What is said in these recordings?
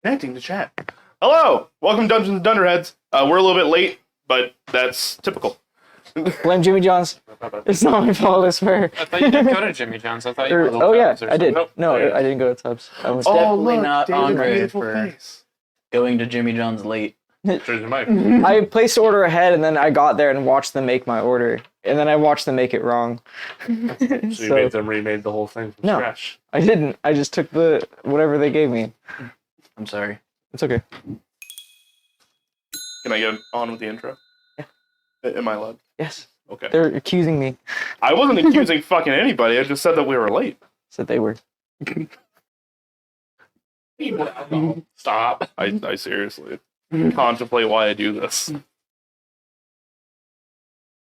Connecting to chat. Hello! Welcome to Dungeons and Dunderheads. We're a little bit late, but that's typical. Blame Jimmy John's. It's not my fault, I swear. I thought you didn't go to Jimmy John's. I thought you were Oh yeah, or I did. something. No, I didn't go to Tubbs. I was Definitely look, not David's on grade beautiful for face. going to Jimmy John's late. There's your mic. I placed the order ahead, and then I got there and watched them make my order, and then I watched them make it wrong. So you made them remade the whole thing from No. scratch. I didn't. I just took the whatever they gave me. I'm sorry. It's okay. Can I get on with the intro? Yeah. Am I allowed? Yes. Okay. They're accusing me. I wasn't accusing fucking anybody. I just said that we were late. Said they were. Stop. I seriously contemplate why I do this.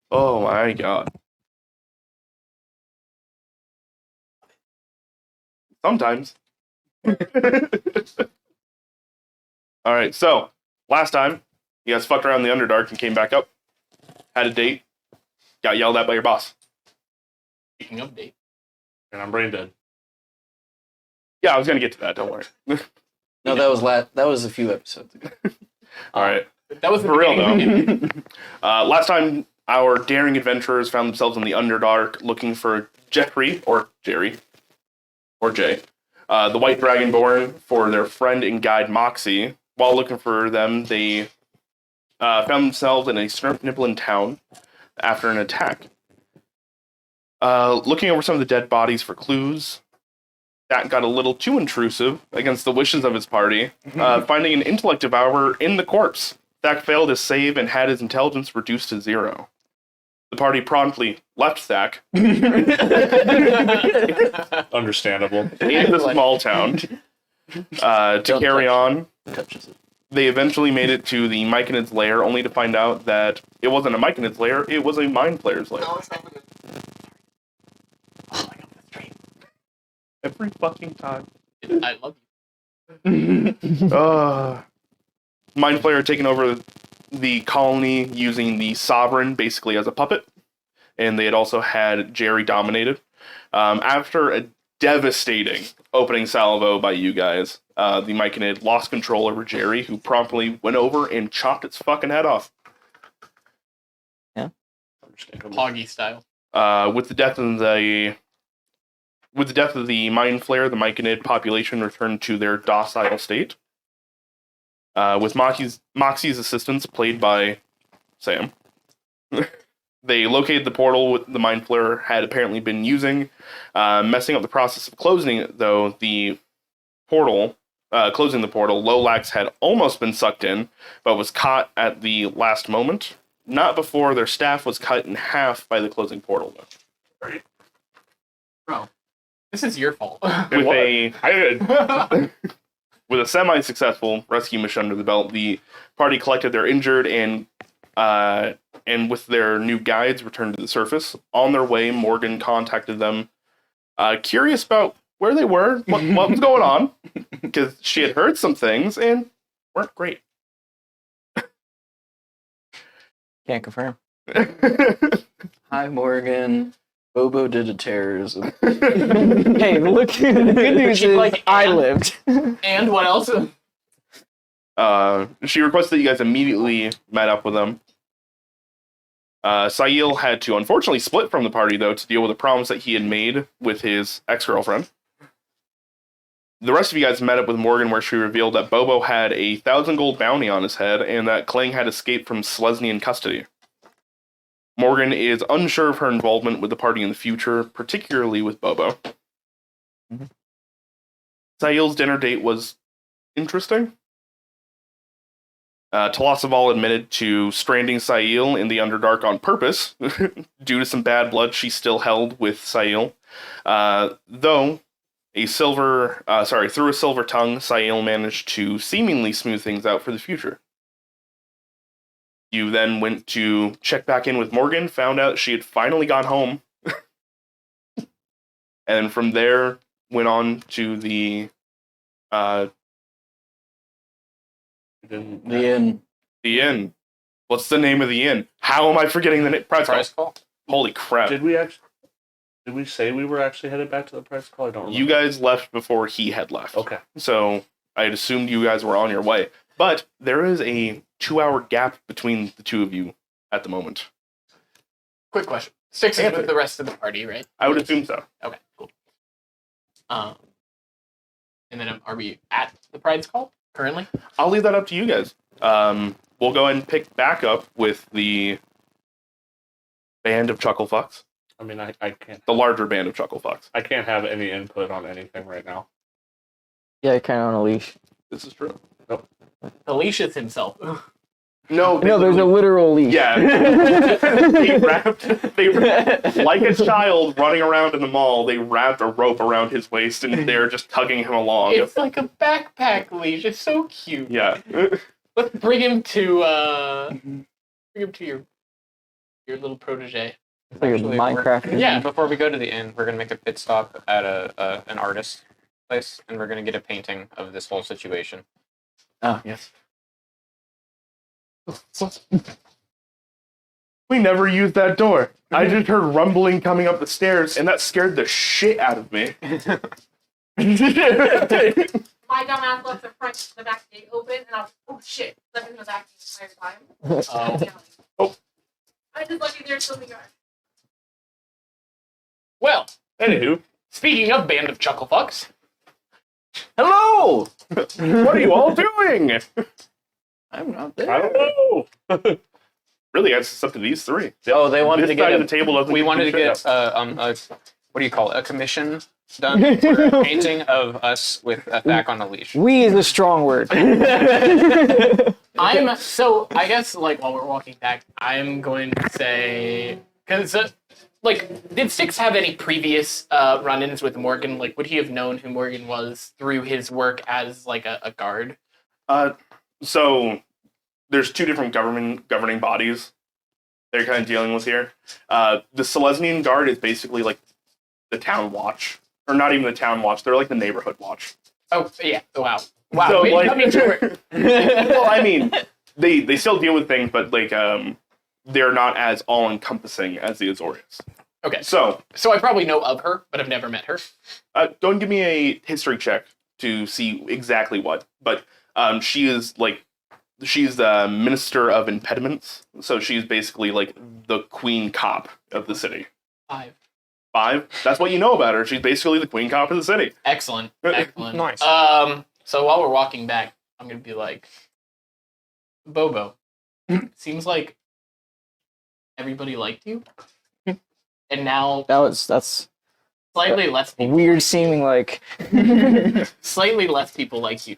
Oh my god. Sometimes. Alright, so, last time, you guys fucked around in the Underdark and came back up. Had a date. Got yelled at by your boss. Speaking of date. And I'm brain dead. Yeah, I was gonna get to that, don't worry. No, that was a few episodes ago. Alright. That was the For real, beginning. though. Last time, our daring adventurers found themselves in the Underdark looking for Jeffrey, or Jerry, or Jay, the White Dragonborn, for their friend and guide Moxie. While looking for them, they found themselves in a Snurp-Nibblin town after an attack. Looking over some of the dead bodies for clues, that got a little too intrusive against the wishes of his party, finding an intellect devourer in the corpse. Thak failed his save and had his intelligence reduced to 0. The party promptly left Thak Understandable. in the small town to carry on. Touches it. They eventually made it to the Myconid's lair, only to find out that it wasn't a Myconid's lair, it was a Mind Flayer's lair. Oh, I got the stream. Every fucking time. I love you. Mind Flayer had taken over the colony using the Sovereign basically as a puppet, and they had also had Jerry dominated. After a devastating opening salvo by you guys, the Myconid lost control over Jerry, who promptly went over and chopped its fucking head off. Understandable. Poggy style. With the death of the Mind Flayer, the Myconid population returned to their docile state. With Moxie's assistance, played by Sam, they located the portal the Mind Flayer had apparently been using, messing up the process of closing it, though the portal, closing the portal, Lolax had almost been sucked in, but was caught at the last moment, not before their staff was cut in half by the closing portal, though. Bro, this is your fault. With a semi-successful rescue mission under the belt, the party collected their injured and with their new guides returned to the surface. On their way, Morgan contacted them, curious about where they were, what was going on, because she had heard some things and weren't great. Can't confirm. Hi, Morgan. Bobo did a terrorism. Hey, look. The good news is I lived. And what else? She requested that you guys immediately met up with them. Sail had to unfortunately split from the party, though, to deal with a promise that he had made with his ex-girlfriend. The rest of you guys met up with Morgan, where she revealed that Bobo had 1,000 gold bounty on his head, and that Kling had escaped from Selesnyan custody. Morgan is unsure of her involvement with the party in the future, particularly with Bobo. Mm-hmm. Sail's dinner date was interesting. Tolosaval admitted to stranding Sail in the Underdark on purpose, due to some bad blood she still held with Sail. Though, through a silver tongue, Sail managed to seemingly smooth things out for the future. You then went to check back in with Morgan, found out she had finally got home. And from there, went on to the The inn. The inn. What's the name of the inn? How am I forgetting the name? Price Call. Holy crap. Did we say we were actually headed back to the price call? I don't remember. You guys left before he had left. Okay. So I had assumed you guys were on your way. But there is a 2-hour gap between the two of you at the moment. Quick question. Six is with the rest of the party, right? I would assume so. Okay, cool. And then are we at the Pride's Call currently? I'll leave that up to you guys. We'll go ahead and pick back up with the band of Chucklefucks. I mean, I can't. The larger band of Chucklefucks. I can't have any input on anything right now. Yeah, kind of on a leash. This is true. Alicia's himself. No, No, there's a literal leash. Yeah. they like a child running around in the mall, they wrapped a rope around his waist and they're just tugging him along. It's like a backpack leash. It's so cute. Yeah. Let's bring him to your little protege. It's like Actually, a Minecraft. Yeah. Before we go to the inn, we're gonna make a pit stop at an artist place, and we're gonna get a painting of this whole situation. Oh, yes. We never used that door. I just heard rumbling coming up the stairs, and that scared the shit out of me. My dumbass left the back gate open, and I was oh shit, left in the back the entire time. Oh. I just lucky there's something going. Well, Anywho, speaking of Band of Chucklefucks, Hello! what are you all doing? I'm not there. I don't know. Really, it's up to these three. Oh, they wanted This to side get of a, the table doesn't We give wanted to two shit get what do you call it? A commission done for a painting of us with a back on a leash. We is a strong word. I guess like while we're walking back, I'm going to say because did Six have any previous run-ins with Morgan? Like, would he have known who Morgan was through his work as like a guard? So there's two different governing bodies they're kind of dealing with here. The Selesnian Guard is basically like the town watch, or not even the town watch. They're like the neighborhood watch. Oh yeah! Wow! Wow! So, Wait, like- cut me to it. Well, I mean, they still deal with things, but like they're not as all encompassing as the Azorius. Okay, So so I probably know of her, but I've never met her. don't give me a history check to see exactly what, but she's the minister of impediments, so she's basically like the queen cop of the city. 5. 5? That's what you know about her. She's basically the queen cop of the city. Excellent. Excellent. Nice. So while we're walking back, I'm gonna be like, Bobo, seems like everybody liked you, and now That's slightly less people weird like seeming like. you. Slightly less people like you.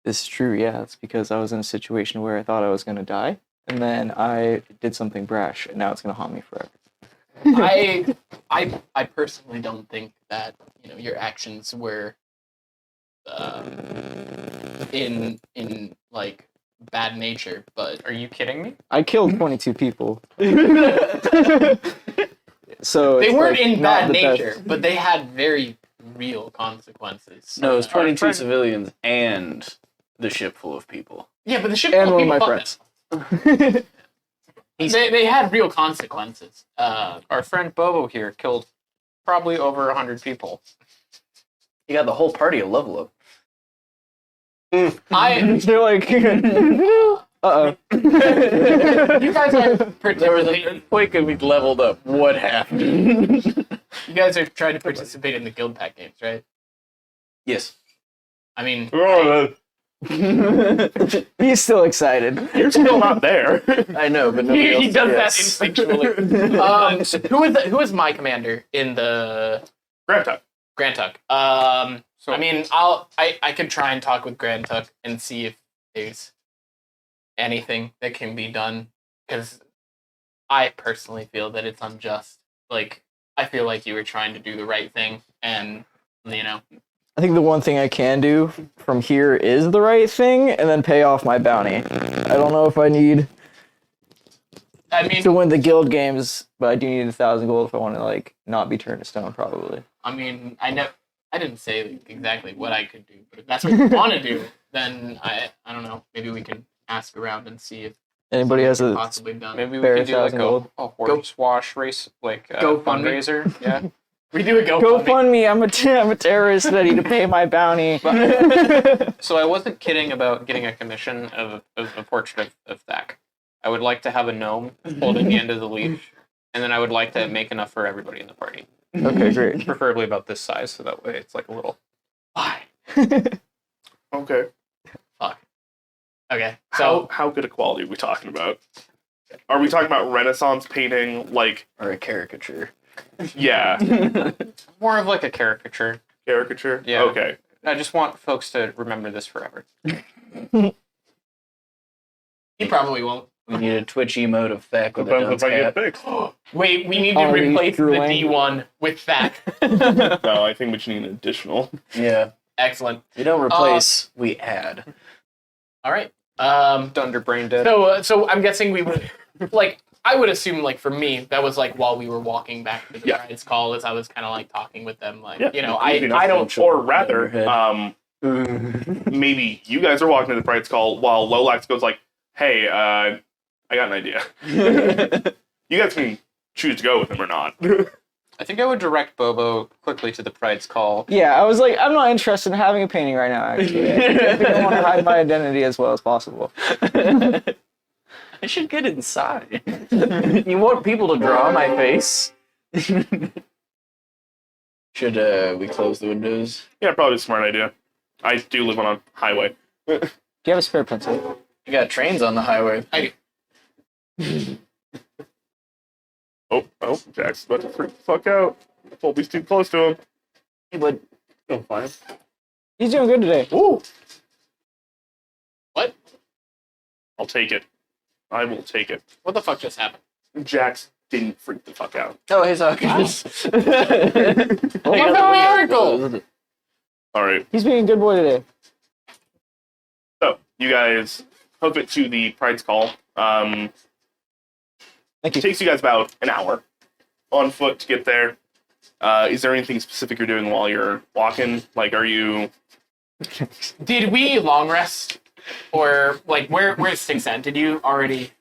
This is true, yeah. It's because I was in a situation where I thought I was going to die, and then I did something brash, and now it's going to haunt me forever. I personally don't think that your actions were in like bad nature, but Are you kidding me? I killed 22 people. So they it's, weren't like, in not bad the nature, best. but they had very real consequences. no, it was 22 friend- civilians and the ship full of people. Yeah, but the ship And full of one of people my fucked friends. them. They had real consequences. Our friend Bobo here killed probably over 100 people. You got the whole party a level up. They're like, uh-oh. You guys are There was an participating. earthquake and we leveled up. What happened? You guys are trying to participate in the guild pack games, right? Yes. I mean, He's still excited. You're still not there. I know, but nobody else he does is. that instinctually. Who is my commander in the Grab time. Grand Tuck? So I mean, I could try and talk with Grand Tuck and see if there's anything that can be done, because I personally feel that it's unjust. Like, I feel like you were trying to do the right thing, and I think the one thing I can do from here is the right thing, and then pay off my bounty. I don't know if I need I mean, to win the guild games, but I do need 1,000 gold if I want to like not be turned to stone, probably. I didn't say exactly what I could do, but if that's what you want to do, then I don't know. Maybe we can ask around and see if Anybody has something a possibly done. maybe we Spare could do like 1,000 gold. a horse wash race, like GoFundMe. fundraiser. Yeah. We do a Go fund me. I'm a terrorist ready to pay my bounty. So I wasn't kidding about getting a commission of a portrait of Thak. I would like to have a gnome holding the end of the leash, and then I would like to make enough for everybody in the party. Okay, great. Preferably about this size, so that way it's like a little. Why? Okay. Fuck. Okay. So How good a quality are we talking about? Are we talking about Renaissance painting? Like, Or a caricature. yeah, More of like a caricature. caricature? Yeah. Okay. I just want folks to remember this forever. he probably won't. We need a Twitch emote of Thak with a Depends dunce if I get hat. fixed. Wait, we need to Oh, he's replace the drooling. D1 with that. No, I think we just need an additional. Yeah. Excellent. We don't replace, we add. All right. Dunder brain dead. So I'm guessing we would like. I would assume like for me that was like while we were walking back to the Yeah. bride's call, as I was kind of like talking with them, like Yeah, you know, easy enough. I don't. Or rather, Overhead. maybe you guys are walking to the Pride's Call while Lolax goes like, "Hey, I got an idea." You guys can choose to go with him or not. I think I would direct Bobo quickly to the Pride's call. Yeah, I was like, I'm not interested in having a painting right now, actually. I think I want to hide my identity as well as possible. I should get inside. You want people to draw my face? Should we close the windows? Yeah, probably a smart idea. I do live on a highway. Do you have a spare pencil? You got trains on the highway. Oh, Jack's about to freak the fuck out. Colby's too close to him. Hey, bud. I'm fine. He's doing good today. Ooh. What? I'll take it. I will take it. What the fuck just happened? Jax didn't freak the fuck out. Oh, hey, Socrates. Miracle! All right. He's being a good boy today. So you guys hoof it to the Pride's Call. Thank It you. takes you guys about an hour on foot to get there. Is there anything specific you're doing while you're walking? Like, are you? Did we long rest, or like where's Sticks at? Did you already?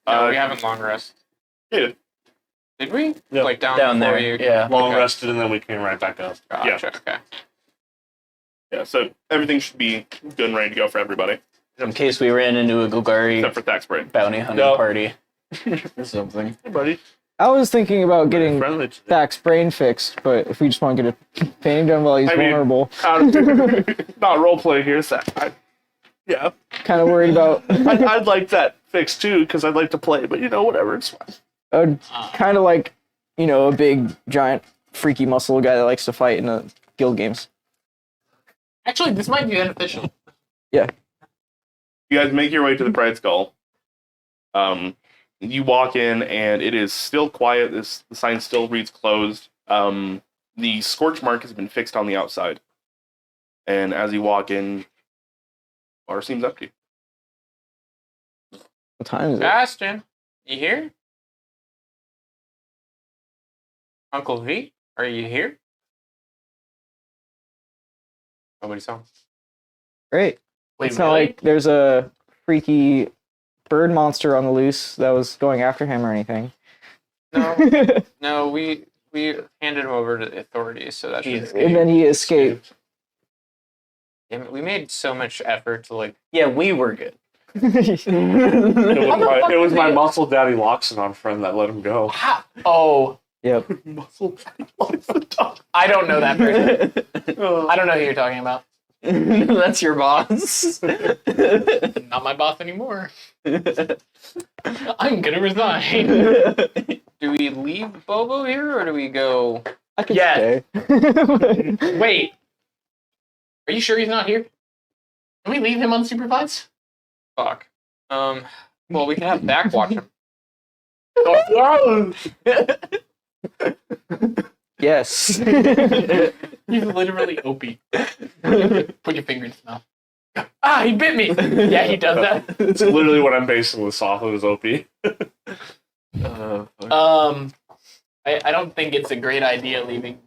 No, we haven't long rest. Yeah. Did we? Yeah. Like down Down before there, you. yeah. Long Okay. rested and then we came right back up. Gotcha. Okay. Yeah. So everything should be good and ready to go for everybody, In case we ran into a Golgari except for Thak's Braid. bounty hunting Nope. party. Or something. Hey, buddy. I was thinking about getting Friendly today. Thak's brain fixed, but if we just want to get a painting done while he's I mean- vulnerable, Not role play here, so yeah. kind of worried about. I'd like that fixed too because I'd like to play, but whatever, it's fine. I would kind of like, a big, giant, freaky muscle guy that likes to fight in the guild games. Actually, this might be beneficial. You guys make your way to the Pride's Call. You walk in and it is still quiet. The sign still reads closed. The scorch mark has been fixed on the outside. And as you walk in, bar seems empty. What time is it? Bastion, you here? Uncle V, are you here? Nobody's home. Great. Wait, It's not really? like there's a freaky bird monster on the loose that was going after him or anything. No, no, we handed him over to the authorities, so that should. And then he escaped. Damn it, we made so much effort to like. Yeah, we were good. It was my muscle daddy Loxodon friend that let him go. Oh, Yep. Muscle. I don't know that person. I don't know who you're talking about. That's your boss. Not my boss anymore. I'm gonna resign. Do we leave Bobo here or do we go? I could Yes. stay. Wait, are you sure he's not here? Can we leave him unsupervised? Fuck. Well, we can have back watch him. Yes. He's literally Opie. Put your finger in his mouth. Ah, he bit me. Yeah, he does that. It's literally what I'm basing this off of is OP. I don't think it's a great idea leaving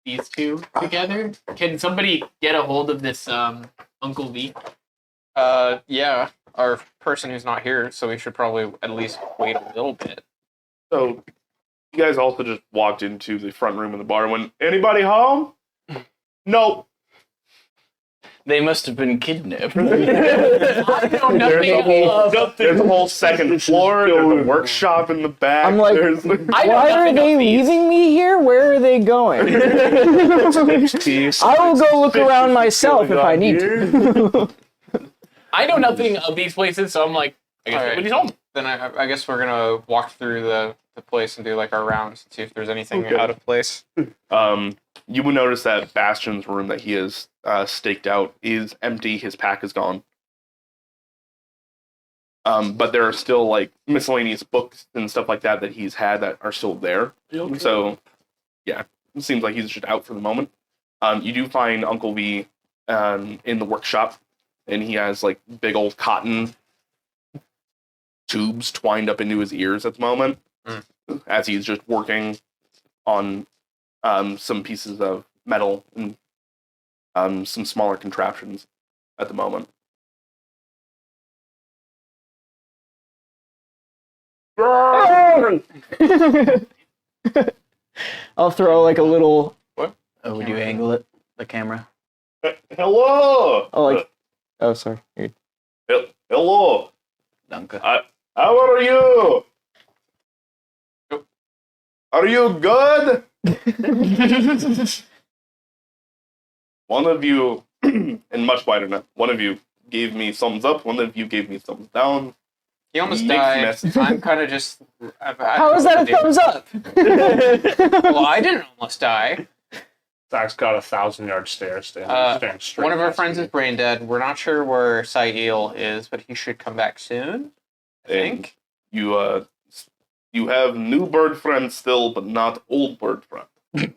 these two together. Can somebody get a hold of this Uncle V? Yeah, our person who's not here, so we should probably at least wait a little bit. So You guys also just walked into the front room of the bar and went, anybody home? No. They must have been kidnapped. I know nothing There's a whole second floor. There's a workshop in the back. I'm like, there's I know why are nothing they of these. leaving me here? Where are they going? I will go look around myself if I need to. I know nothing of these places, so I'm like, I guess Alright. nobody's home. Then I guess we're gonna walk through the place and do like our rounds and see if there's anything Okay. out of place. You would notice that Bastion's room that he has staked out is empty. His pack is gone. But there are still like miscellaneous books and stuff like that he's had that are still there. So, yeah, it seems like he's just out for the moment. You do find Uncle V in the workshop, and he has like big old cotton tubes twined up into his ears at the moment, as he's just working on some pieces of metal and some smaller contraptions at the moment. I'll throw like a little. Oh, would you angle it? The camera? Hello! Oh, like. Oh, sorry. You're- Hello! Dunka. How are you? Are you good? One of you, and much wider now, one of you gave me thumbs up, one of you gave me thumbs down. He almost Mixed died. message. I'm kind of just. How is that a thumbs up? Well, I didn't almost die. Zach's got 1,000-yard stare staring straight One of our past friends me. is brain dead. We're not sure where Sail is, but he should come back soon. I think. And you have new bird friend still, but not old bird friend.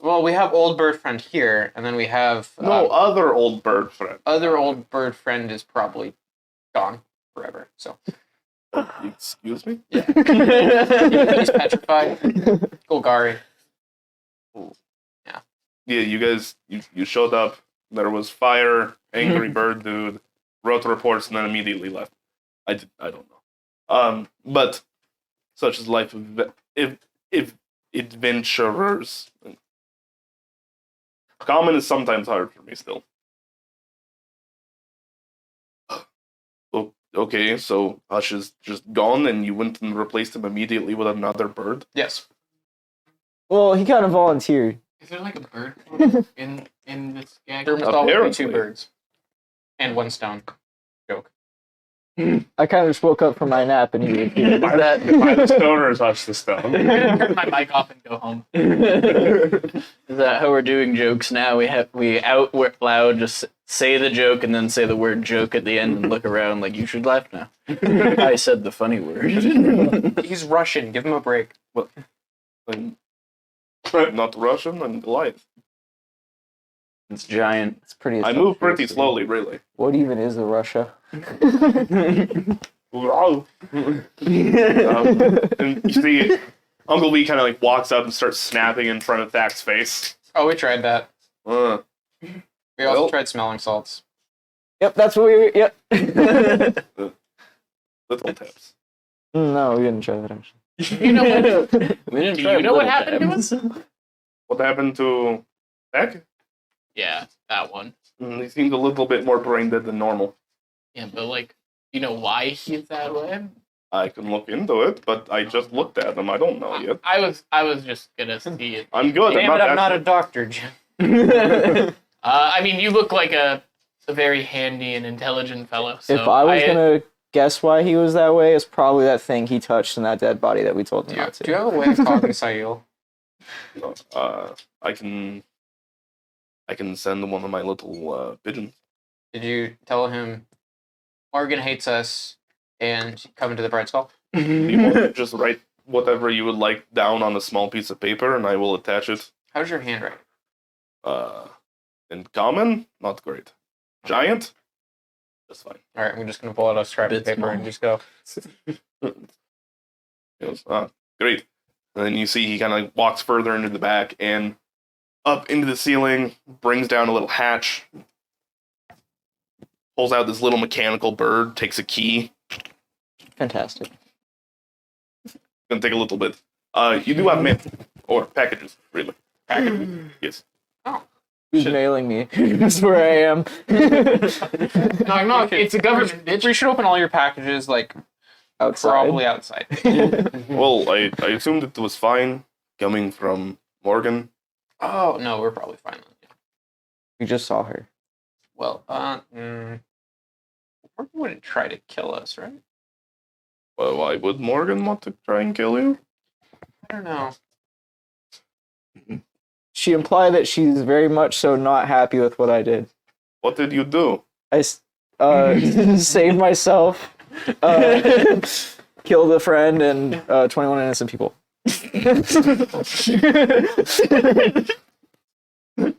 Well, we have old bird friend here, and then we have No, other old bird friend. other old bird friend is probably gone forever. So Excuse me? he's petrified. Golgari. Yeah, you guys, you showed up. There was fire, angry bird dude, wrote the reports, and then immediately left. I don't know. But such is life of if adventurers. Common is sometimes hard for me still. Okay, so Hush is just gone, and you went and replaced him immediately with another bird. Yes. Well, he kind of volunteered. Is there like a bird farm in this gag? There must always be Apparently. 2 birds. And 1 stone. Joke. I kind of just woke up from my nap and he appeared. Buy the stone or touch the stone. I'm gonna turn my mic off and go home. Is that how we're doing jokes now? We out loud just say the joke and then say the word joke at the end and look around like you should laugh now. I said the funny word. He's Russian. Give him a break. I'm not Russian, I'm Goliath. It's giant. It's pretty. I move pretty slowly, really. What even is a Russia? And you see, Uncle V kind of like walks up and starts snapping in front of Thak's face. Oh, we tried that. Uh, We also Well- tried smelling salts. Yep, that's what we. Yep. little tips. No, we didn't try that actually. You know what? We didn't Do try you know what little happened to tabs. What happened to Thak? Yeah, that one. He seems a little bit more brain dead than normal. Yeah, but like, you know why he's that way? I can look into it, but I just looked at him. I don't know yet. I was just gonna see it. I'm good. Damn it, that I'm not a doctor, Jim. I mean, you look like a very handy and intelligent fellow. So If I was gonna guess why he was that way, it's probably that thing he touched in that dead body that we told him not to. Do you have a way of talking to Sail? I can send one of my little pigeons. Did you tell him Morgan hates us and come into the Bright Skull? You want to just write whatever you would like down on a small piece of paper, and I will attach it. How's your handwriting? In common, not great. Giant, just fine. All right, I'm just gonna pull out a scrap of Bit paper small. and just go. He goes, great. And then you see he kind of walks further into the back and up into the ceiling, brings down a little hatch, pulls out this little mechanical bird, takes a key. Fantastic. Gonna take a little bit. You do have mail or packages, really. Packages? Yes. Who's mailing me? That's where I am. Knock, knock. It's a government, bitch. We should open all your packages, like, Outside. probably outside. Well, I assumed it was fine coming from Morgan. Oh, no, we're probably fine. Yeah. We just saw her. Well, Morgan wouldn't try to kill us, right? Well, why would Morgan want to try and kill you? I don't know. She implied that she's very much so not happy with what I did. What did you do? I saved myself, killed a friend, and 21 innocent people.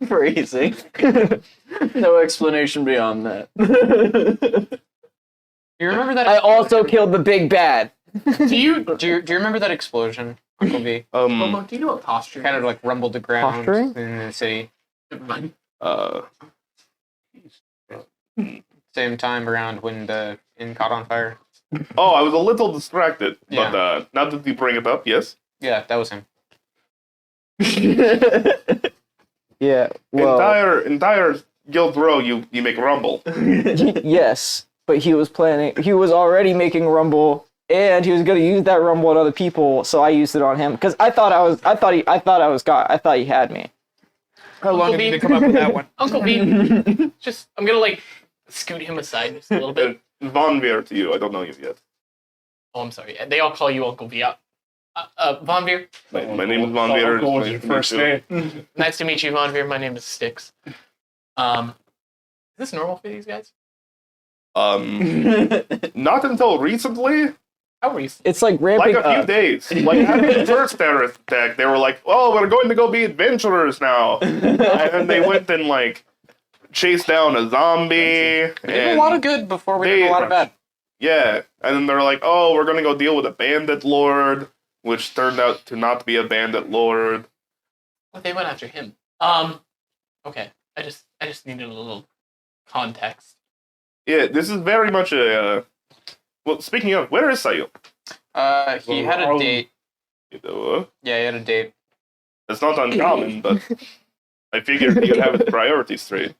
Phrasing. No explanation beyond that. You remember that? I also killed the big bad. Do you remember that explosion, Uncle V? Momo, do you know what posture? Kind of like rumbled the ground Posturing? in the city. Uh, Same time around when the inn caught on fire. oh, I was a little distracted, Yeah. but now that you bring it up, yes. Yeah, that was him. Yeah, well, Entire Guild Row, you make rumble. yes, but he was already making rumble, and he was going to use that rumble on other people, so I used it on him, because I thought he had me. How long Uncle did V. you come up with that one? Uncle V. Just, I'm gonna like scoot him aside just a little bit. Von Veer to you. I don't know you yet. Oh, I'm sorry. They all call you Uncle V. Von Veer. My name is Von Veer. What was your first name? Nice to meet you, Von Veer. My name is Styx. Is this normal for these guys? Not until recently. How recent? It's like Like ramping a few up. days. Like after the first terrorist attack, they were like, "Oh, we're going to go be adventurers now," and then they went and like chased down a zombie. We did a And lot of good before we did a lot of bad. yeah, and then they're like, "Oh, we're going to go deal with a bandit lord," which turned out to not be a bandit lord. Well, they went after him. Okay. I just needed a little context. Yeah, this is very much a. Well, speaking of, where is Sayil? He had a date. You know, Yeah, he had a date. it's not uncommon, but I figured he'd have his priorities straight.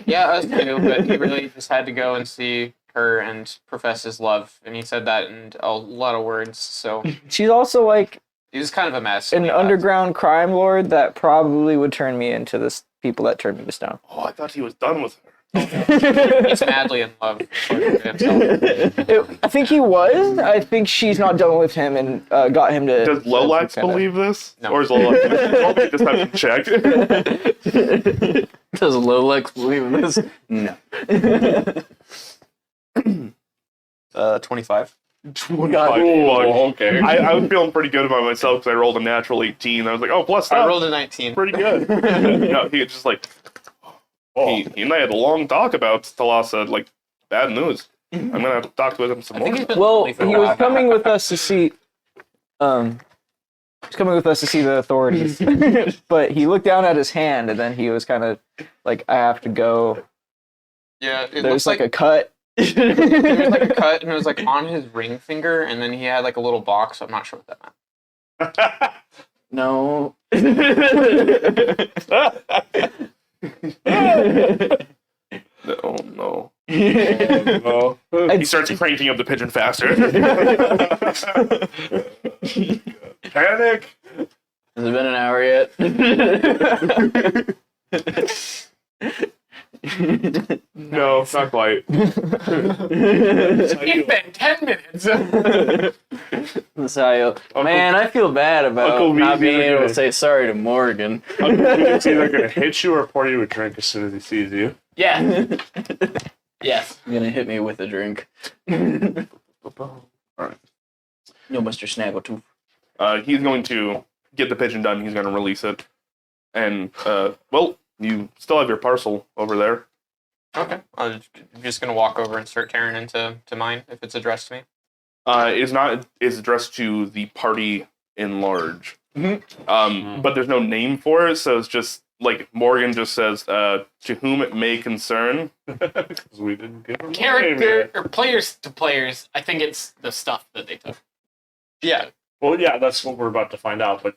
Yeah, us too, but he really just had to go and see her and profess his love, and he said that in a lot of words, so She's also like he was kind of a mess. an underground crime lord that probably would turn me into this people that turned me to stone. Oh, I thought he was done with her. He's madly in love with himself. I think he was. I think she's not done with him and got him to. Does Lolax kinda- believe this? No. Or is Lolax just have to check? Does Lolex believe in this? No. 25. Oh, okay. I was feeling pretty good about myself because I rolled a natural 18. I was like, oh, plus that. I rolled a 19. Pretty good. No, he was just like, he and I had a long talk about Talassa, like, bad news. I'm going to have to talk with him some I more. think he's been Well, lonely for a he while. was coming with us to see. He's coming with us to see the authorities, but he looked down at his hand and then he was kind of like, "I have to go." Yeah, it There's looks like a cut. there was like a cut, and it was like on his ring finger, and then he had like a little box. I'm not sure what that meant. No. Oh, no. Oh, He starts cranking up the pigeon faster. panic. Has it been an hour yet? No, not quite. It's been 10 minutes. So, man, I feel bad about Uncle not V's being either able gonna- to say sorry to Morgan. He's either gonna hit you or pour you a drink as soon as he sees you. Yeah. Yes. He's gonna hit me with a drink. Alright. No, Mr. Snaggletooth. He's going to get the pigeon done. He's going to release it. And, well, you still have your parcel over there. Okay. I'm just gonna walk over and start tearing into mine if it's addressed to me. It's addressed to the party in large. But there's no name for it, so it's just like Morgan just says, to whom it may concern. Because we didn't give him a name Character yet. or players to players, I think it's the stuff that they took. Yeah. Well, yeah, that's what we're about to find out, but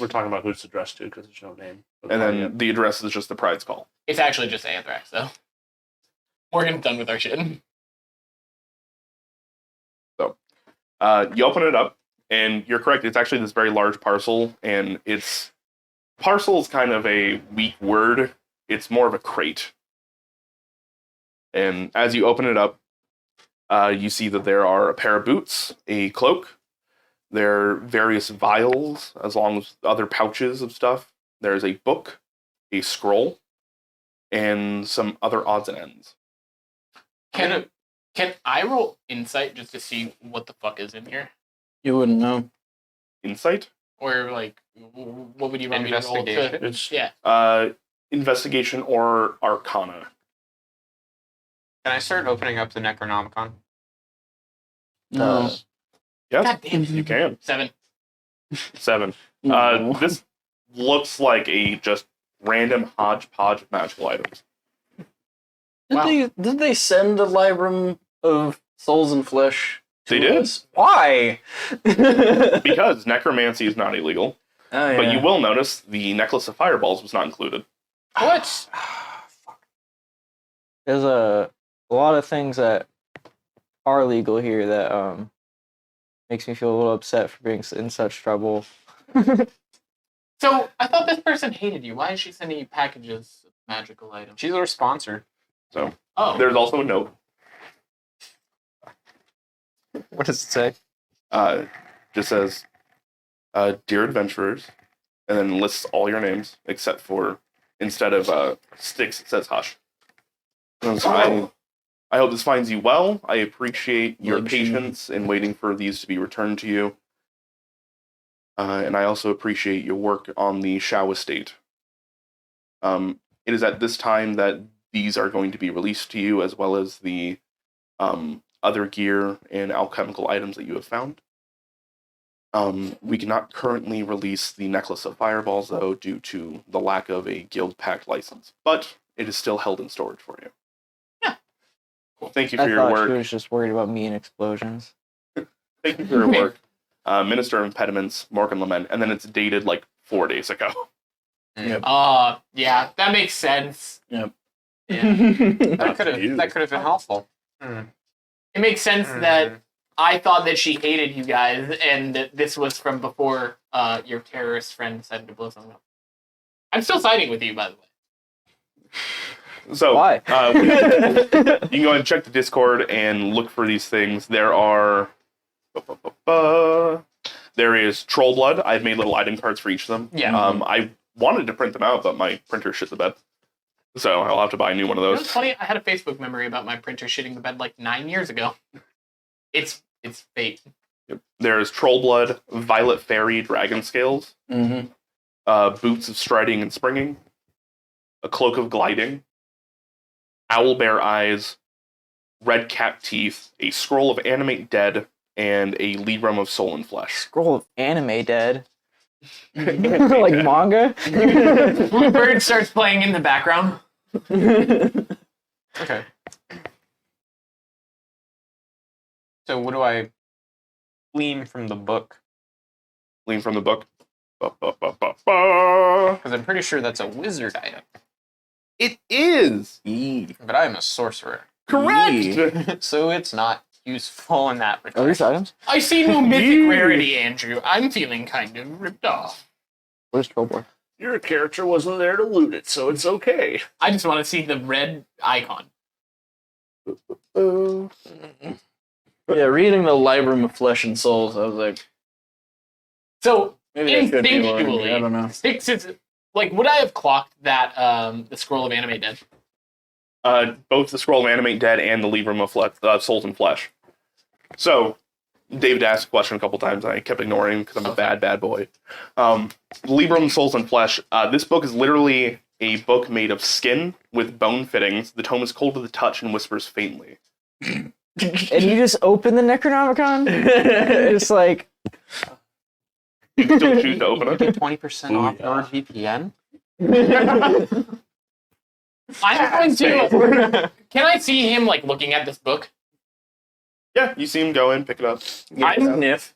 we're talking about who it's addressed to because there's no name. And then the address is just the pride's call. It's actually just anthrax, though. Morgan's done with our shit. So, you open it up, and you're correct. It's actually this very large parcel, and parcel is kind of a weak word. It's more of a crate. And as you open it up, you see that there are a pair of boots, a cloak, there are various vials, as long as other pouches of stuff. There's a book, a scroll, and some other odds and ends. Can I roll insight just to see what the fuck is in here? You wouldn't know. Insight? Or, like, what would you want me to roll? Investigation? Yeah. Investigation or Arcana. Can I start opening up the Necronomicon? No. Yes, God damn it. you can. 7. 7. No. This looks like a just random hodgepodge of magical items. Did they send a Librum of Souls and Flesh to They did. us? Why? Because necromancy is not illegal. Oh, But yeah. you will notice the necklace of fireballs was not included. What? There's a lot of things that are legal here that makes me feel a little upset for being in such trouble. So, I thought this person hated you. Why is she sending you packages of magical items? She's our sponsor. So Oh. there's also a note. What does it say? Just says, "Dear adventurers," and then lists all your names except for instead of sticks, it says hush. And so I hope this finds you well. I appreciate your Love you. patience in waiting for these to be returned to you. And I also appreciate your work on the Shao estate. It is at this time that these are going to be released to you, as well as the other gear and alchemical items that you have found. We cannot currently release the Necklace of Fireballs, though, due to the lack of a guild pact license. But it is still held in storage for you. Yeah. Thank you for I your thought work. she was just worried about me and explosions. Thank you for your work. Minister of Impediments, Morgan Lament, and then it's dated like 4 days ago. Yeah, that makes sense. Yep. Yeah. That could have been helpful. It makes sense that I thought that she hated you guys, and that this was from before your terrorist friend decided to blow something up. I'm still siding with you, by the way. So, Why? you can go ahead and check the Discord and look for these things. There are... There is Troll Blood. I've made little item cards for each of them. Yeah. I wanted to print them out, but my printer shit the bed. So I'll have to buy a new one of You know, those. it's funny. I had a Facebook memory about my printer shitting the bed like 9 years ago. It's fate. Yep. There's Troll Blood, Violet Fairy, Dragon Scales, Mm-hmm. Boots of Striding and Springing, a Cloak of Gliding, Owl Bear Eyes, Red Cat Teeth, a Scroll of Animate Dead, and a Librum of Soul and Flesh. Scroll of anime dead. Like manga? Bird starts playing in the background. Okay. So what do I glean from the book? Lean from the book. Because I'm pretty sure that's a wizard item. It is But I'm a sorcerer. correct. So it's not useful in that Are these regard. items? I see no mythic rarity, Andrew. I'm feeling kind of ripped off. What is Trollboy? Your character wasn't there to loot it, so it's okay. I just want to see the red icon. Yeah, reading the Librum of Flesh and Souls, I was like, So, maybe that could be more. instinctually, I don't know. Six is like, would I have clocked that the scroll of Animate Dead? Both the Scroll of Animate Dead and the Librum of Souls and Flesh. So, David asked a question a couple times, and I kept ignoring him because I'm a bad boy. Librum of Souls and Flesh. This book is literally a book made of skin with bone fittings. The tome is cold to the touch and whispers faintly. And you just open the Necronomicon? It's like, You can still choose to open it. Get 20% off NordVPN? I'm going to. Can I see him like looking at this book? Yeah, you see him go in, pick it up.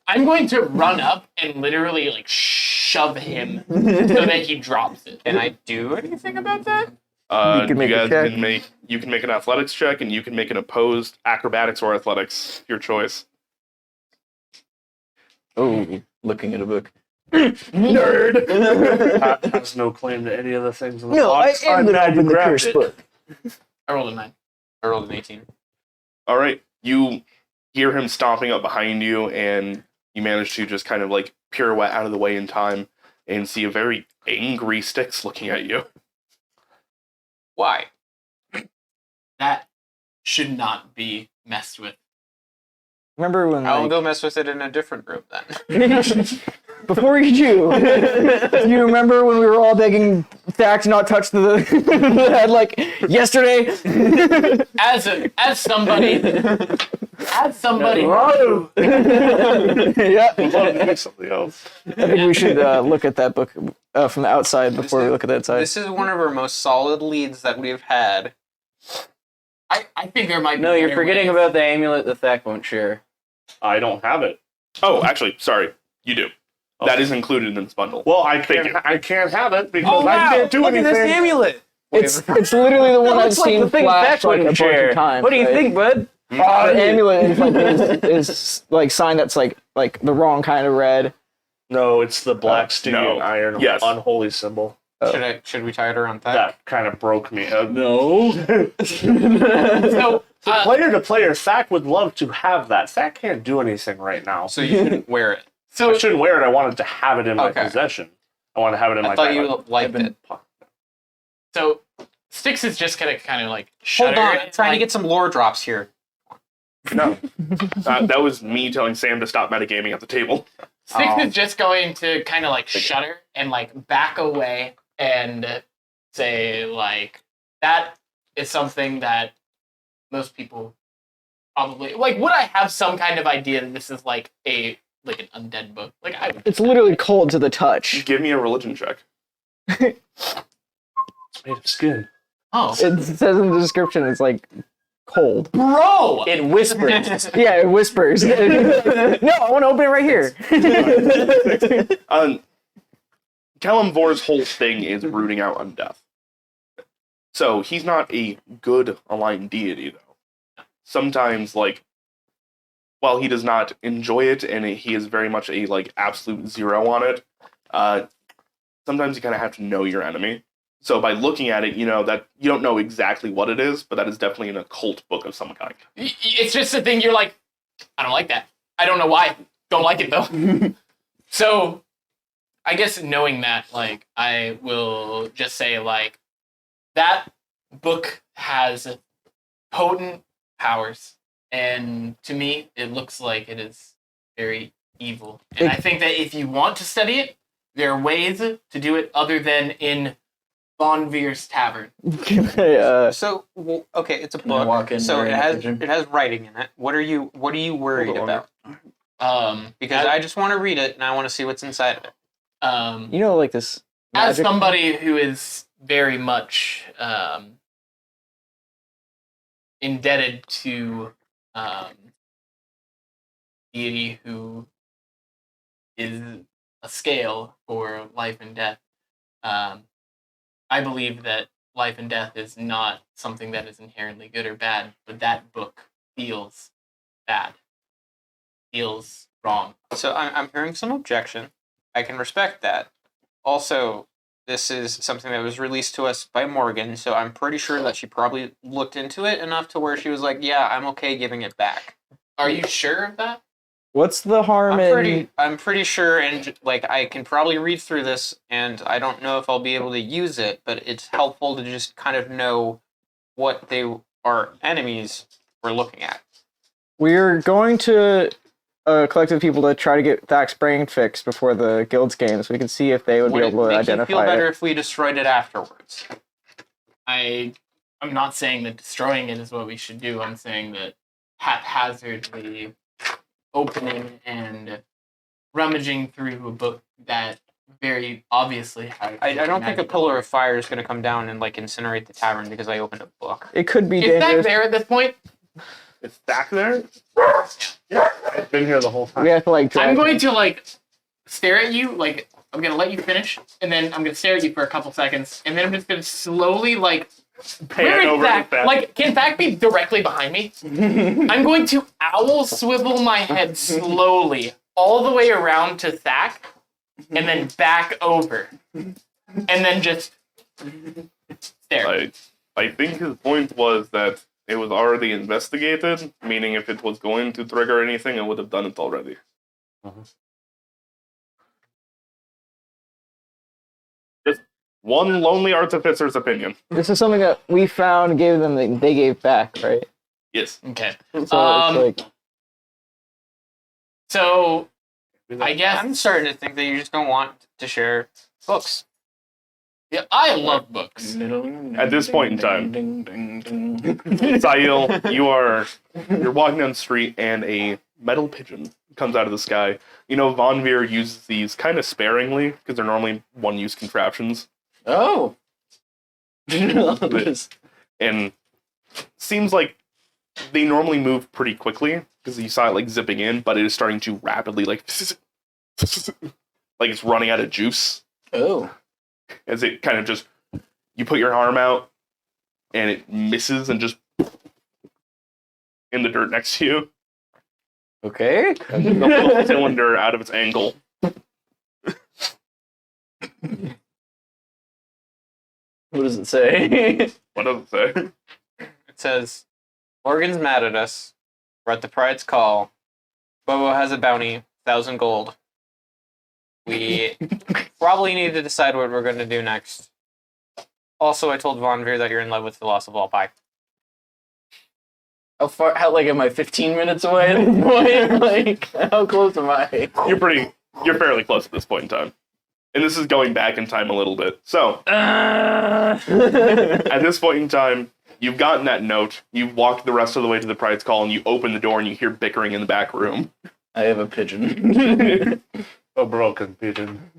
I'm going to run up and literally like shove him so that he drops it. Can I do anything about that? You can make a guys check. can make an athletics check, and you can make an opposed acrobatics or athletics, your choice. Oh, looking at a book. Nerd. Pat has no claim to any of the things in the No, I box. am I'm gonna mad you open the grabbed curse it. book. I rolled a 9. I rolled an 18. All right, you hear him stomping up behind you, and you manage to just kind of like pirouette out of the way in time, and see a very angry Styx looking at you. Why? That should not be messed with. Remember when I'll like, go mess with it in a different room then. before you do, you remember when we were all begging Thax not touch the head like yesterday? As somebody Yeah. Something else. I think we should look at that book from the outside before we look at the outside. This is one of our most solid leads that we've had. I think there might be No, you're better forgetting ways. about the amulet the Thack won't share. I don't have it. Oh, actually, sorry, you do. That Okay. is included in this bundle. Well, I Thank you. can't have it because I can't do anything. amulet! It's literally the one I've looks like seen the thing flash Thack like a wouldn't bunch share. of times. What do you right? think, bud? The amulet is like is like sign that's like the wrong kind of red. No, it's the black Stygian no. iron Yes. unholy symbol. Should we tie it around that? That kind of broke me. No. So, Player to player, Thack would love to have that. Thack can't do anything right now. So you shouldn't wear it. I shouldn't wear it. I wanted to have it in my Okay. possession. I want to have it in my I thought back. you liked it. so Styx is just gonna kind of like Hold shudder. on, I'm trying to like, get some lore drops here. No. That was me telling Sam to stop metagaming at the table. Styx is just going to kind of like shudder and like back away and say like that is something that most people probably like. Would I have some kind of idea that this is like an undead book? Like I would. It's literally cold to the touch. Give me a religion check. It's made of skin. Oh, It says in the description it's like cold. bro! It whispers. Yeah, it whispers. No, I want to open it right here. Kalimvor's whole thing is rooting out undeath. So he's not a good aligned deity, though. Sometimes, like, while he does not enjoy it, and he is very much a like absolute zero on it, sometimes you kind of have to know your enemy. So by looking at it, you know that you don't know exactly what it is, but that is definitely an occult book of some kind. It's just a thing. You're like, I don't like that. I don't know why. Don't like it though. So, I guess knowing that, like, I will just say like that book has potent powers, and to me, it looks like it is very evil. And I think that if you want to study it, there are ways to do it other than in Von Veer's Tavern. So okay, it's a Can I walk book. in So during it the has kitchen? writing in it. What are you worried Hold on. about? Because I just want to read it and I want to see what's inside of it. You know, like this. As magic- somebody who is very much indebted to deity who is a scale for life and death, I believe that life and death is not something that is inherently good or bad, but that book feels bad, feels wrong. So I'm hearing some objection. I can respect that. Also, this is something that was released to us by Morgan, so I'm pretty sure that she probably looked into it enough to where she was like, "Yeah, I'm okay giving it back." Are you sure of that? What's the harm in? I'm pretty sure, and like I can probably read through this, and I don't know if I'll be able to use it, but it's helpful to just kind of know what our enemies were looking at. We're going to a collective people to try to get Thack's brain fixed before the guild's game, so we can see if they would Would be it able to make you identify feel better it. if we destroyed it afterwards? I'm not saying that destroying it is what we should do. I'm saying that haphazardly opening and rummaging through a book that very obviously has. I don't think a magic. pillar of fire is going to come down and like incinerate the tavern because I opened a book. It could be Is that dangerous. there at this point? Is Thack there? Yeah, I've been here the whole time. We have to like. I'm drag going him. to like stare at you. Like I'm gonna let you finish, and then I'm gonna stare at you for a couple seconds, and then I'm just gonna slowly like. Where is over Zach? to Zach. Like, can Zach be directly behind me? I'm going to owl swivel my head slowly all the way around to Zach, and then back over, and then just stare. I think his point was that it was already investigated, meaning if it was going to trigger anything, I would have done it already. Just one lonely artificer's opinion. This is something that we found, gave them, they gave back, right? Yes. Okay. So it's like, So I guess I'm starting to think that you just don't want to share books. yeah, I love books. At this point in time, Sahil, you're walking down the street and a metal pigeon comes out of the sky. You know, Von Veer uses these kind of sparingly because they're normally one-use contraptions. Oh. And seems like they normally move pretty quickly because you saw it like zipping in, but it is starting to rapidly like it's running out of juice Oh. as it kind of just you put your arm out and it misses and just in the dirt next to you. Okay. The little cylinder out of its angle. What does it say? What does it say? It says, Morgan's mad at us. We're at the Pride's call. Bobo has a bounty, 1,000 gold. We probably need to decide what we're going to do next. Also, I told Von Veer that you're in love with the loss of all pie. How far? How like am I 15 minutes away at this point? Like how close am I? You're fairly close at this point in time. And this is going back in time a little bit. So, at this point in time, you've gotten that note, you've walked the rest of the way to the Pride's call, and you open the door and you hear bickering in the back room. I have a pigeon. A broken pigeon.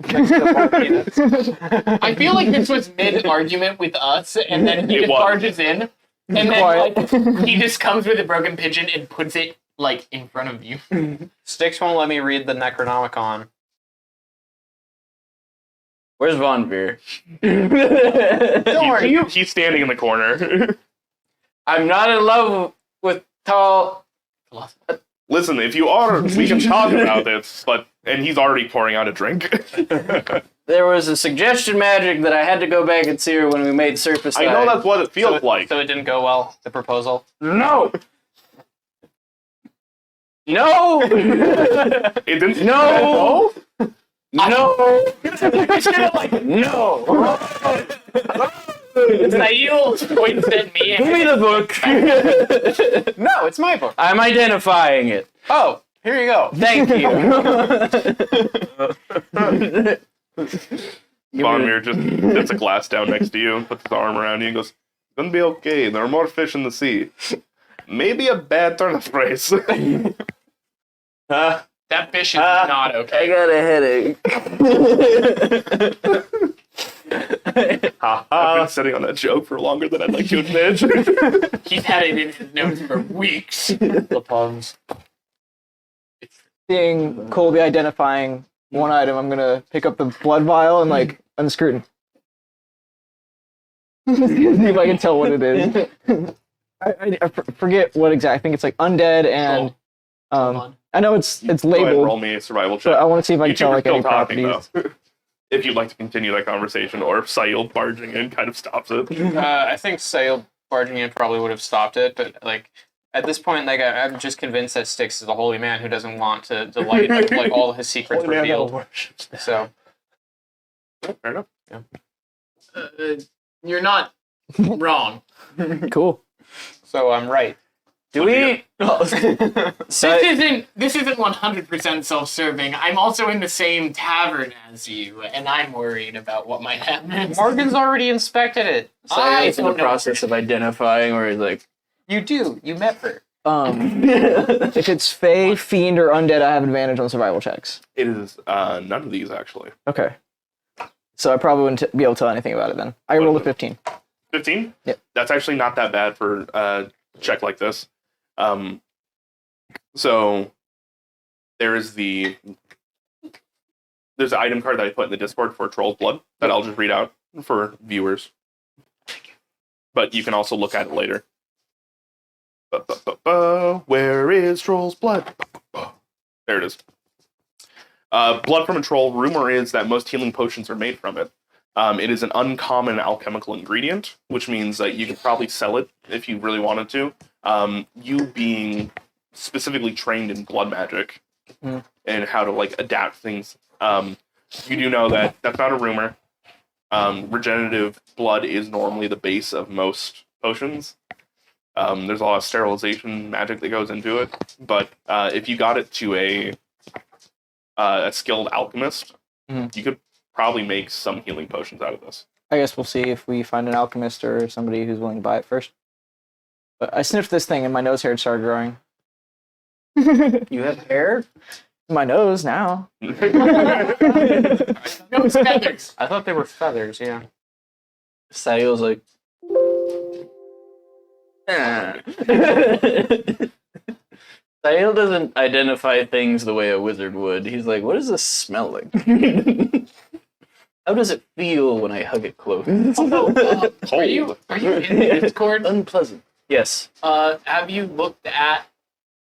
I feel like this was mid-argument with us, and then he It just was. barges in, and then Quiet. like, he just comes with a broken pigeon and puts it like in front of you. Styx won't let me read the Necronomicon. Where's Von Veer? Don't worry. He's standing in the corner. I'm not in love with tall. Listen, if you are, we can talk about this, and he's already pouring out a drink. There was a suggestion magic that I had to go back and see her when we made surface. I know that's what it feels so, like. So it didn't go well, the proposal? No. No. It didn't. No. No. No. Sahil points at me. Give me the book. No, it's my book. I'm identifying it. Oh, here you go. Thank you. Von Meer just sets a glass down next to you and puts his arm around you and goes, "It's gonna be okay. There are more fish in the sea. Maybe a bad turn of phrase." That fish is not I okay. got a headache. I've been sitting on that joke for longer than I'd like to admit. He's had it in his notes for weeks. The puns. seeing Colby identifying one item, I'm gonna pick up the blood vial and like unscrew it. See if I can tell what it is. I forget what exact. I think it's like undead and Hold on. I know it's Go ahead, labeled, roll me a survival but check. I want to see if I You can two tell are like still any talking, properties. though. If you'd like to continue that conversation, or if Sahil barging in kind of stops it. I think Sale barging in probably would have stopped it, but like at this point, like I'm just convinced that Styx is a holy man who doesn't want to delight like all his secrets Holy man revealed. that worships. So Fair enough. You're not wrong. Cool. so I'm right. Do we? This isn't 100% self-serving. I'm also in the same tavern as you, and I'm worried about what might happen. Morgan's already inspected it. So It's in the process of identifying where he's like, you do. You met her. If it's Fey, Fiend, or Undead, I have advantage on survival checks. It is none of these, actually. Okay. So I probably wouldn't be able to tell anything about it then. I rolled a 15. 15? Yep. That's actually not that bad for a check like this. So there's the item card that I put in the Discord for Troll's Blood that I'll just read out for viewers. But you can also look at it later. Where is Troll's Blood? There it is. Blood from a troll. Rumor is that most healing potions are made from it. It is an uncommon alchemical ingredient, which means that you could probably sell it if you really wanted to. You being specifically trained in blood magic and how to like adapt things, you do know that that's not a rumor. Regenerative blood is normally the base of most potions. There's a lot of sterilization magic that goes into it, but if you got it to a skilled alchemist, you could probably make some healing potions out of this. I guess we'll see if we find an alchemist or somebody who's willing to buy it first. But I sniffed this thing and my nose hair started growing. You have hair? My nose now. No, it's feathers. I thought they were feathers. Yeah. Sayo's like. Sayo doesn't identify things the way a wizard would. He's like, what does this smell like? How does it feel when I hug it close? Are you in Discord? Unpleasant. Yes. Have you looked at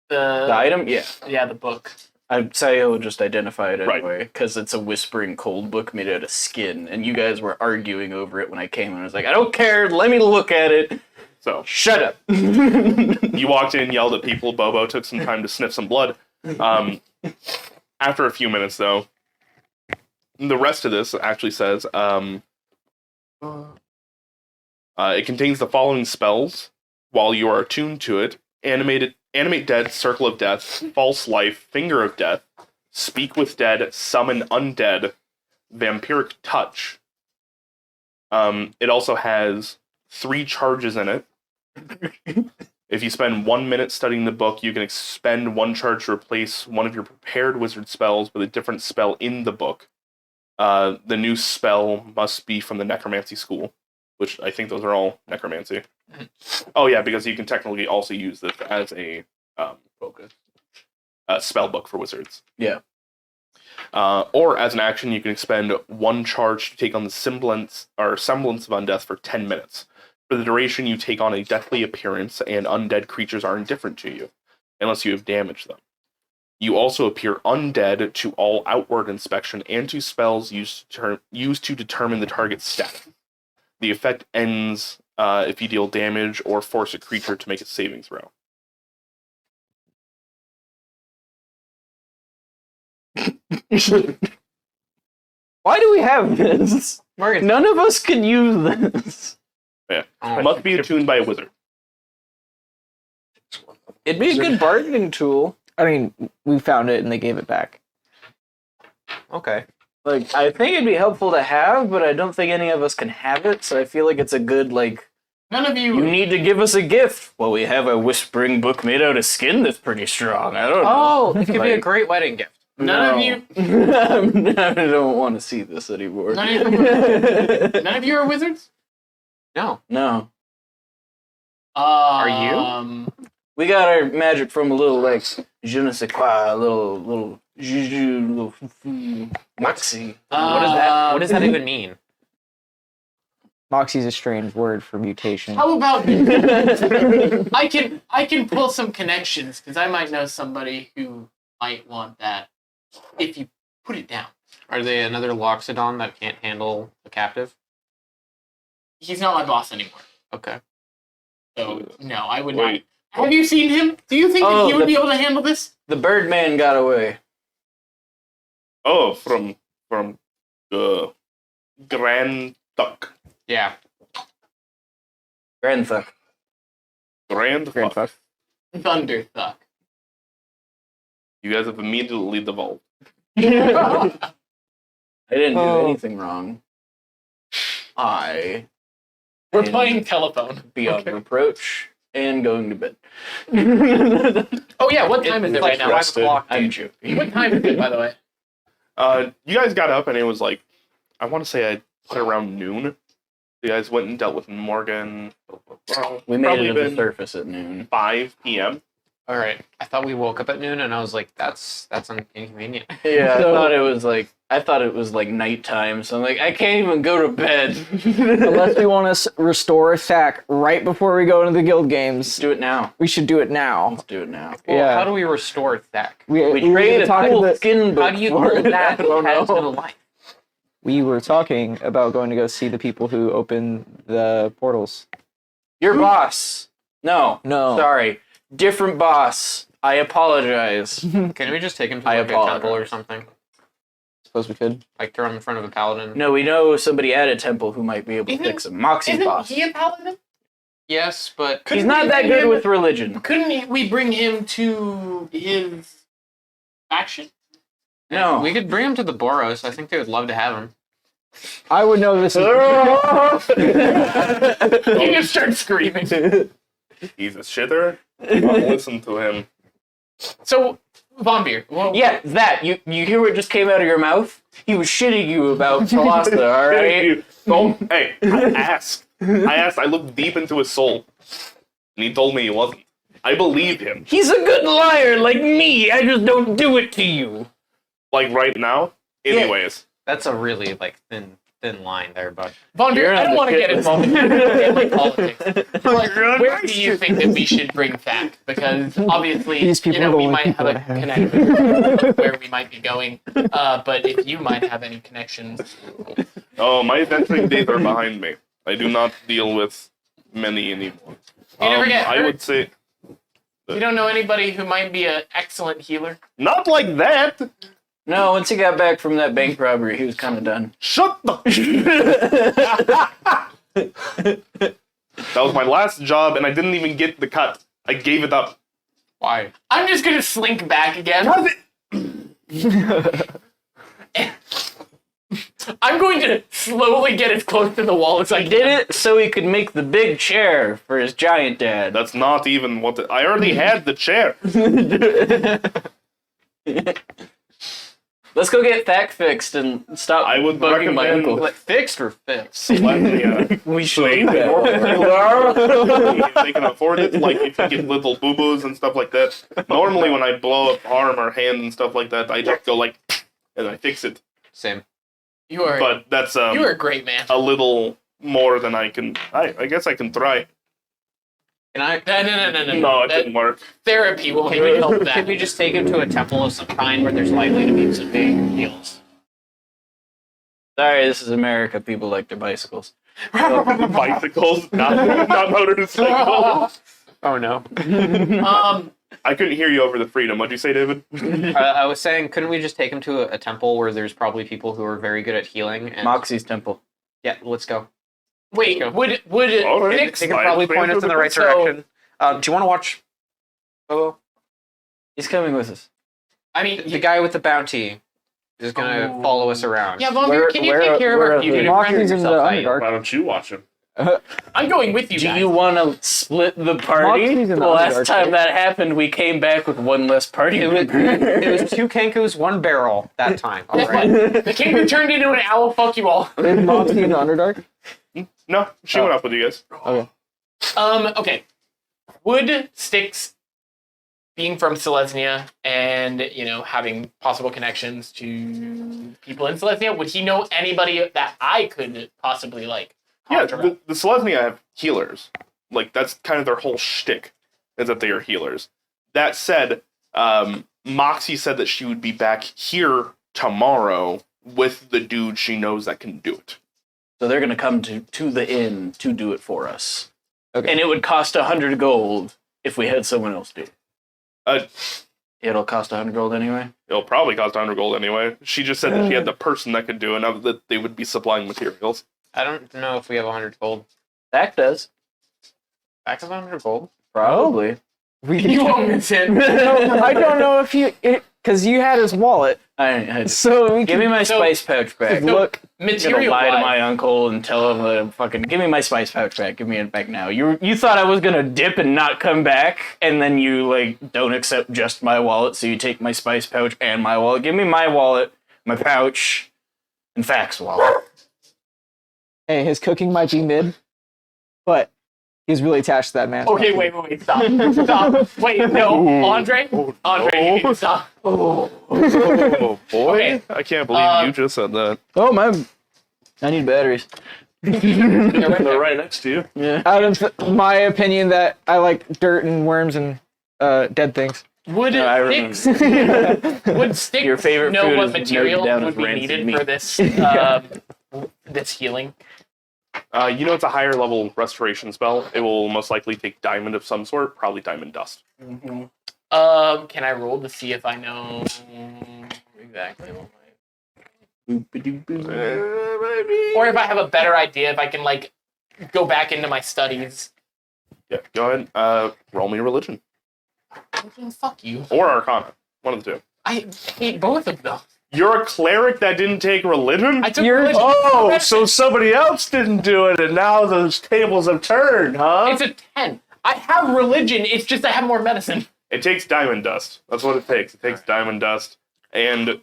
The item? Yeah. the book? Sayo would just identify it Right. anyway, because it's a whispering cold book made out of skin, and you guys were arguing over it when I came, and I was like, I don't care, let me look at it. So Shut up. you walked in, yelled at people. Bobo took some time to sniff some blood. After a few minutes, though, the rest of this actually says it contains the following spells. While you are attuned to it, animate dead, circle of death, false life, finger of death, speak with dead, summon undead, vampiric touch. It also has 3 charges in it. If you spend 1 minute studying the book, you can expend 1 charge to replace one of your prepared wizard spells with a different spell in the book. The new spell must be from the necromancy school, which I think those are all necromancy. Oh yeah, because you can technically also use this as a spell book for wizards. Yeah. Or as an action, you can expend 1 charge to take on the semblance of undeath for 10 minutes. For the duration, you take on a deathly appearance, and undead creatures are indifferent to you, unless you have damaged them. You also appear undead to all outward inspection and to spells used to determine the target's status. The effect ends if you deal damage or force a creature to make a saving throw. Why do we have this? Morgan. None of us can use this. Yeah, must be attuned by a wizard. It'd be a good bargaining tool. I mean, we found it and they gave it back. Okay. Like, I think it'd be helpful to have, but I don't think any of us can have it, so I feel like it's a good, like, None of you need to give us a gift. Well, we have a whispering book made out of skin that's pretty strong. I don't know. Oh, it could be a Like- great wedding gift. None of you. I don't want to see this anymore. None of you are wizards. No. No. Are you? We got our magic from a little, like, je ne sais quoi, a little juju, little moxie. What does that? What does that even mean? Moxie's a strange word for mutation. How about this? I can pull some connections because I might know somebody who might want that if you put it down. Are they another Loxodon that can't handle a captive? He's not my boss anymore, Okay. so no, I would Wait. not. Have you seen him? Do you think that Oh, he would be able to handle this? The Birdman got away. Oh, from Grand Thuck. Yeah. Grand Theft. Grand Thuck. Thunder Thuck. You guys have immediately devolved. I didn't do Oh. anything wrong. I We're am playing telephone. beyond reproach and going to bed. Oh yeah, what time is it right now? 5 o'clock. I'm joking. What time is it, by the way? You guys got up and it was like, I want to say I put it around noon. You guys went and dealt with Morgan. We made Probably it to the been surface at noon. 5 p.m. All right. I thought we woke up at noon, and I was like, that's inconvenient. Yeah, So- I thought it was like nighttime, so I'm like, I can't even go to bed. Unless we want to restore a sack right before we go into the guild games, Do it now. we should do it now. Let's do it now. Well, Yeah. how do we restore Thack? We were traded a talking cool that- skin book. How do you for know it. that I don't has know. no life? We were talking about going to go see the people who open the portals. Your boss. No. No. Sorry. Different boss. I apologize. Can we just take him to I like a temple or apologize. something? Suppose we could. Like throw him in front of a paladin? No, we know somebody at a temple who might be able to Isn't- fix him. Moxie's Isn't boss. he a paladin? Yes, but He's not that good with religion. Couldn't we bring him to his faction? No. we could bring him to the Boros. I think they would love to have him. I would know this is. You just start screaming. He's a shitter. I'll listen to him. So, Von Beer. Well, Yeah, that. You hear what just came out of your mouth? He was shitting you about Thalassa, alright? Don't. Hey, I asked. I looked deep into his soul, and he told me he wasn't. I believe him. He's a good liar like me. I just don't do it to you. Like right now. Anyways, That's a really like thin line there, bud. Von Beer, You're I on don't the want to shit get list. involved in family politics. Like, where do you think that we should bring Thack? Because obviously, These people are the we only might have people a I have. connection where we might be going. But if you might have any connections, oh, my adventuring days are behind me. I do not deal with many anymore. You never get I hurt? would say you don't know anybody who might be an excellent healer. not like that. No, once he got back from that bank robbery, he was kind of done. Shut the. That was my last job, and I didn't even get the cut. I gave it up. Why? I'm just gonna slink back again. I'm going to slowly get as close to the wall as I He did can. it so he could make the big chair for his giant dad. That's not even what I already had the chair. Let's go get Thack fixed and stop I would bugging my recommend- uncle. Like, fixed or fixed? We should do that. If they can afford it, like if you get little boo-boos and stuff like that. Normally when I blow up arm or hand and stuff like that, I just go like, and I fix it. Same. You are But that's you are a great man. a little more than I can. I guess I can try. Can I? No. No, it That didn't work. therapy will Can we, help can that. we just take him to a temple of some kind where there's likely to be some big heals? Sorry, this is America. People like their bicycles. Bicycles, not motorcycles. Oh no. I couldn't hear you over the freedom. What'd you say, David? I was saying, couldn't we just take him to a temple where there's probably people who are very good at healing? And Moxie's temple. yeah, let's go. Wait, would it? All right. Nix- They can probably point us in the right So- direction. Do you want to watch? Oh, He's coming with us. I mean, the guy with the bounty is gonna follow us around. yeah, Von Beer, can you take care of where our are fugitive they? friend? Moxie's in the Underdark. Why don't you watch him? I'm going with you Do guys. you want to split the party? Moxie's in The the last Underdark, time right? that happened, we came back with one less party. It was 2 Kenkus, 1 barrel that time. All That's right. fine. The king turned into an owl. Fuck you all. Is Moxie in the Underdark? No, she went up with you guys. Okay. Okay. Would Styx, being from Selesnya and, having possible connections to people in Selesnya, would he know anybody that I could possibly, Yeah, conjure up? the Selesnya have healers. Like, that's kind of their whole shtick, is that they are healers. That said, Moxie said that she would be back here tomorrow with the dude she knows that can do it. So they're going to come to the inn to do it for us. Okay. And it would cost 100 gold if we had someone else do it. Uh, It'll cost 100 gold anyway? It'll probably cost 100 gold anyway. She just said that she had the person that could do it, and that they would be supplying materials. I don't know if we have 100 gold. That does. Back of 100 gold? Probably. You won't miss it. I don't know if because you had his wallet, so we Give me can my So- spice pouch back. look. I'm gonna Material lie to my uncle and tell him that I'm fucking. Give me my spice pouch back. Give me it back now. You thought I was gonna dip and not come back, and then you don't accept just my wallet, so you take my spice pouch and my wallet. Give me my wallet, my pouch, and Fax wallet. Hey, his cooking might be mid, but he's really attached to that man. Okay, wait, stop. Stop. Wait, no. Andre? Andre, you need to stop. Oh boy! Okay. I can't believe you just said that. Oh my! I need batteries. They're right next to you. Yeah. Out of my opinion, that I like dirt and worms and dead things. Would No, I sticks would sticks Your favorite know food what is material noted down would as be rancid needed meat. for this this healing? You know, it's a higher level restoration spell. It will most likely take diamond of some sort, probably diamond dust. Can I roll to see if I know exactly what or if I have a better idea, if I can like go back into my studies? Yeah, go ahead. Roll me religion Fuck you. or arcana, one of the two. I hate both of them. You're a cleric that didn't take religion. I took You're- religion. Oh, so somebody else didn't do it, and now those tables have turned, huh? It's a 10. I have religion. It's just I have more medicine. It takes diamond dust. That's what it takes. It takes diamond dust, and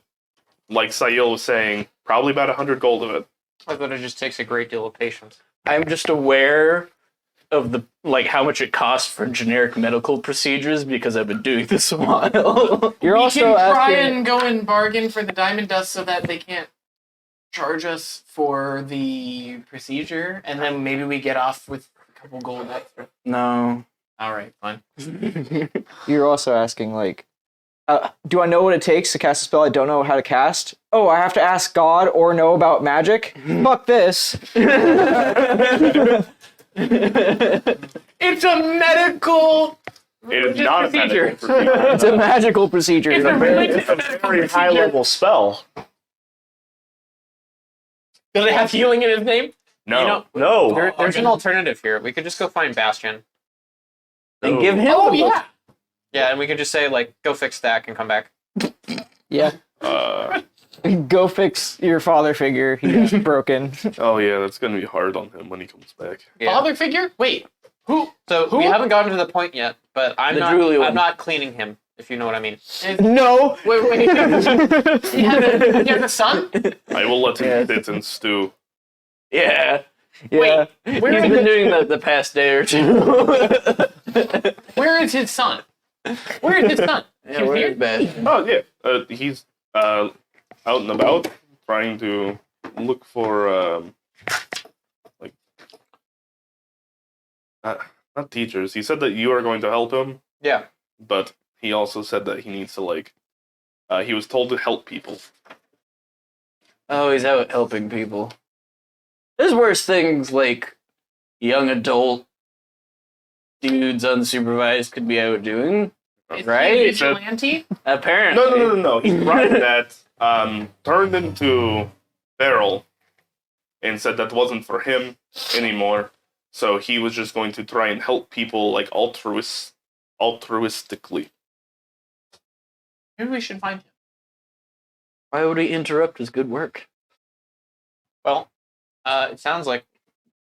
like Sayil was saying, probably about 100 gold of it. I thought it just takes a great deal of patience. I'm just aware of the how much it costs for generic medical procedures because I've been doing this a while. You're We also can try asking. and go and bargain for the diamond dust so that they can't charge us for the procedure, and then maybe we get off with a couple gold extra. No. All right, fine. You're also asking like, do I know what it takes to cast a spell I don't know how to cast? Oh, I have to ask God or know about magic? Fuck this. It's a medical. It is not a procedure. medical procedure. It's a magical procedure. It's a religious a medical very procedure. high level spell. Does it have healing in his name? No. You know, No. there's an alternative here. We could just go find Bastion. And give him Oh the yeah. Yeah, and we could just say, like, go fix that and come back. Yeah. Go fix your father figure. He's broken. Oh yeah, that's gonna be hard on him when he comes back. Yeah. Father figure? Wait. Who? So Who? we haven't gotten to the point yet, but The Drooly one. I'm not cleaning him, if you know what I mean. No. Wait. He has a son? I will let him Yeah. sit and stew. Yeah. Yeah. Where He's is been it? doing the past day or two. Where is his son? Where is his son? Yeah, He's where's here? Bastion? Oh yeah, he's out and about trying to look for not teachers. He said that you are going to help him, Yeah. but he also said that he needs to he was told to help people. Oh, he's out helping people. There's worse things like young adult dudes unsupervised could be out doing. Is Right? he a vigilante? Apparently. No. He's right that turned into feral and said that wasn't for him anymore. So he was just going to try and help people like altruistically. Maybe we should find him. Why would he interrupt his good work? Well, it sounds like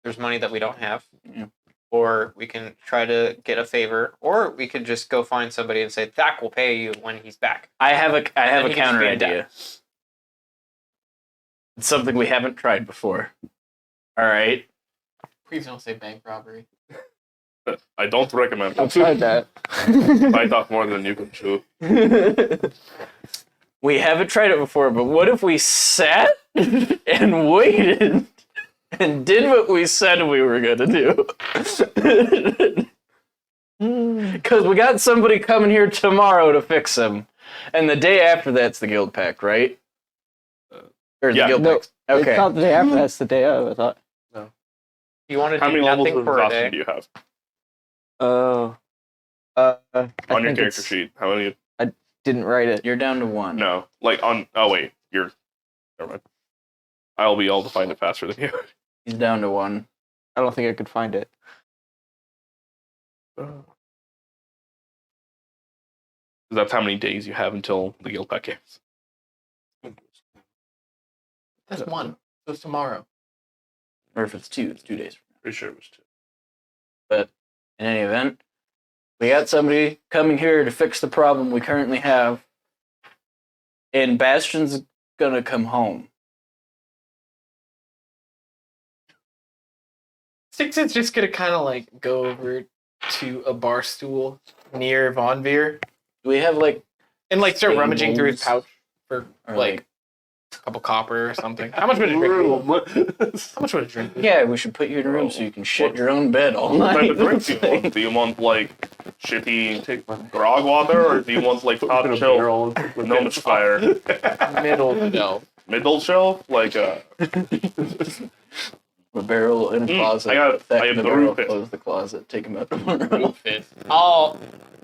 there's money that we don't have. Yeah. Or we can try to get a favor, or we could just go find somebody and say, Thak will pay you when he's back. I have a he can just counter be a idea. It's something we haven't tried before. All right. Please don't say bank robbery. I don't recommend I've it. tried that. Bite off more than you can chew. We haven't tried it before, but what if we sat and waited and did what we said we were going to do? Because we got somebody coming here tomorrow to fix him. And the day after that's the guild pact, right? Or the yeah. guild No, pact. Okay. It's not the day after. That's the day of. I thought. You want to How do many levels nothing of for a exhaustion day? do you have Oh. on your think character it's- sheet? How many? Didn't write it. You're down to one. No, like on. Oh wait, you're. Never mind. I'll be able to find it faster than you. He's down to one. I don't think I could find it. That's how many days you have until the guild pack ends. That's one. So it's tomorrow. Or if it's two, it's 2 days. Pretty sure it was 2. But in any event, we got somebody coming here to fix the problem we currently have. And Bastion's gonna come home. Six is just gonna kind of like go over to a bar stool near Von Veer Do we have like and like start rummaging through his Stables? pouch for Or, like a couple copper or something. How much would a drink? How much would a drink? be? yeah, we should put you in a room so you can shit your own bed all What type night. of drink do you want? Do you want like shitty grog water, or do you want like top shelf with no fire? Middle no. Middle shelf, like A barrel in a closet. I have the the barrel, roof it. close the closet, take him out tomorrow.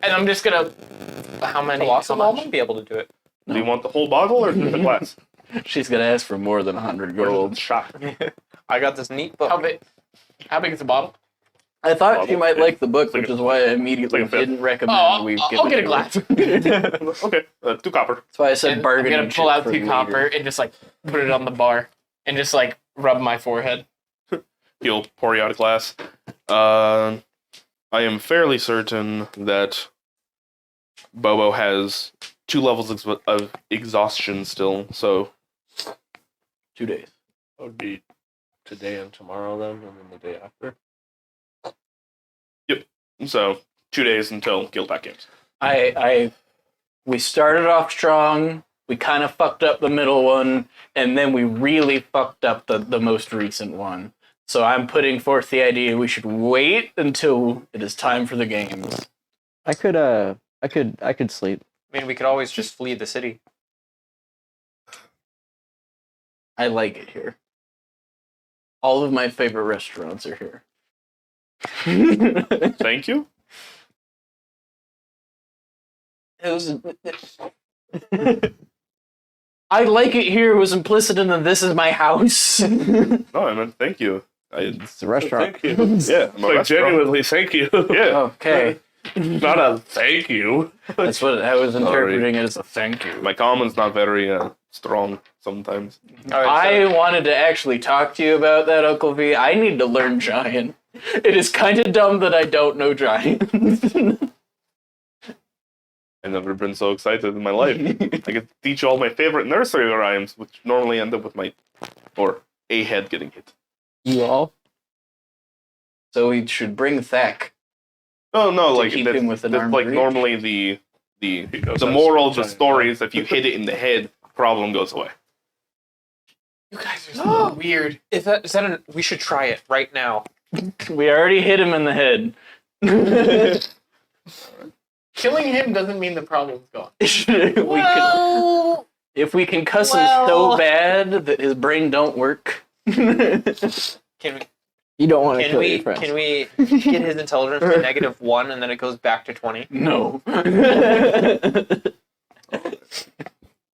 And I'm just gonna. How many? Colossal How Mall much? might be able to do it. Do you want the whole bottle or just the glass? She's gonna ask for more than 100 Or gold. just a shot? I got this neat book. How big? How big is the bottle? I thought she Bottle. might like the book, like which a- is why I immediately like a fifth. didn't recommend Oh, we I'll give it get a to glass. her. Okay, 2 copper. That's why I said And I'm bargaining. gonna pull chip out for 2 later. copper and just like put it on the bar and just like rub my forehead. He'll pour you out a glass. I am fairly certain that Bobo has 2 levels of exhaustion still, so 2 days. That would be today and tomorrow then, and then the day after. 2 days until Guildback Games. We started off strong. We kind of fucked up the middle one, and then we really fucked up the most recent one. So I'm putting forth the idea we should wait until it is time for the games. I could sleep. I mean, we could always just flee the city. I like it here. All of my favorite restaurants are here. Thank you. It was. I like it here was implicit in the "this is my house." No, I meant thank you. It's a restaurant. Thank you. Yeah, I'm a Like, restaurant. genuinely, thank you. Yeah, Okay, Not a thank you. that's what I was interpreting it as a thank you. my common's not very strong sometimes. All right, I wanted to actually talk to you about that, Uncle V. I need to learn Giant. It is kind of dumb that I don't know Giant. I've never been so excited in my life. I get to teach all my favorite nursery rhymes, which normally end up with a head getting hit. You all? So we should bring Thack. Oh no, To like keep that's, him with an that's armed like reach? normally He knows the how to moral of speak the giant. story is if you hit it in the head, problem goes away. You guys are so weird. is that we should try it right now. We already hit him in the head. Killing him doesn't mean the problem's gone. If we can cuss him so bad that his brain don't work. Can You don't want to can kill we your friends. can we get his intelligence to -1 and then it goes back to 20? No.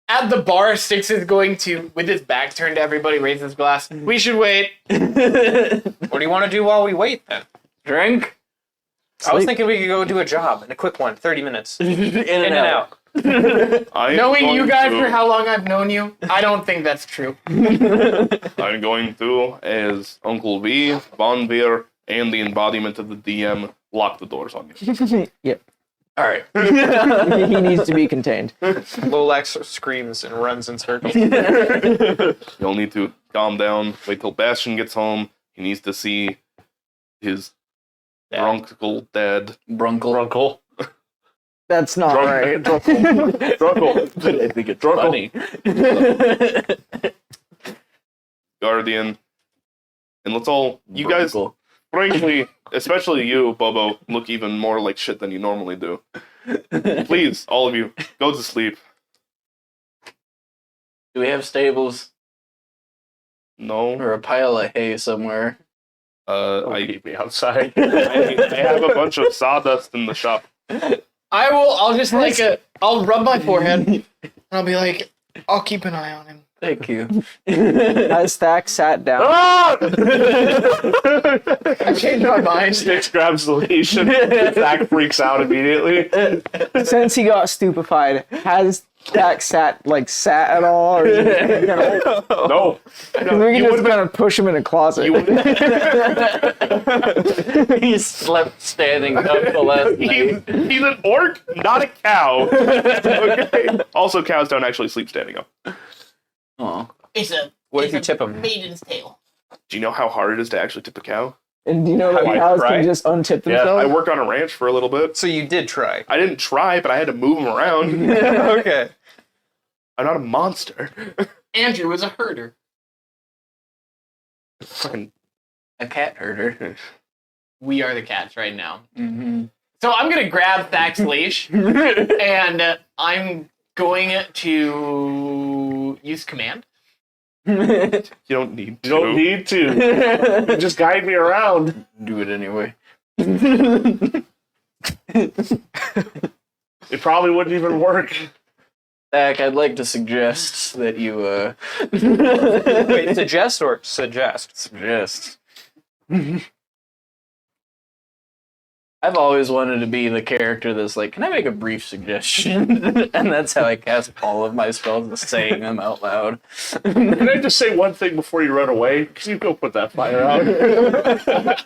At the bar, Six is going to, with his back turned to everybody, raise his glass. We should wait. What do you want to do while we wait then? Drink. I was Sleep. thinking we could go do a job in a quick one, 30 minutes. In In and out. I am Knowing you going guys to- for how long I've known you, I don't think that's true. I'm going to, as Uncle V, Von Veer, and the embodiment of the DM, lock the doors on you. Yep. All right. He needs to be contained. Lolex screams and runs in circles. You'll need to calm down, wait till Bastion gets home. He needs to see his drunkle dad. Brunkle. Runkle. That's not right. Drunkle. I think it's Drunkle. funny. Guardian. And let's all, you guys, Brunkle. frankly, especially you, Bobo, look even more like shit than you normally do. Please, all of you, go to sleep. Do we have stables No. or a pile of hay somewhere? I Keep me outside. I have a bunch of sawdust in the shop. I'll just I'll rub my forehead, and I'll be like, I'll keep an eye on him. Thank you. As Thack sat down, I changed my mind. Six grabs the leash and Zach freaks out immediately. since he got stupefied, has Thack sat at all? Or is he gonna, No. we're just gonna push him in a closet. He slept standing up the last night. He's an orc, not a cow. Okay. Also, cows don't actually sleep standing up. Aw. It's a What if you tip him? maiden's tale. Do you know how hard it is to actually tip a cow? And do you know that Have you cows tried? can just untip Yeah, themselves? I worked on a ranch for a little bit. So you did try. I didn't try, but I had to move them around. Okay. I'm not a monster. Andrew was a herder. Fucking A cat herder. We are the cats right now. Mm-hmm. So I'm gonna grab Thak's leash and I'm going to use command. You don't need You to. don't need to. Just guide me around. Do it anyway. It probably wouldn't even work. Zach, I'd like to suggest that you Wait, suggest or suggest? suggest. I've always wanted to be the character that's like, can I make a brief suggestion? And that's how I cast all of my spells, is saying them out loud. Can I just say one thing before you run away? Can you go put that fire out?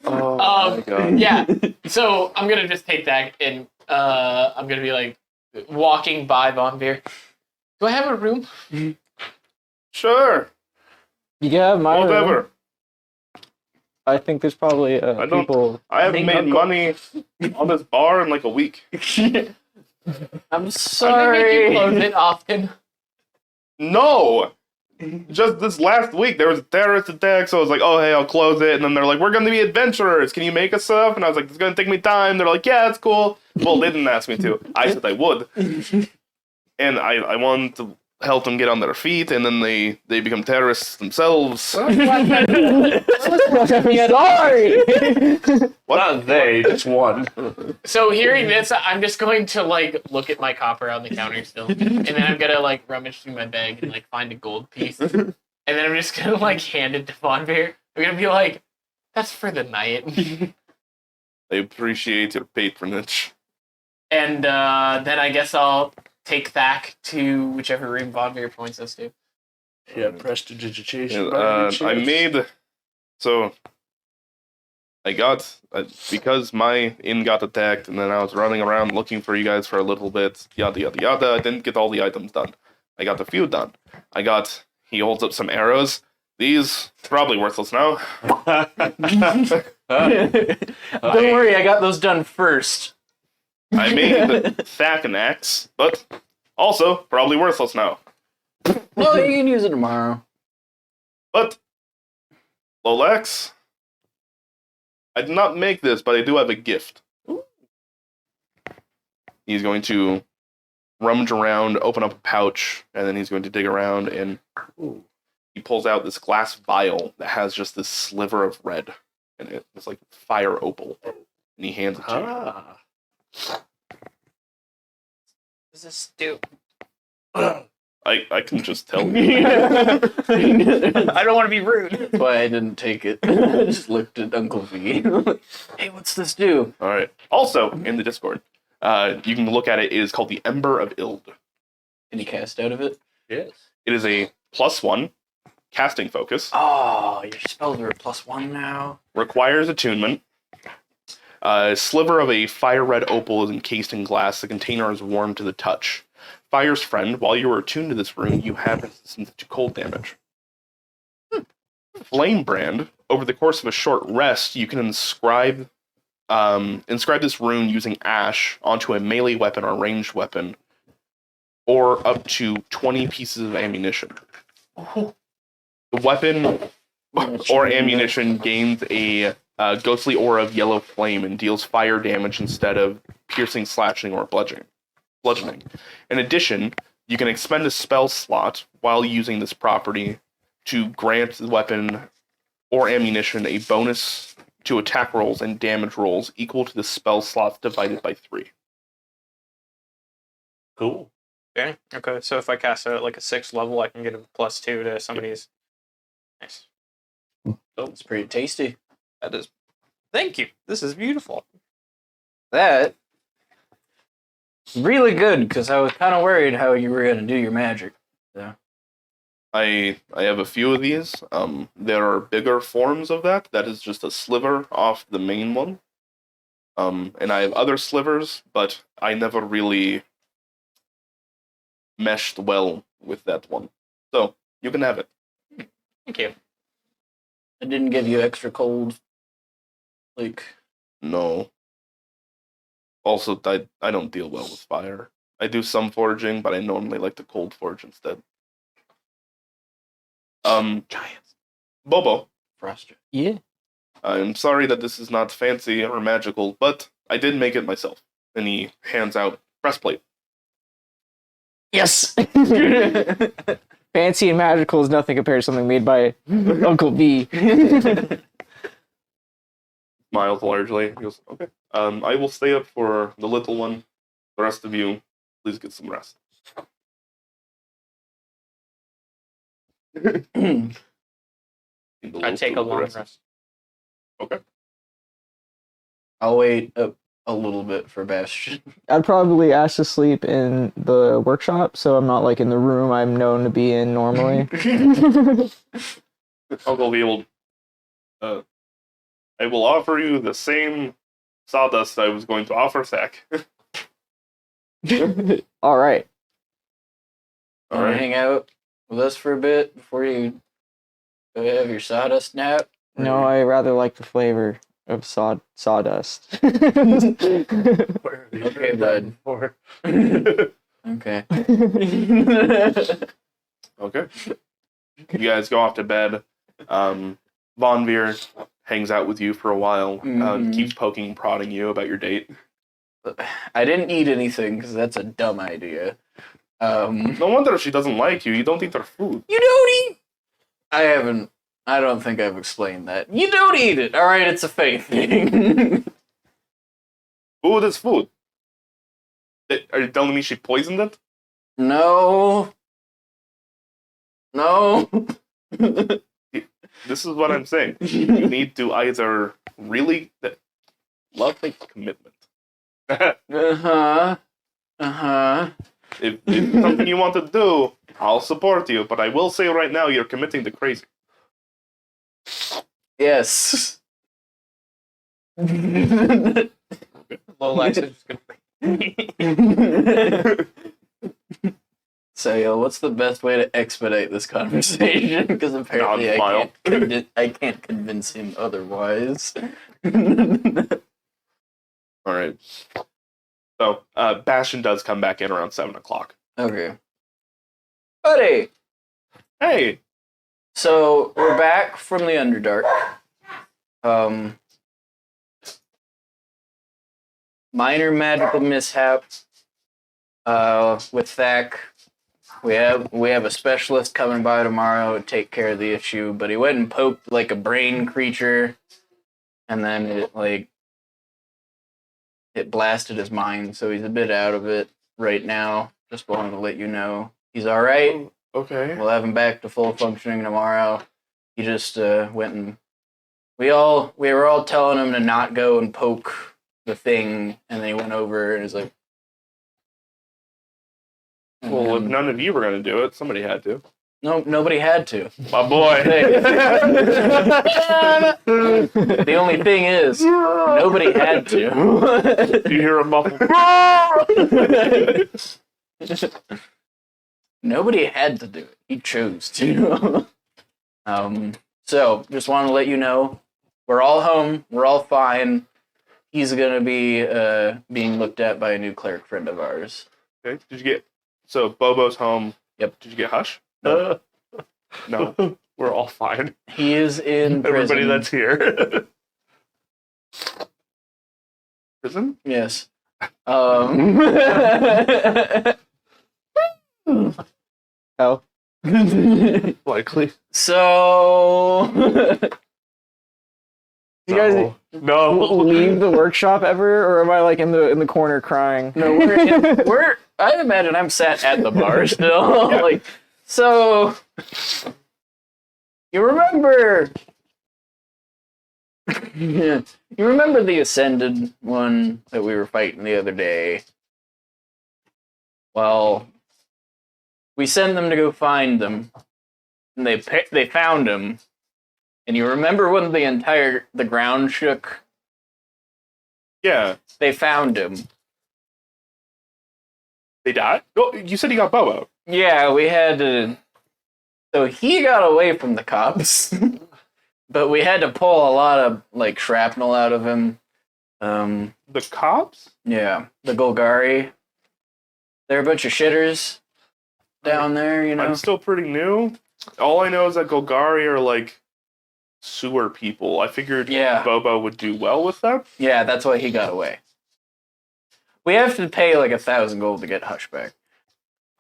Oh Um, my god. Yeah. So I'm gonna just take that and I'm gonna be like walking by Von Beer. Do I have a room? Sure. Yeah, my room. Whatever. I think there's probably don't- people. I haven't made money on this bar in like a week. I'm Are they making you sorry. close it often? No! Just this last week, there was a terrorist attack, so I was like, oh, hey, I'll close it. And then they're like, we're going to be adventurers. Can you make us stuff? And I was like, it's going to take me time. They're like, yeah, it's cool. Well, they didn't ask me to. I said I would. And I wanted to help them get on their feet, and then they become terrorists themselves. Sorry. Not they, just one. So hearing this, I'm just going to like look at my copper on the counter still, and then I'm gonna like rummage through my bag and like find a gold piece, and then I'm just gonna like hand it to Von Beer. I'm gonna be like, "That's for the night," I appreciate your patronage. and then I guess I'll take Thak to whichever room Von Beer points us to. Yeah, prestidigitation. I made... So... I got... because my inn got attacked, and then I was running around looking for you guys for a little bit, yada yada yada, I didn't get all the items done. I got the few done. I got... He holds up some arrows. These, probably worthless now. Don't worry, I got those done first. I made Thak an axe, but also probably worthless now. Well, you can use it tomorrow. But, Lolex, I did not make this, but I do have a gift. He's going to rummage around, open up a pouch, and then he's going to dig around, and he pulls out this glass vial that has just this sliver of red in it. It's like fire opal, and he hands it to you. Ah. Does this do? I can just tell you. I don't want to be rude. That's why I didn't take it. I just looked at Uncle V. Hey, what's this do? All right. Also, in the Discord, you can look at it. It is called the Ember of Ild. Can you cast out of it? Yes. It is a +1 casting focus. Oh, your spells are a +1 now. Requires attunement. A sliver of a fire red opal is encased in glass. The container is warm to the touch. Fire's friend, while you are attuned to this rune, you have resistance to cold damage. Flame brand. Over the course of a short rest, you can inscribe this rune using ash onto a melee weapon or ranged weapon, or up to 20 pieces of ammunition. The weapon or ammunition gains a ghostly aura of yellow flame and deals fire damage instead of piercing, slashing, or bludgeoning. In addition, you can expend a spell slot while using this property to grant the weapon or ammunition a bonus to attack rolls and damage rolls equal to the spell slots divided by 3. Cool. Okay. Okay. So if I cast it at like a 6th level, I can get a +2 to somebody's. Nice. It's pretty tasty. That is. Thank you. This is beautiful. That really good, because I was kind of worried how you were going to do your magic. I have a few of these. There are bigger forms of that. That is just a sliver off the main one. And I have other slivers, but I never really meshed well with that one. So, you can have it. Thank you. It didn't give you extra cold. Like, No. Also, I don't deal well with fire. I do some foraging, but I normally like to cold forge instead. giants. Bobo, Frosted. Yeah. I'm sorry that this is not fancy or magical, but I did make it myself. And he hands out breastplate. Yes. Fancy and magical is nothing compared to something made by Uncle B. Smiles largely. He goes, okay. I will stay up for the little one. The rest of you, please get some rest. I take a long rest. Okay. I'll wait a little bit for Bastion. I'd probably ask to sleep in the workshop, so I'm not like in the room I'm known to be in normally. Uncle V will. I will offer you the same sawdust I was going to offer Thack. All right. All Wanna right. hang out with us for a bit before you go have your sawdust nap? No, I rather like the flavor of sawdust. Okay, bud. Okay. Okay. You guys go off to bed. Von Veer hangs out with you for a while. Mhm. Keeps poking and prodding you about your date. I didn't eat anything because that's a dumb idea. No wonder she doesn't like you. You don't eat her food. You don't eat. I don't think I've explained that. You don't eat it. All right, it's a faith thing. Food is food. Are you telling me she poisoned it? No. This is what I'm saying. You need to either really love takes commitment. Uh-huh. If it's something you want to do, I'll support you. But I will say right now, you're committing to crazy. Yes. Lolax is just gonna. So, yo, what's the best way to expedite this conversation? Because apparently I can't convince him otherwise. All right. So, Bastion does come back in around 7 o'clock. Okay. Buddy! Hey! So, we're back from the Underdark. Minor magical mishap with Thack. We have a specialist coming by tomorrow to take care of the issue, but he went and poked like a brain creature, and then it blasted his mind, so he's a bit out of it right now. Just wanted to let you know. He's alright. Okay. We'll have him back to full functioning tomorrow. He just went and we were all telling him to not go and poke the thing, and then he went over and was like, Well, if none of you were going to do it, somebody had to. no, nobody had to. My boy. The only thing is, nobody had to. You hear a muffled. Nobody had to do it. He chose to. So, just want to let you know, we're all home. We're all fine. He's going to be being looked at by a new cleric friend of ours. Okay. Did you get... So, Bobo's home. Yep. Did you get Hush? No. No. We're all fine. He is in prison. Everybody that's here. Prison? Yes. Oh. Likely. So, You guys No. leave the workshop ever, or am I like in the corner crying? no, we're. I imagine I'm sat at the bar still. Like, so you remember? You remember the Ascended one that we were fighting the other day? Well, we sent them to go find them, and they found him. And you remember when the ground shook? Yeah. They found him. They died? Oh, you said he got Bobo. Yeah, we had to. So he got away from the cops. But we had to pull a lot of like shrapnel out of him. The cops? Yeah, the Golgari. They're a bunch of shitters down there, you know. I'm still pretty new. All I know is that Golgari are like sewer people. I figured Yeah. Bobo would do well with them. Yeah, that's why he got away. We have to pay like 1,000 gold to get Hush back,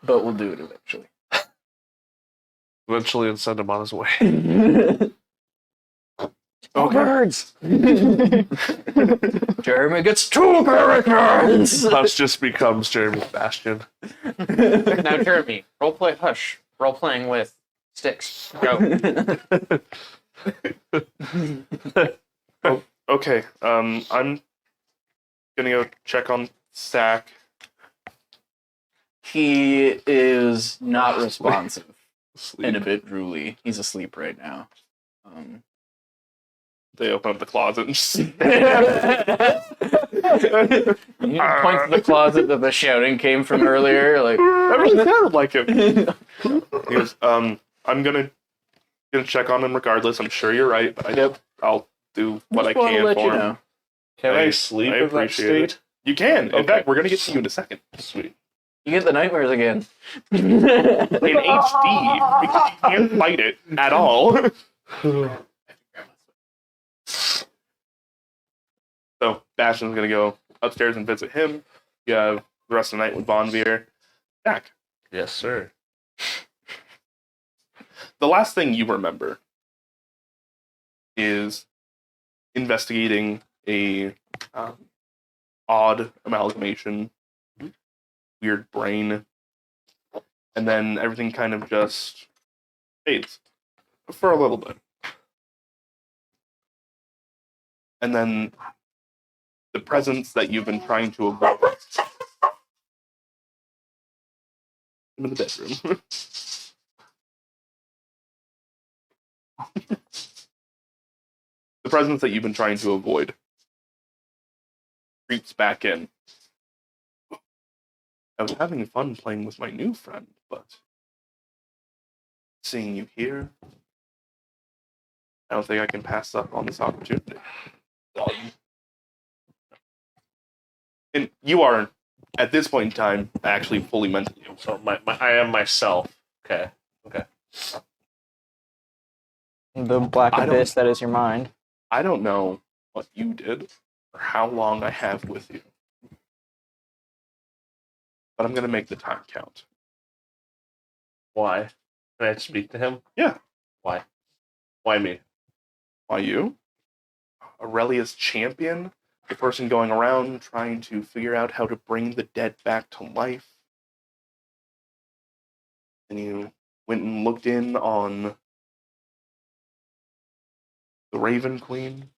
but we'll do it eventually. Eventually, and send him on his way. Oh, birds! Jeremy gets 2 characters. Hush just becomes Jeremy Bastion. Now, Jeremy, roleplay Hush. Role playing with sticks. Go. Okay, I'm gonna go check on Stack. He is not responsive Sleep. and a bit drooly. He's asleep right now. They open up the closet and just You point to the closet that the shouting came from earlier. Like, that really sounded like him. He goes, I'm gonna check on him regardless. I'm sure you're right, but I'll do what I just wanna can let for you him. know. Can I I sleep I in that appreciate state? it. You can. In Okay. fact, we're gonna get to you in a second. Sweet. You get the nightmares again. In HD, because you can't fight it at all. So Bastion's gonna go upstairs and visit him. You have the rest of the night with Von Veer. Back. Yes, sir. The last thing you remember is investigating a odd amalgamation, weird brain, and then everything kind of just fades for a little bit. And then the presence that you've been trying to avoid. I'm in the bedroom. The presence that you've been trying to avoid creeps back in. I was having fun playing with my new friend, but seeing you here, I don't think I can pass up on this opportunity. And you are, at this point in time, actually fully mentally aware. So I am myself. Okay. The black I don't- abyss that is your mind. I don't know what you did or how long I have with you, but I'm going to make the time count. Why? Can I speak to him? Yeah. Why? Why me? Why you? Aurelia's champion? The person going around trying to figure out how to bring the dead back to life. And you went and looked in on the Raven Queen,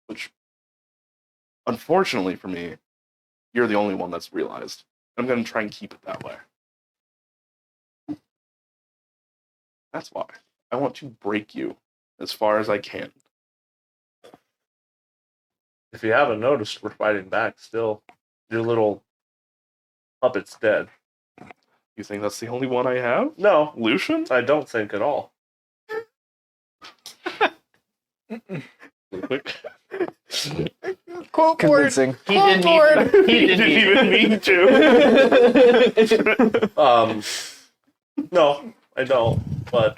which, unfortunately for me, you're the only one that's realized. I'm going to try and keep it that way. That's why. I want to break you as far as I can. If you haven't noticed, we're fighting back still. Your little puppet's dead. You think that's the only one I have? No, Lucian? I don't think at all. Convincing. He didn't even mean to. No, I don't. But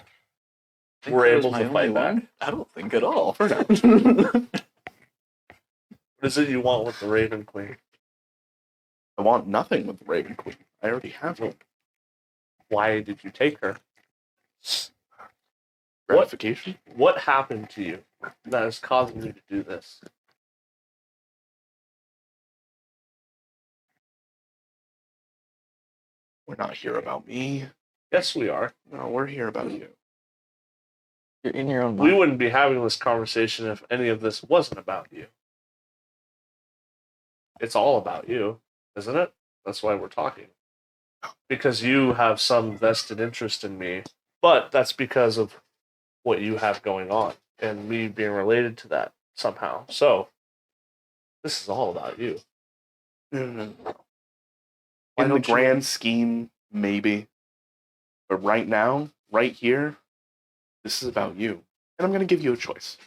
we're able to fight back. I don't think at all. For now. What is it you want with the Raven Queen? I want nothing with the Raven Queen. I already have one. Why did you take her? Gratification? What happened to you that is causing you to do this? We're not here about me. Yes, we are. No, we're here about you. You're in your own We mind. wouldn't be having this conversation if any of this wasn't about you. It's all about you, isn't it? That's why we're talking. Because you have some vested interest in me, but that's because of what you have going on and me being related to that somehow. So, this is all about you. In Why the don't you- grand scheme, maybe. But right now, right here, this is about you. And I'm going to give you a choice.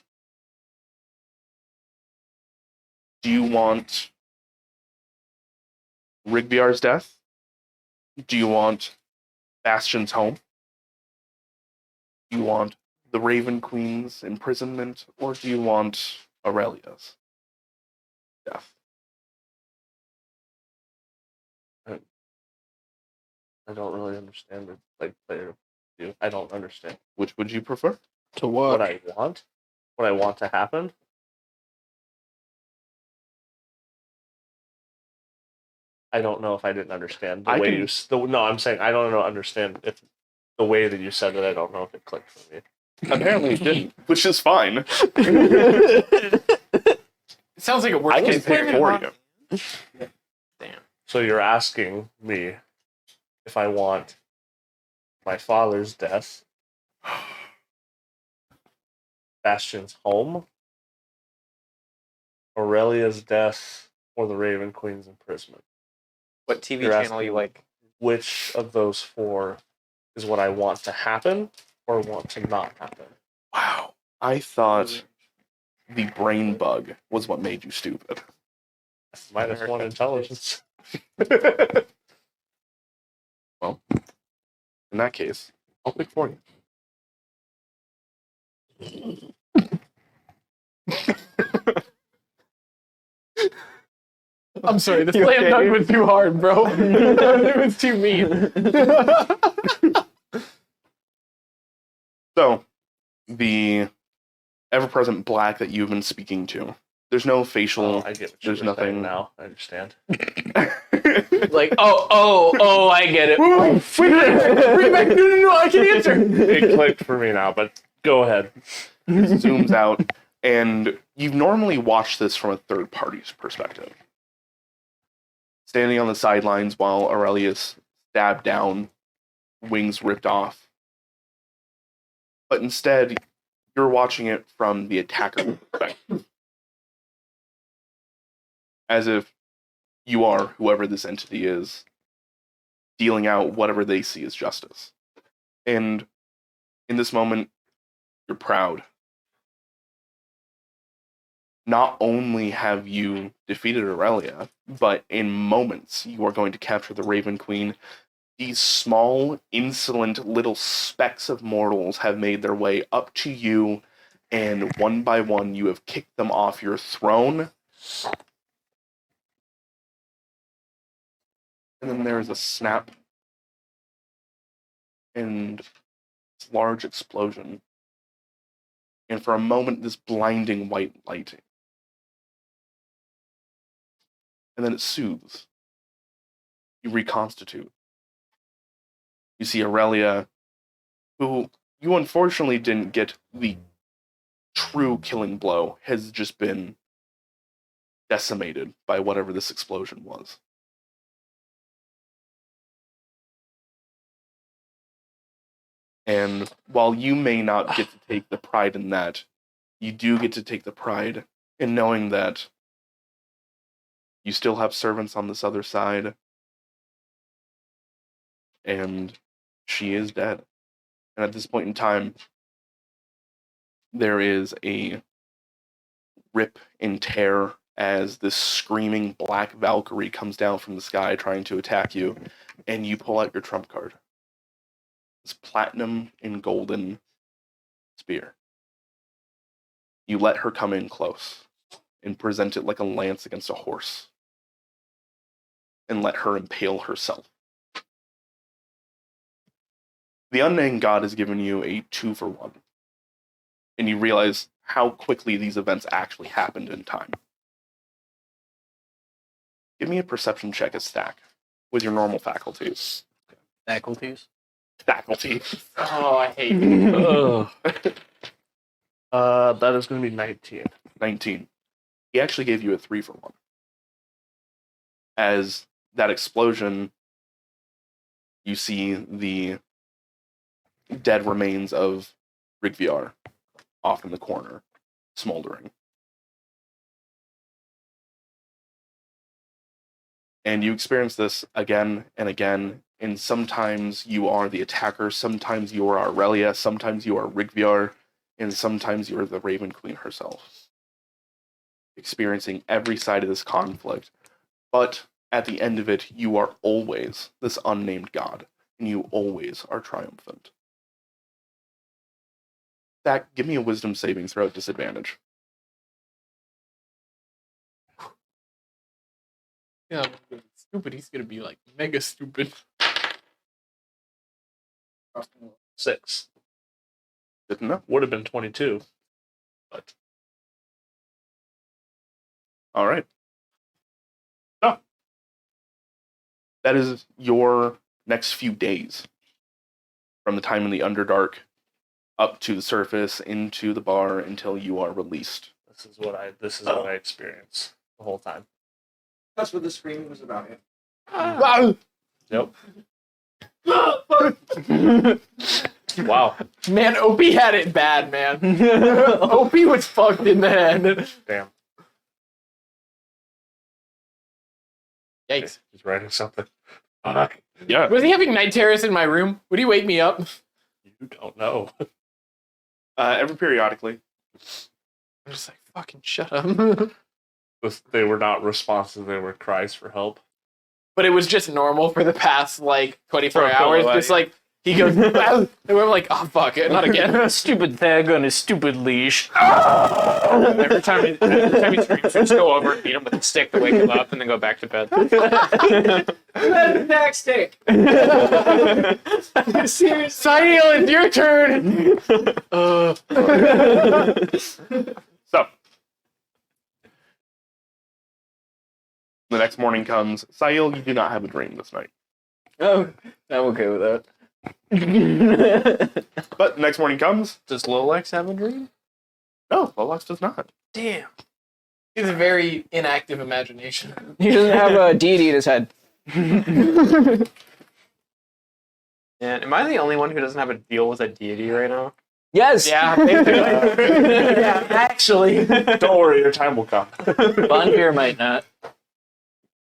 Do you want Rigbyar's death? Do you want Bastion's home? Do you want the Raven Queen's imprisonment? Or do you want Aurelia's death? I don't really understand it. Like player view. I don't understand. Which would you prefer? To What I want? What I want to happen? I don't know if I didn't understand the I way can- you. No, I'm saying I don't know. Understand if the way that you said it. I don't know if it clicked for me. Apparently it didn't, which is fine. It sounds like a worst I can case pick scenario. for you. Damn. So you're asking me if I want my father's death, Bastion's home, Aurelia's death, or the Raven Queen's imprisonment. What TV You're channel asking you like? Which of those four is what I want to happen or want to not happen? Wow. I thought the brain bug was what made you stupid. -1 intelligence. Well, in that case, I'll pick for you. I'm sorry, the You slam okay? dunk was too hard, bro. It was too mean. So, the ever-present black that you've been speaking to, there's no facial... I get what There's you're saying nothing- now. I understand. Like, oh, I get it. Bring it back. No, I can answer. It clicked for me now, but go ahead. zooms out, and you've normally watched this from a third party's perspective. Standing on the sidelines while Aurelius stabbed down, wings ripped off. But instead, you're watching it from the attacker perspective. As if you are whoever this entity is, dealing out whatever they see as justice. And in this moment, you're proud. Not only have you defeated Aurelia, but in moments you are going to capture the Raven Queen. These small, insolent little specks of mortals have made their way up to you, and one by one you have kicked them off your throne. And then there is a snap and this large explosion. And for a moment, this blinding white light. And then it soothes. You reconstitute. You see Aurelia, who you unfortunately didn't get the true killing blow, has just been decimated by whatever this explosion was. And while you may not get to take the pride in that, you do get to take the pride in knowing that you still have servants on this other side, and she is dead. And at this point in time, there is a rip and tear as this screaming black Valkyrie comes down from the sky trying to attack you, and you pull out your trump card. This platinum and golden spear. You let her come in close and present it like a lance against a horse, and let her impale herself. The unnamed god has given you a 2-for-1, and you realize how quickly these events actually happened in time. Give me a perception check at stack with your normal faculties. Faculties. Faculties. Oh, I hate you. That is going to be 19. 19. He actually gave you a 3-for-1. As that explosion, you see the dead remains of Rigviar off in the corner, smoldering. And you experience this again and again, and sometimes you are the attacker, sometimes you are Aurelia, sometimes you are Rigviar, and sometimes you're the Raven Queen herself, experiencing every side of this conflict. But at the end of it, you are always this unnamed god, and you always are triumphant. Zach, give me a wisdom saving throw at disadvantage. Yeah, I'm gonna be stupid. He's gonna be like mega stupid. 6. Good enough. Would have been 22. But All right. So, that is your next few days. From the time in the Underdark up to the surface, into the bar, until you are released. this is what I experienced the whole time. That's what the scream was about. Nope. Wow. Man, Opie had it bad, man. Opie was fucked in the head. Damn. Yikes. He's writing something. Fuck. Yeah. Was he having night terrors in my room? Would he wake me up? You don't know. Every periodically. I'm just like, fucking shut up. They were not responsive. They were cries for help. But it was just normal for the past, like, 24 For a hours. pillow, Just like, he goes, and we're like, oh, fuck it, not again. Stupid thing on his stupid leash. Every time he screams, we just go over and beat him with a stick to wake him up, and then go back to bed. Next stick. Sahil, it's your turn. So, the next morning comes. Sahil, you do not have a dream this night. Oh, I'm okay with that. But next morning comes. Does Lolex have a dream? No, Lolox does not. Damn. He has a very inactive imagination. He doesn't have a deity in his head. And am I the only one who doesn't have a deal with a deity right now? Yes. Yeah, yeah, actually. Don't worry, your time will come. Bonbeer might not.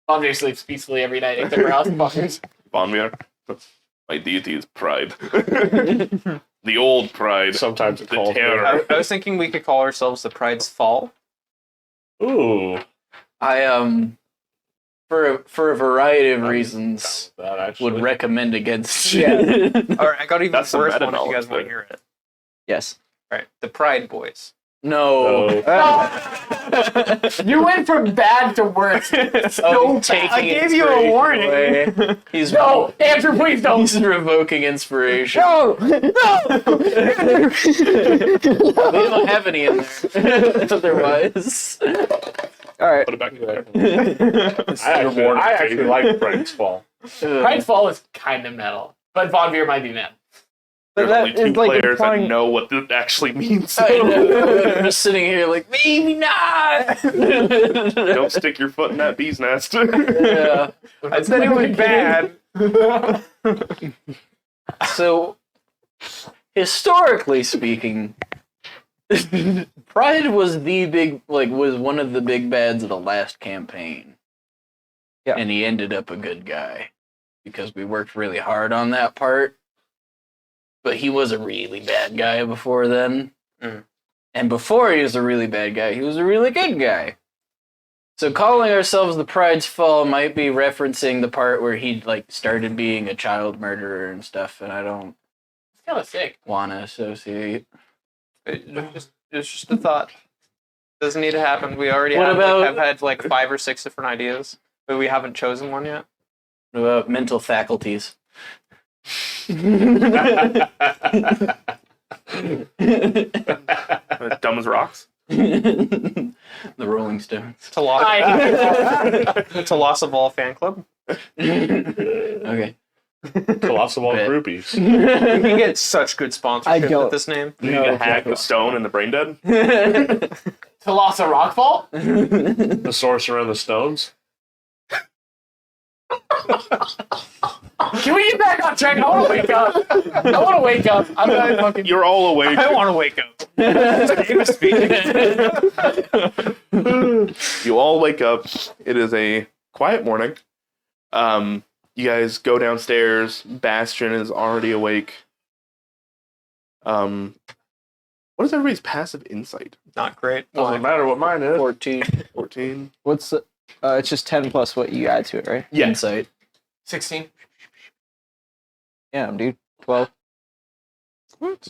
Obviously, sleeps peacefully every night, except for house fuckers. Bonvier. My deity is pride. The old pride. Sometimes it's The called terror. I was thinking we could call ourselves the Pride's Fall. Ooh. I for a variety of reasons That actually. would recommend against Yeah. Or I got even That's some worse meta one if you guys knowledge want to there. hear it. Yes. All right, the Pride Boys. No. You went from bad to worse. Oh, taking I gave you a warning. away. He's No, Andrew, please don't. He's revoking inspiration. No. We don't have any in there. Otherwise. All right. Put it back in there. I actually like Frank's Fall. Pride's Fall is kind of metal, but Von Veer might be mad. There's that only two is like players implying- that know what this actually means. I know. I'm just sitting here like, maybe not. Don't stick your foot in that bee's nest. Yeah. I said it was bad. So, historically speaking, Pride was was one of the big bads of the last campaign. Yeah. And he ended up a good guy because we worked really hard on that part. But he was a really bad guy before then. Mm. And before he was a really bad guy, he was a really good guy. So calling ourselves the Pride's Fall might be referencing the part where he started being a child murderer and stuff, and I don't It's kind of sick. want to associate. It's just a thought. Doesn't need to happen. We already What about- have had 5 or 6 different ideas, but we haven't chosen one yet. What about mental faculties? Dumb as rocks. The Rolling Stones. To loss, to loss of all fan club. Okay. Colossal Bet. Groupies. We can get such good I sponsorship don't- with this name. You No, need to hack exactly. the stone and the brain dead. Thalassa Rockfall? The Sorcerer and the Stones. Can we get back on track? I want to wake up. I'm not fucking. You're all awake. I want to wake up. You all wake up. It is a quiet morning. You guys go downstairs. Bastion is already awake. What is everybody's passive insight? Not great. Doesn't matter what mine is. 14. 14. What's it's just 10 plus what you add to it, right? Yeah. Insight. 16. Yeah, dude. 12. What?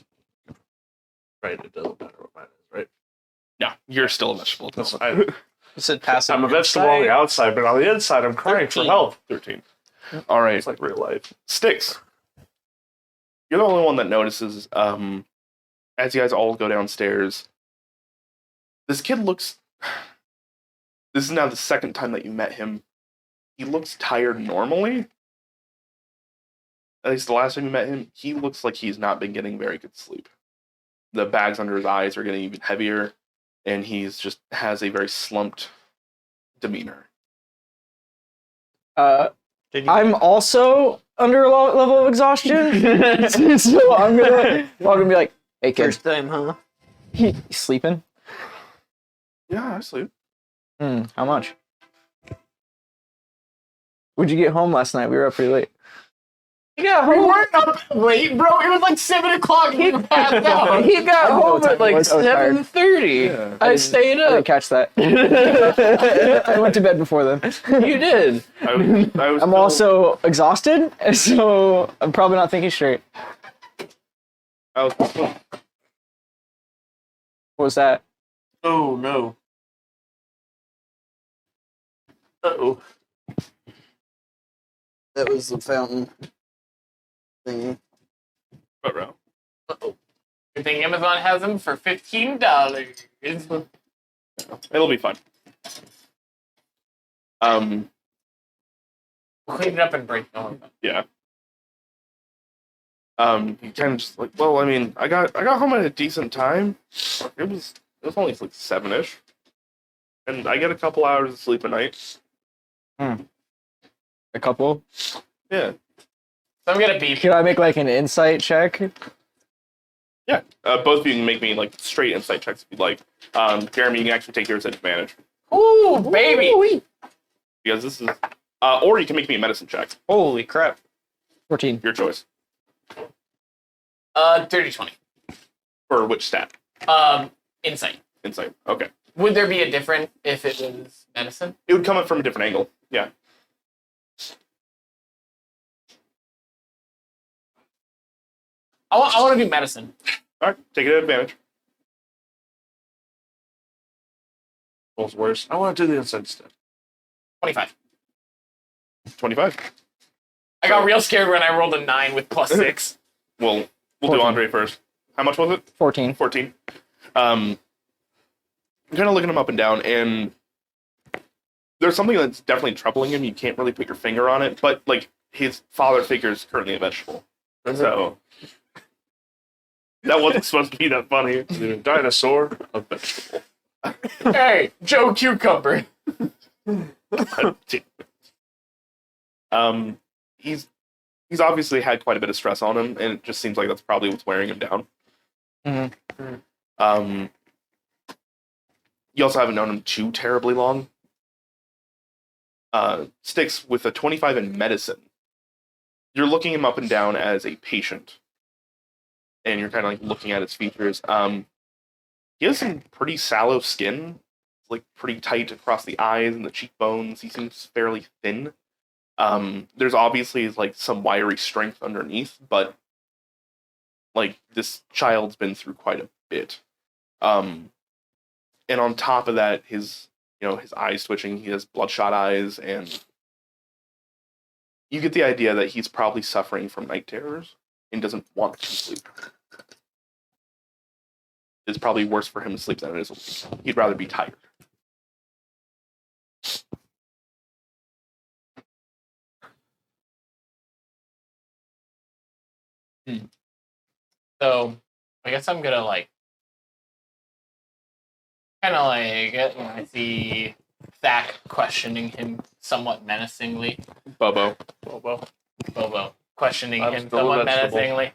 Right, it doesn't matter what mine is, right? Yeah, you're still a vegetable. That's, No. You said passive. I'm a vegetable on the outside, but on the inside, I'm crying for 13. help. 13. All right. It's like real life. Sticks. You're the only one that notices, as you guys all go downstairs, this kid looks... This is now the second time that you met him. He looks tired normally. At least the last time you met him, he looks like he's not been getting very good sleep. The bags under his eyes are getting even heavier, and he's just has a very slumped demeanor. I'm also under a low level of exhaustion. So I'm gonna walk and be like, hey kid, First time, huh? you sleeping? Yeah, I sleep. How much? When'd you get home last night? We were up pretty late. We weren't up late, bro. It was like 7 o'clock. He passed out. He got know what home time at it like was. I was tired. 7:30. Yeah. I stayed I didn't up. catch that. I went to bed before then. You did. I was I'm still- also exhausted, so I'm probably not thinking straight. I was What was that? Oh, no. Uh-oh. That was the fountain thingy. bro. Good thing Amazon has them for $15. It'll be fun. We'll clean it up and break them. Yeah. You kind of just like, well, I mean, I got home at a decent time. It was only like 7-ish, and I get a couple hours of sleep a night. A couple? Yeah, So I'm gonna beep. Can I make like an insight check? yeah. Both of you can make me like straight insight checks if you'd like. Jeremy, you can actually take yours at advantage Ooh, baby. because this is, or you can make me a medicine check. Holy crap. 14. Your choice. Dirty 20. For which stat? Insight. Insight. Okay. Would there be a difference if it was medicine? It would come up from a different angle. Yeah. I want to do medicine. All right. Take it at advantage. What's worse? I want to do the inside step. 25. 25. I got real scared when I rolled a 9 with +6. We'll do 14. Andre first. How much was it? 14. 14. I'm kind of looking him up and down, and there's something that's definitely troubling him. You can't really put your finger on it, but like his father figure is currently a vegetable. So that wasn't supposed to be that funny. The dinosaur, a vegetable. Hey, Joe Cucumber. He's obviously had quite a bit of stress on him, and it just seems like that's probably what's wearing him down. You also haven't known him too terribly long. Sticks with a 25 in medicine. You're looking him up and down as a patient, and you're kind of like looking at his features. He has some pretty sallow skin, like pretty tight across the eyes and the cheekbones. He seems fairly thin. There's obviously like some wiry strength underneath, but like this child's been through quite a bit. And on top of that, his eyes twitching. He has bloodshot eyes, and you get the idea that he's probably suffering from night terrors and doesn't want to sleep. It's probably worse for him to sleep than it is awake. He'd rather be tired. So, I guess I'm gonna like, kind of like, I see Thack questioning him somewhat menacingly. Bobo. Bobo questioning I'm him still a somewhat vegetable. menacingly.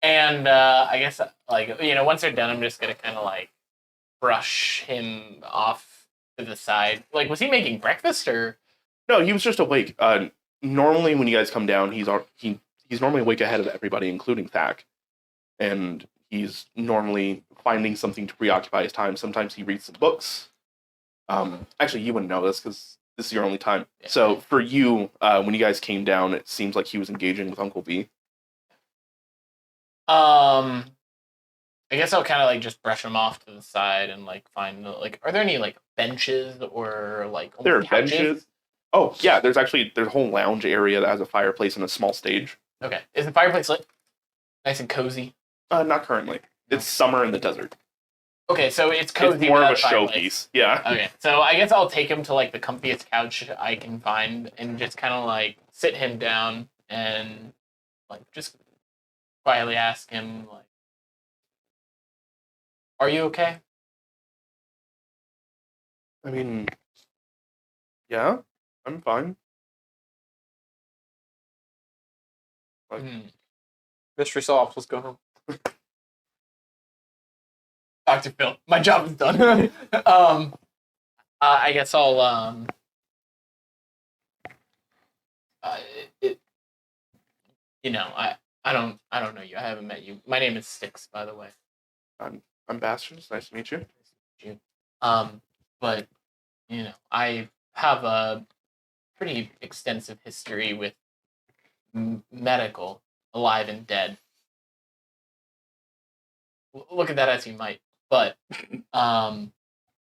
And I guess like once they're done, I'm just gonna kind of like brush him off to the side. Like, was he making breakfast or? No, he was just awake. Normally, when you guys come down, he's normally awake ahead of everybody, including Thack, and He's normally finding something to preoccupy his time. Sometimes he reads some books. Actually, you wouldn't know this because this is your only time. Yeah. So for you, when you guys came down, it seems like he was engaging with Uncle V. I guess I'll kind of like just brush him off to the side and like find like, are there any like benches or like There are couches? benches. Oh yeah, there's a whole lounge area that has a fireplace and a small stage. Okay, is the fireplace lit? Nice and cozy. Not currently. It's summer in the desert. Okay, so it's cozy. It's more of a without fireplace. showpiece. Yeah. Okay, so I guess I'll take him to like the comfiest couch I can find and just kind of like sit him down and like just quietly ask him like, "Are you okay?" I mean, yeah, I'm fine. Like- Hmm. Mystery solved. Let's go home. Dr. Phil, my job is done. I guess I'll it, you know, I don't know you. I haven't met you. My name is Styx, by the way. I'm Bastion. It's nice to meet you. But you know, I have a pretty extensive history with medical, alive and dead. Look at that as you might, but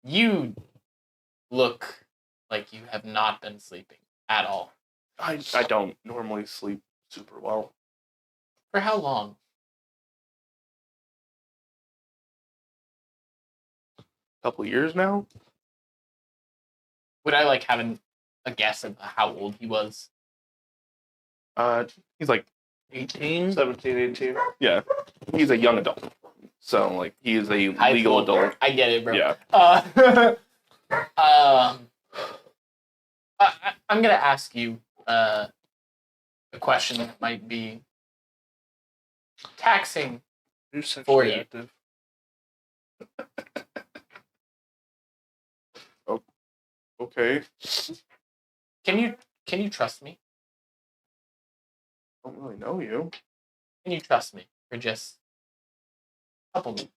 you look like you have not been sleeping at all. I don't normally sleep super well. For how long? Couple years now. Would I like having a guess of how old he was? He's like 18? 17, 18. yeah, he's a young adult. So like he is a High legal school. adult. I get it, bro. Yeah. I'm gonna ask you a question that might be taxing. You're For sexually you. active. Okay. Can you trust me? I don't really know you. Can you trust me for just a couple minutes?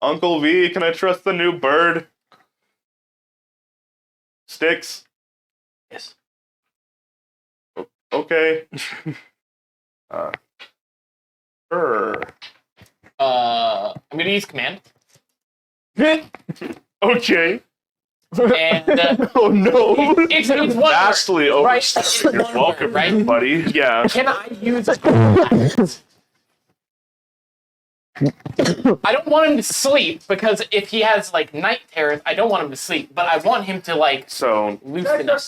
Uncle V, can I trust the new bird? Sticks. Yes. Okay. Sure. I'm gonna use command. Okay. And Oh no. it's one word, Vastly over. right? It's You're one welcome, word, right? Buddy. Yeah. Can I use a I don't want him to sleep because if he has like night terrors, I don't want him to sleep. But I want him to like So loosen up.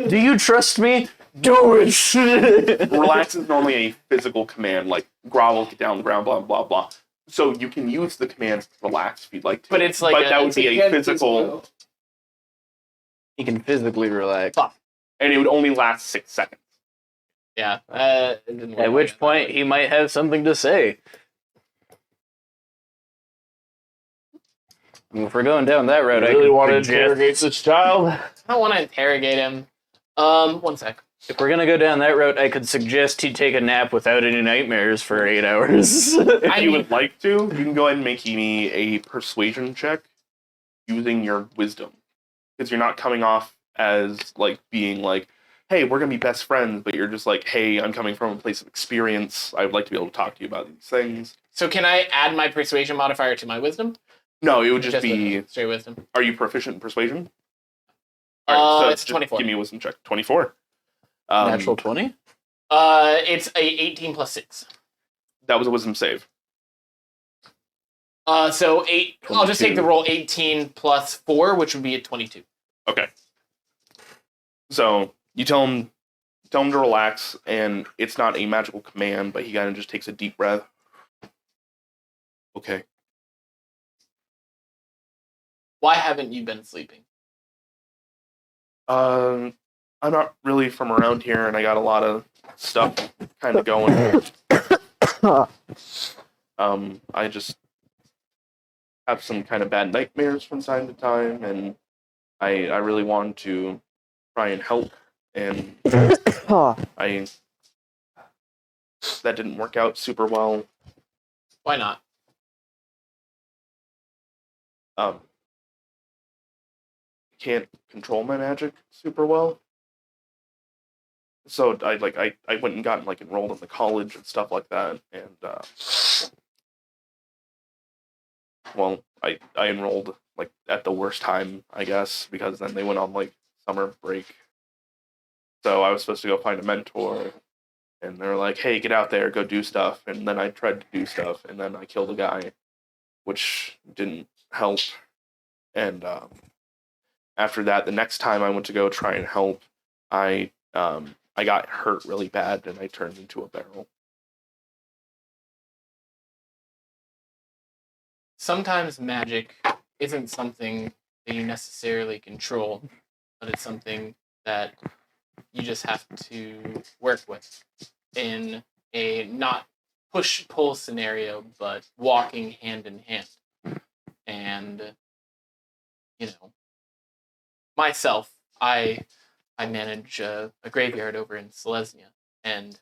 Do you trust me? Do it! relax is normally a physical command, like grovel, get down on the ground, blah blah blah. So you can use the command relax if you'd like to. But it's like that would be a physical, He can physically relax. and it would only last 6 seconds. Yeah. It didn't work At which like point he might have something to say. If we're going down that road, You I really could want to suggest- interrogate this child? I don't want to interrogate him. 1 sec. If we're gonna go down that road, I could suggest he take a nap without any nightmares for 8 hours. If you would like to, you can go ahead and make me a persuasion check using your wisdom, because you're not coming off as like being like, hey, we're gonna be best friends, but you're just like, hey, I'm coming from a place of experience. I would like to be able to talk to you about these things. So can I add my persuasion modifier to my wisdom? No, it would just be. wisdom, straight wisdom. Are you proficient in persuasion? All right, It's 24. Give me a wisdom check. 24. Natural 20? It's a 18 plus 6. That was a wisdom save. So 8. I'll just take 22. the roll 18 plus 4, which would be a 22. Okay. So you tell him to relax, and it's not a magical command, but he kind of just takes a deep breath. Okay. Why haven't you been sleeping? I'm not really from around here, and I got a lot of stuff kind of going. I just have some kind of bad nightmares from time to time, and I really wanted to try and help, and I that didn't work out super well. Why not? Can't control my magic super well. So I went and got like enrolled in the college and stuff like that, and well, I enrolled like at the worst time, I guess, because then they went on like summer break. So I was supposed to go find a mentor, and they're like, "Hey, get out there, go do stuff." And then I tried to do stuff, and then I killed a guy, which didn't help. And after that, the next time I went to go try and help, I got hurt really bad, and I turned into a barrel. Sometimes magic isn't something that you necessarily control, but it's something that you just have to work with in a not push-pull scenario, but walking hand in hand. And, myself, I manage a graveyard over in Selesnya, and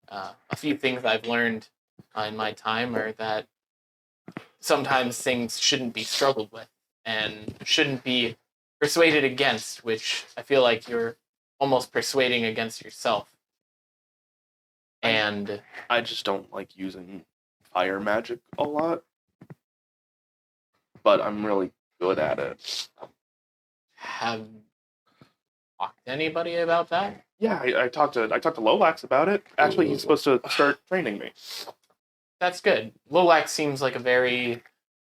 a few things I've learned in my time are that sometimes things shouldn't be struggled with and shouldn't be persuaded against, which I feel like you're almost persuading against yourself. And I just don't like using fire magic a lot, but I'm really good at it. have talked to anybody about that? Yeah, I talked to Lolax about it. Actually, he's supposed to start training me. That's good. Lolax seems like a very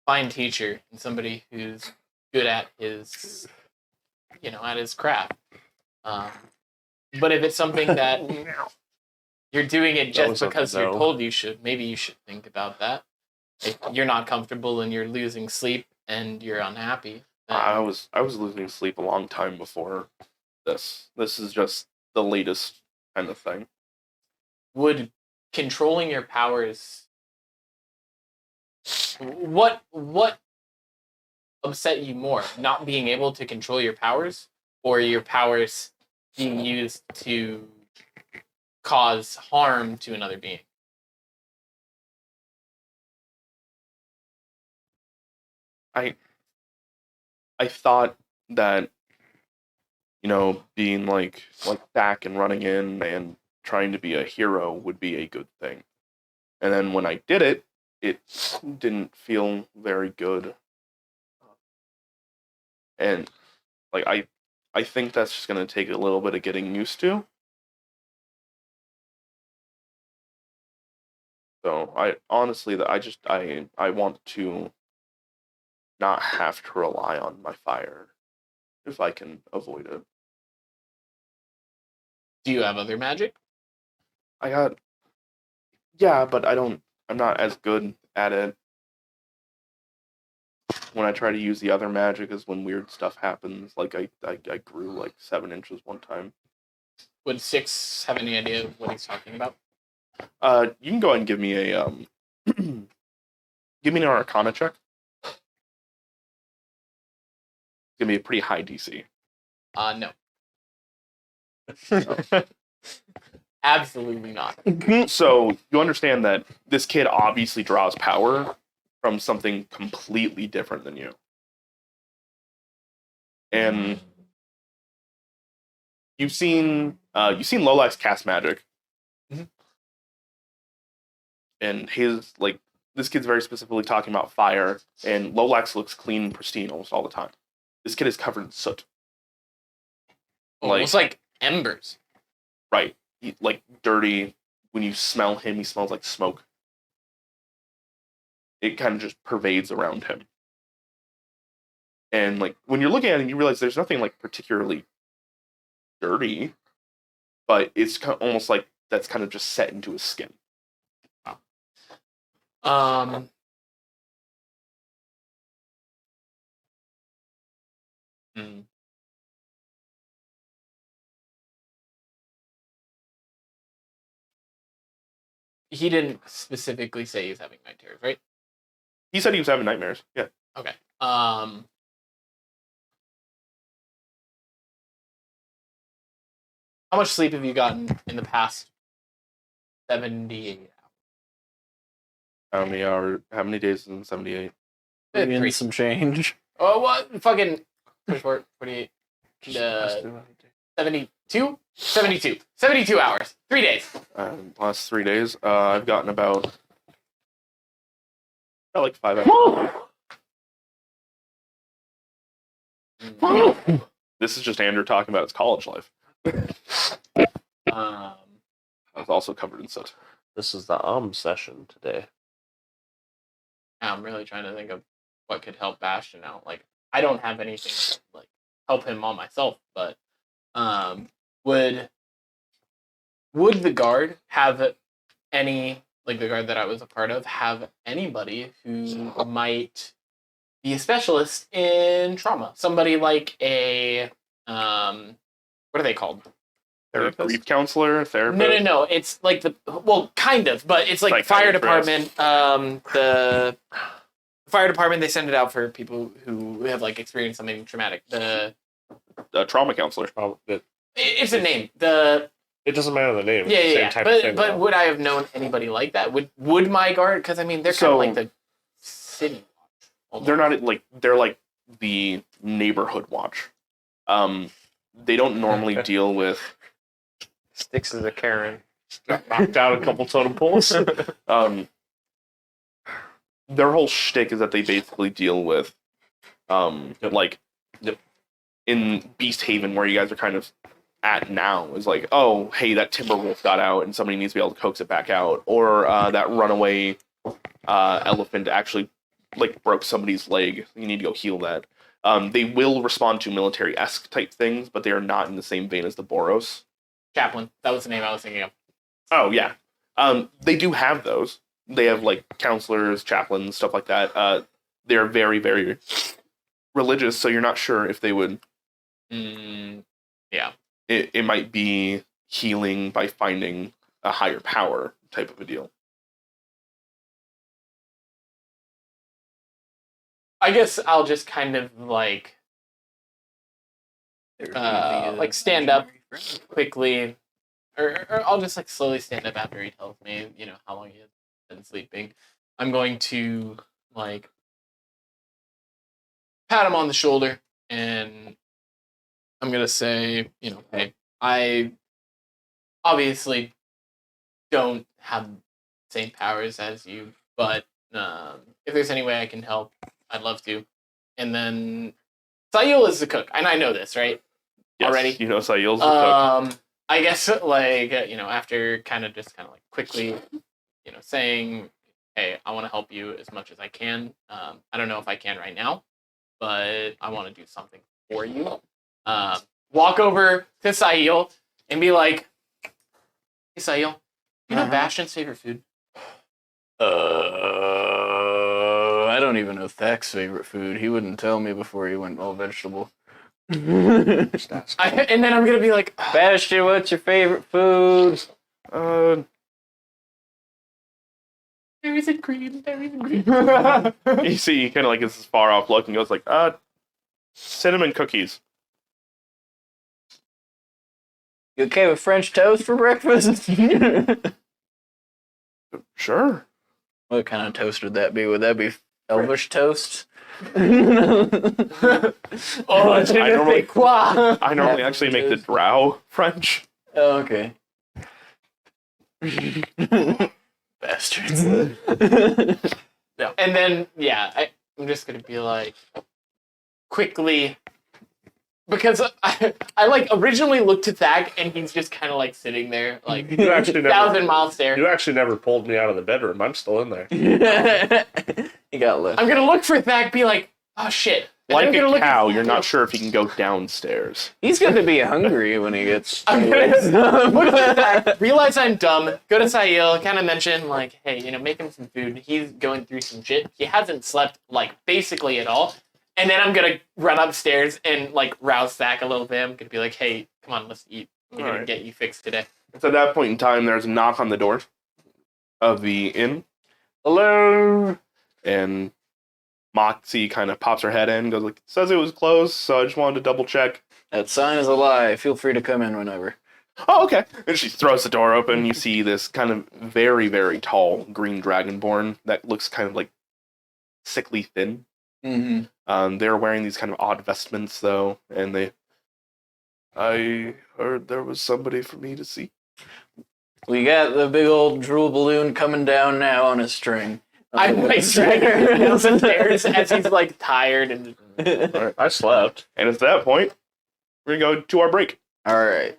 fine teacher and somebody who's good at his, at his craft. But if it's something that you're doing it just because you're told you should, maybe you should think about that. If you're not comfortable and you're losing sleep and you're unhappy, then I was losing sleep a long time before this. This is just the latest kind of thing. would controlling your powers, what upset you more, not being able to control your powers, or your powers being used to cause harm to another being? I thought that, being like back and running in and trying to be a hero would be a good thing. And then when I did it, it didn't feel very good. And like I think that's just going to take a little bit of getting used to. So I honestly I want to not have to rely on my fire if I can avoid it. Do you have other magic? Yeah, but I'm not as good at it. When I try to use the other magic is when weird stuff happens. Like I grew like 7 inches one time. Would Six have any idea of what he's talking about? You can go ahead and give me a give me an Arcana check. It's gonna be a pretty high DC. No. Absolutely not. So you understand that this kid obviously draws power from something completely different than you. And you've seen Lolax cast magic. Mm-hmm. And this kid's very specifically talking about fire, and Lolax looks clean and pristine almost all the time. This kid is covered in soot. Almost like embers. Right. Like dirty. When you smell him, he smells like smoke. It kind of just pervades around him. And like when you're looking at him, you realize there's nothing like particularly dirty, but it's almost like that's kind of just set into his skin. He didn't specifically say he's having night terrors, right? He said he was having nightmares. Yeah. Okay. How much sleep have you gotten in the past 78 How many days is in 78? Bring in Three. some change. Oh, what? Fucking 24, 48, 72? 72. 72 hours. 3 days. Last 3 days, I've gotten about like 5 hours. This is just Andrew talking about his college life. I was also covered in soot. This is the session today. I'm really trying to think of what could help Bastion out. Like, I don't have anything to, like, help him on myself, but would the guard have any, like the guard that I was a part of, have anybody who might be a specialist in trauma? Somebody like a what are they called? They're a grief counselor, therapist. No. It's like kind of, but it's like fire department. The fire department, they send it out for people who have like experienced something traumatic. The trauma counselor. It's a name. It doesn't matter the name. Yeah, It's the same yeah. type of thing, But though. would I have known anybody like that? Would my guard? Because I mean, they're kind of like the city watch. They're not like the neighborhood watch. They don't normally deal with. Sticks as a Karen. Knocked out a couple totem poles. Their whole shtick is that they basically deal with, like, in Beast Haven, where you guys are kind of at now, is like, oh, hey, that timber wolf got out, and somebody needs to be able to coax it back out, or that runaway elephant actually like broke somebody's leg. You need to go heal that. They will respond to military-esque type things, but they are not in the same vein as the Boros. Chaplain. That was the name I was thinking of. Oh yeah, they do have those. They have like counselors, chaplains, stuff like that. They're very, very religious, so you're not sure if they would. Yeah. It might be healing by finding a higher power type of a deal. I guess I'll just kind of like stand up quickly, or I'll just like slowly stand up after he tells me, how long he has been sleeping. I'm going to like pat him on the shoulder, and I'm gonna say, hey, I obviously don't have the same powers as you, but if there's any way I can help, I'd love to. And then Sayul is the cook, and I know this, right? Yes, Already. Sayul's the cook. I guess like after kind of like quickly, saying, hey, I want to help you as much as I can. I don't know if I can right now, but I want to do something for you. Walk over to Sayul and be like, hey, Sayul, you know Bastion's favorite food? I don't even know Thak's favorite food. He wouldn't tell me before he went all vegetable. And then I'm gonna be like, Bastion, what's your favorite food? there isn't green. You see, he kind of like gets this far off look and goes like, cinnamon cookies. You okay with French toast for breakfast? Sure. What kind of toast would that be? Would that be Elvish toast? I normally actually make the drow French. Oh, okay. Bastards. No. And then, I'm just gonna be like, quickly, because I like originally looked at Thak and he's just kind of like sitting there, like You actually never, 1,000-mile stare. you actually never pulled me out of the bedroom. I'm still in there. He got left. I'm gonna look for Thak, be like, oh shit. And Like then I'm gonna a look at cow, Thak, you're not sure if he can go downstairs. He's going to be hungry when he gets. I'm gonna look at Thak, realize I'm dumb, go to Sayil, kind of mention like, hey, make him some food. He's going through some shit. He hasn't slept like basically at all. And then I'm gonna run upstairs and like rouse Thak a little bit. I'm gonna be like, hey, come on, let's eat. We're gonna get you fixed today. So at that point in time, there's a knock on the door of the inn, Hello. and Moxie kind of pops her head in, goes like, says it was closed, so I just wanted to double check. That sign is a lie. Feel free to come in whenever. Oh, okay. And she throws the door open. You see this kind of very, very tall green dragonborn that looks kind of like sickly thin. Mm-hmm. They're wearing these kind of odd vestments, though, and I heard there was somebody for me to see. We got the big old drool balloon coming down now on a string. I might drag her down the stairs as he's like tired and. Alright. I slept. And at that point, we're going to go to our break. All right.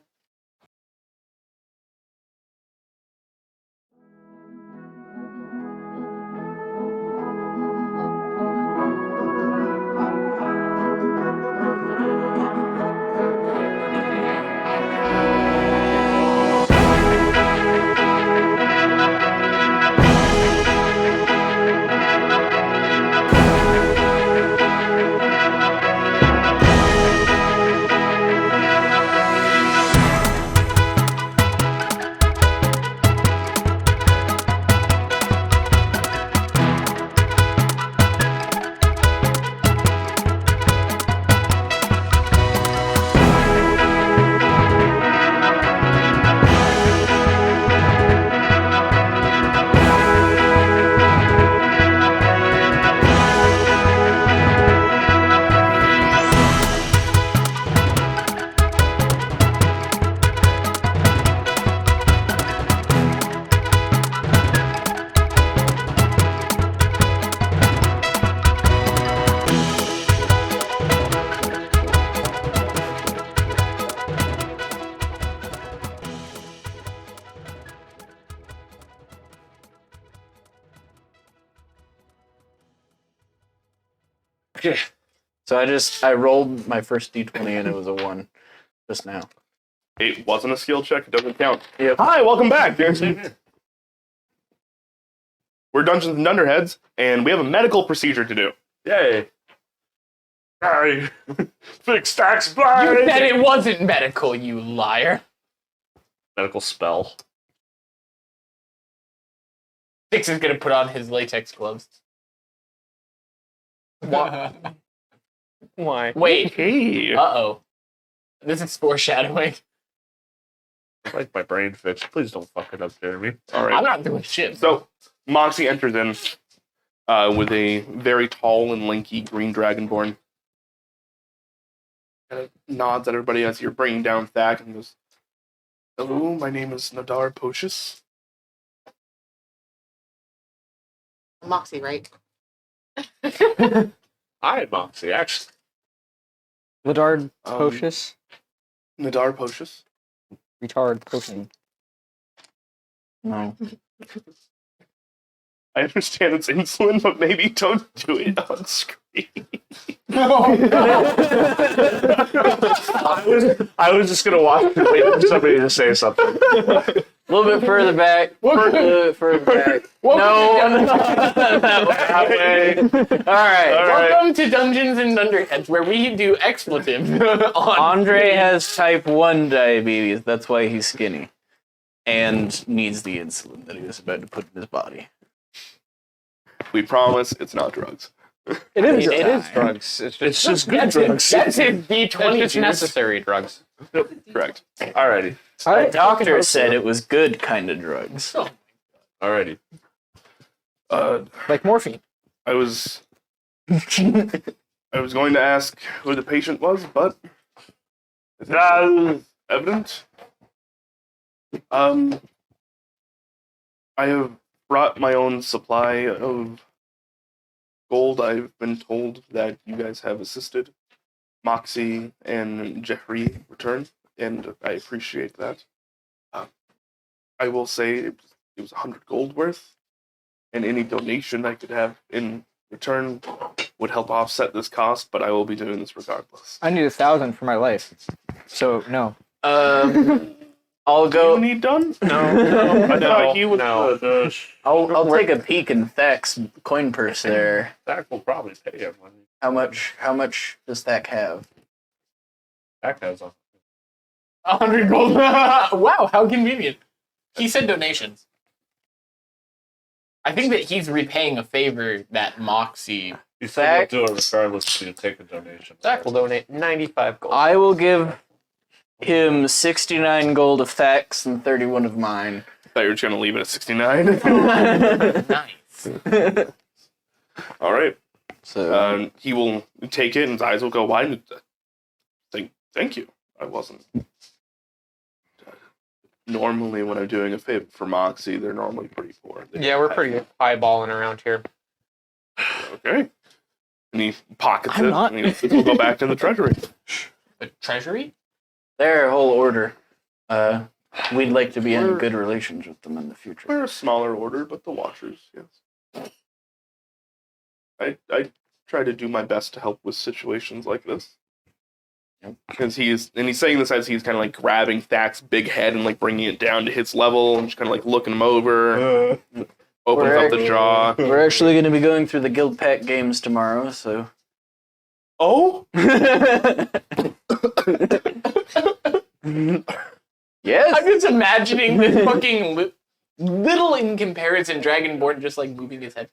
Okay. So I rolled my first d20 and it was a 1 just now. It wasn't a skill check. It doesn't count. Yep. Hi, welcome back. We're Dungeons and Dunderheads, and we have a medical procedure to do. Yay. Hey. Fix Stack's You blind. said it wasn't medical, you liar. Medical spell. Six is gonna put on his latex gloves. Why? Wait. Hey. Uh-oh. This is foreshadowing. Like my brain fixed. Please don't fuck it up, Jeremy. All right. I'm not doing shit. So, Moxie enters in with a very tall and lanky green dragonborn. Kind of nods at everybody as you're bringing down Thak and goes, "Hello, my name is Nadar Pocious." Moxie, right? I am Moxie, actually. Ladard Um, Pocious? Nadar Pocious. Retard Potion. No. I understand it's insulin, but maybe don't do it on screen. I was just gonna walk and wait for somebody to say something. A little bit further back. A little bit further back. No. That way. All right. Welcome to Dungeons and Dunderheads, where we do expletives on Andre has type 1 diabetes. That's why he's skinny. And needs the insulin that he was about to put in his body. We promise it's not drugs. It is drugs. It's just good That's drugs. That's his D20 It's juice. necessary drugs. Correct. Alrighty. The doctor said it was good kind of drugs. Alrighty. Like morphine. I was going to ask who the patient was, but it's evident. I have brought my own supply of gold. I've been told that you guys have assisted Moxie and Jeffrey return, and I appreciate that. I will say it was 100 gold worth, and any donation I could have in return would help offset this cost, but I will be doing this regardless. I need 1,000 for my life. So, no. I'll Do go. you need done? No. I thought he was No. I'll take a peek in Thak's coin purse there. Zach will probably pay him money. How much does Thak have? Zach has a 100 gold. Wow, how convenient. He said donations. I think that he's repaying a favor that Moxie. He said he'll do it regardless if you take a donation. Zach will donate 95 gold. I will give him 69 gold effects and 31 of mine. I thought you were just gonna leave it at 69. Nice. All right. So He will take it, and his eyes will go wide. And thank you. I wasn't. Normally, when I'm doing a favor for Moxie, they're normally pretty poor. Yeah, we're pretty eyeballing around here. Okay. And he pockets I'm it. not. And he will go back to the treasury. The treasury? their whole order. We'd like to be in good relations with them in the future. We're a smaller order, but the Watchers, yes. I try to do my best to help with situations like this. Because he's saying this as he's kind of like grabbing Thak's big head and like bringing it down to his level and just kind of like looking him over, opens up the jaw. We're actually going to be going through the Guild Pack games tomorrow, so. Oh, Yes. I'm just imagining this fucking little in comparison Dragonborn just like moving his head.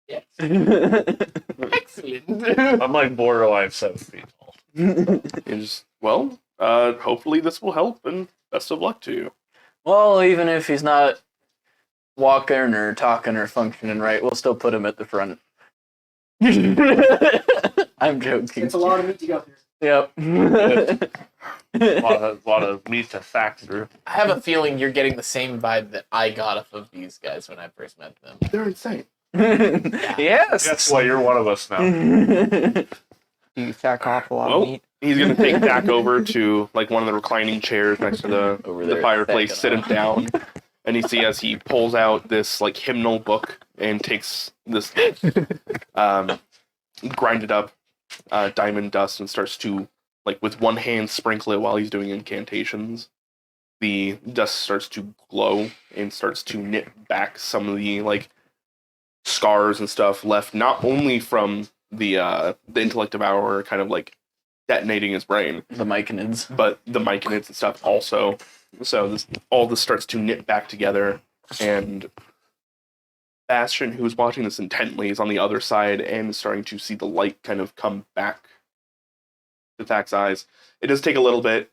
Yes. Excellent. I'm like borderline 7 feet tall. hopefully this will help, and best of luck to you. Well, even if he's not walking or talking or functioning right, we'll still put him at the front. I'm joking. It's a lot of meat to go through. Yep. A lot of meat to fact through. I have a feeling you're getting the same vibe that I got off of these guys when I first met them. They're insane. Yes. That's why you're one of us now. You sack off a lot Oh. of meat. He's gonna take Thak over to like one of the reclining chairs next to Over the there, fireplace, backing sit him off. down, and you see as he pulls out this like hymnal book and takes this grinded up diamond dust and starts to like with one hand sprinkle it while he's doing incantations. The dust starts to glow and starts to knit back some of the like scars and stuff left not only from the intellect devourer kind of like detonating his brain, The myconids. but the myconids and stuff also. So all this starts to knit back together, and Bastion, who's watching this intently, is on the other side and is starting to see the light kind of come back to Thak's eyes. It does take a little bit,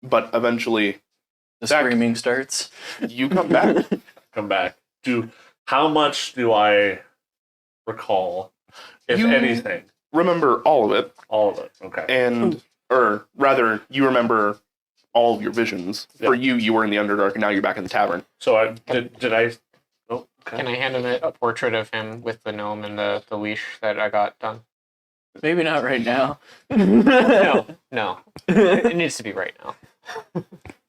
but eventually The Zach. screaming starts. you come back. Come back. How much do I recall, if You- anything? Remember all of it, All of it. Okay. or rather, you remember all of your visions. For you were in the Underdark, and now you're back in the tavern. So I did I? Oh, okay. Can I hand him a portrait of him with the gnome and the leash that I got done? Maybe not right now. No. It needs to be right now.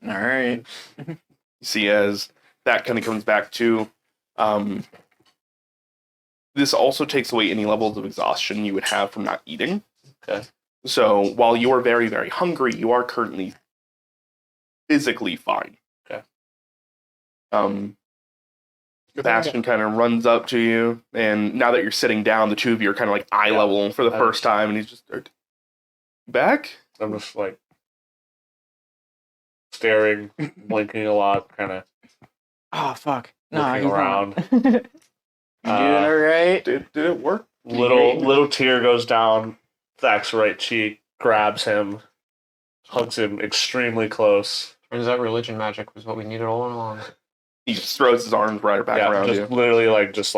All right. You see as that kind of comes back to this also takes away any levels of exhaustion you would have from not eating. Okay. So while you are very, very hungry, you are currently physically fine. Okay. Bastion kind of runs up to you, and now that you're sitting down, the two of you are kind of like eye level for the first time, and he's just back. I'm just like staring, blinking a lot, kind of Oh fuck! No, looking he's around. not. You doing all right? Did it work? Little tear goes down Thak's right cheek, grabs him, hugs him extremely close. Turns out religion magic was what we needed all along. He just throws his arms right back around just you. literally just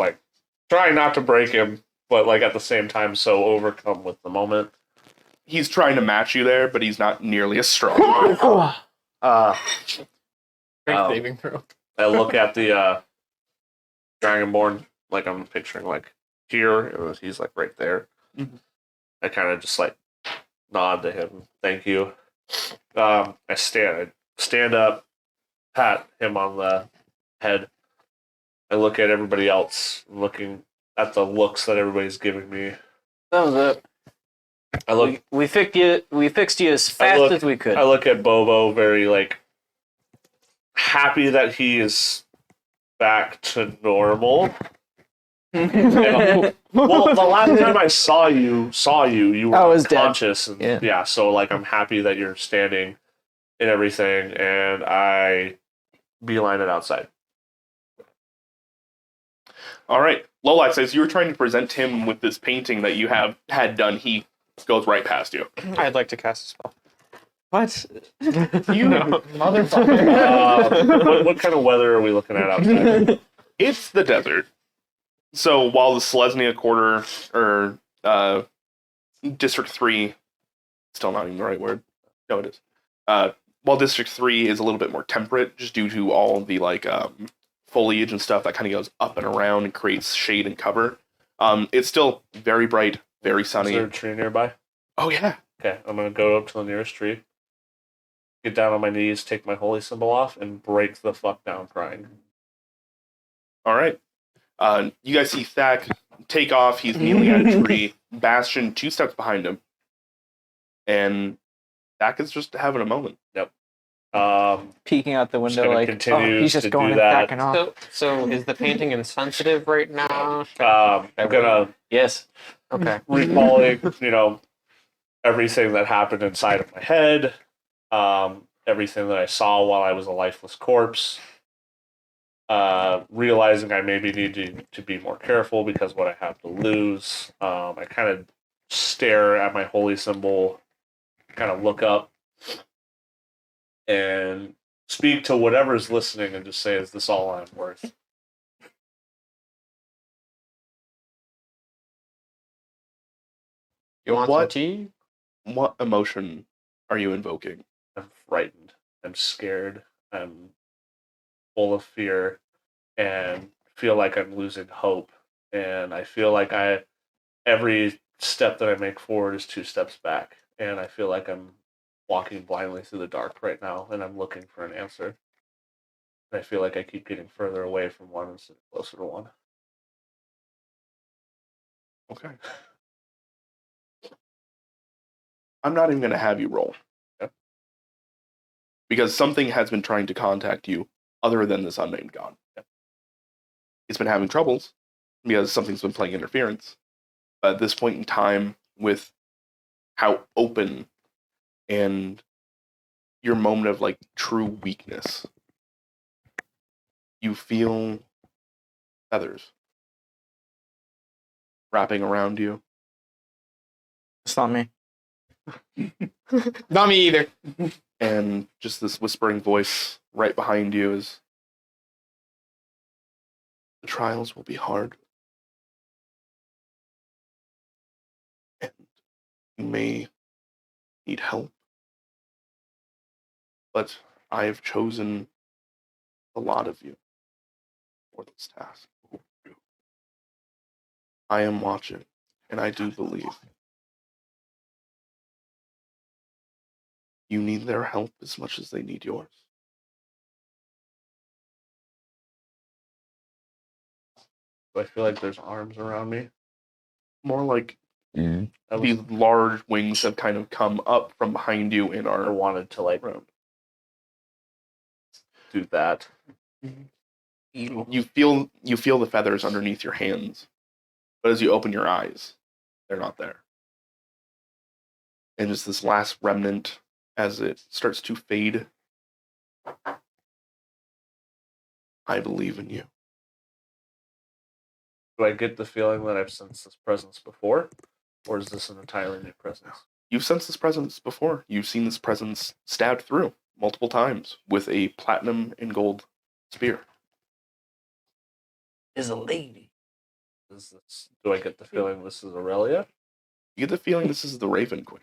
trying not to break him, but like at the same time so overcome with the moment. He's trying to match you there, but he's not nearly as strong. Strength Oh. saving throw. I look at the Dragonborn, like I'm picturing like here, he's like right there. Mhm. I kind of just like nod to him, thank you. I stand up, pat him on the head. I look at everybody else, looking at the looks that everybody's giving me. That was it. I look We fixed you. We fixed you as fast as we could. I look at Bobo very like happy that he is back to normal. Well, the last time I saw you, you were I was dead. unconscious, and Yeah. so like I'm happy that you're standing and everything, and I beeline it outside. All right. Lolax, as you were trying to present him with this painting that you have had done, he goes right past you. I'd like to cast a spell. What? You motherfucker. What kind of weather are we looking at outside? It's the desert. So while the Selesnya quarter, or District 3, still not even the right word. No, it is. While District 3 is a little bit more temperate, just due to all the foliage and stuff that kind of goes up and around and creates shade and cover, it's still very bright, very sunny. Is there a tree nearby? Oh, yeah. Okay, I'm going to go up to the nearest tree, get down on my knees, take my holy symbol off, and break the fuck down crying. All right. You guys see Thack take off. He's kneeling at a tree. Bastion 2 steps behind him. And Thack is just having a moment. Peeking out the window gonna like, continue he's just to going do and that. backing off. So is the painting insensitive right now? I'm going to Yes. Okay. recalling, everything that happened inside of my head, everything that I saw while I was a lifeless corpse, realizing I maybe need to be more careful because what I have to lose. I kind of stare at my holy symbol, kind of look up, and speak to whatever's listening and just say, is this all I'm worth? You want What? some tea? What emotion are you invoking? I'm frightened. I'm scared. I'm full of fear and feel like I'm losing hope. And I feel like every step that I make forward is 2 steps back. And I feel like I'm walking blindly through the dark right now and I'm looking for an answer. And I feel like I keep getting further away from one instead of closer to one. Okay. I'm not even going to have you roll. Yep. Because something has been trying to contact you other than this unnamed god. Yep. It's been having troubles because something's been playing interference. But at this point in time, with how open and your moment of true weakness, you feel feathers wrapping around you. It's not me. Not me either. And just this whispering voice right behind you is, the trials will be hard. And you may need help. But I have chosen a lot of you for this task. I am watching, and I do believe you need their help as much as they need yours. Do I feel like there's arms around me? More like I these large wings have kind of come up from behind you and I are wanted to around. do that. You feel the feathers underneath your hands, but as you open your eyes, they're not there. And just this last remnant, as it starts to fade, I believe in you. Do I get the feeling that I've sensed this presence before? Or is this an entirely new presence? You've sensed this presence before. You've seen this presence stabbed through multiple times with a platinum and gold spear. Is a lady. Do I get the feeling this is Aurelia? You get the feeling this is the Raven Queen.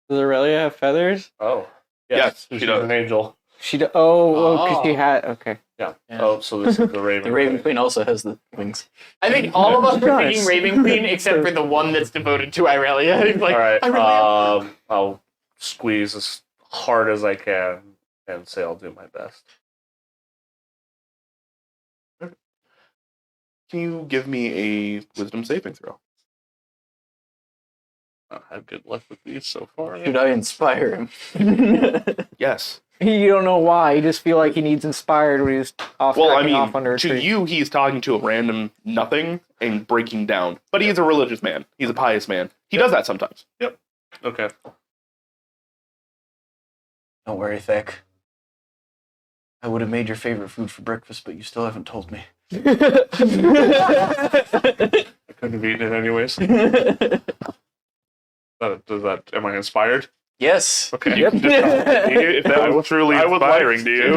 Does Aurelia have feathers? Oh. Yes, she's she does. an angel. She because she had okay. Yeah. Yeah. Oh, so this is the Raven The Raven Queen. Queen also has the wings. I think all of us are Nice. thinking Raven Queen except for the one that's devoted to Irelia. He's like, All right. Irelia. I'll squeeze as hard as I can and say I'll do my best. Can you give me a wisdom saving throw? I've had good luck with these so far. Should I inspire him? Yes. You don't know why. You just feel like he needs inspired when he's off Well, I hacking mean, off under a to tree. you, he's talking to a random nothing and breaking down. But he is a religious man. He's a pious man. He does that sometimes. Okay. Don't worry, Thick. I would have made your favorite food for breakfast, but you still haven't told me. I couldn't have eaten it anyways. Am I inspired? Yes. Okay. You can just tell me if that was truly I would like inspiring to you.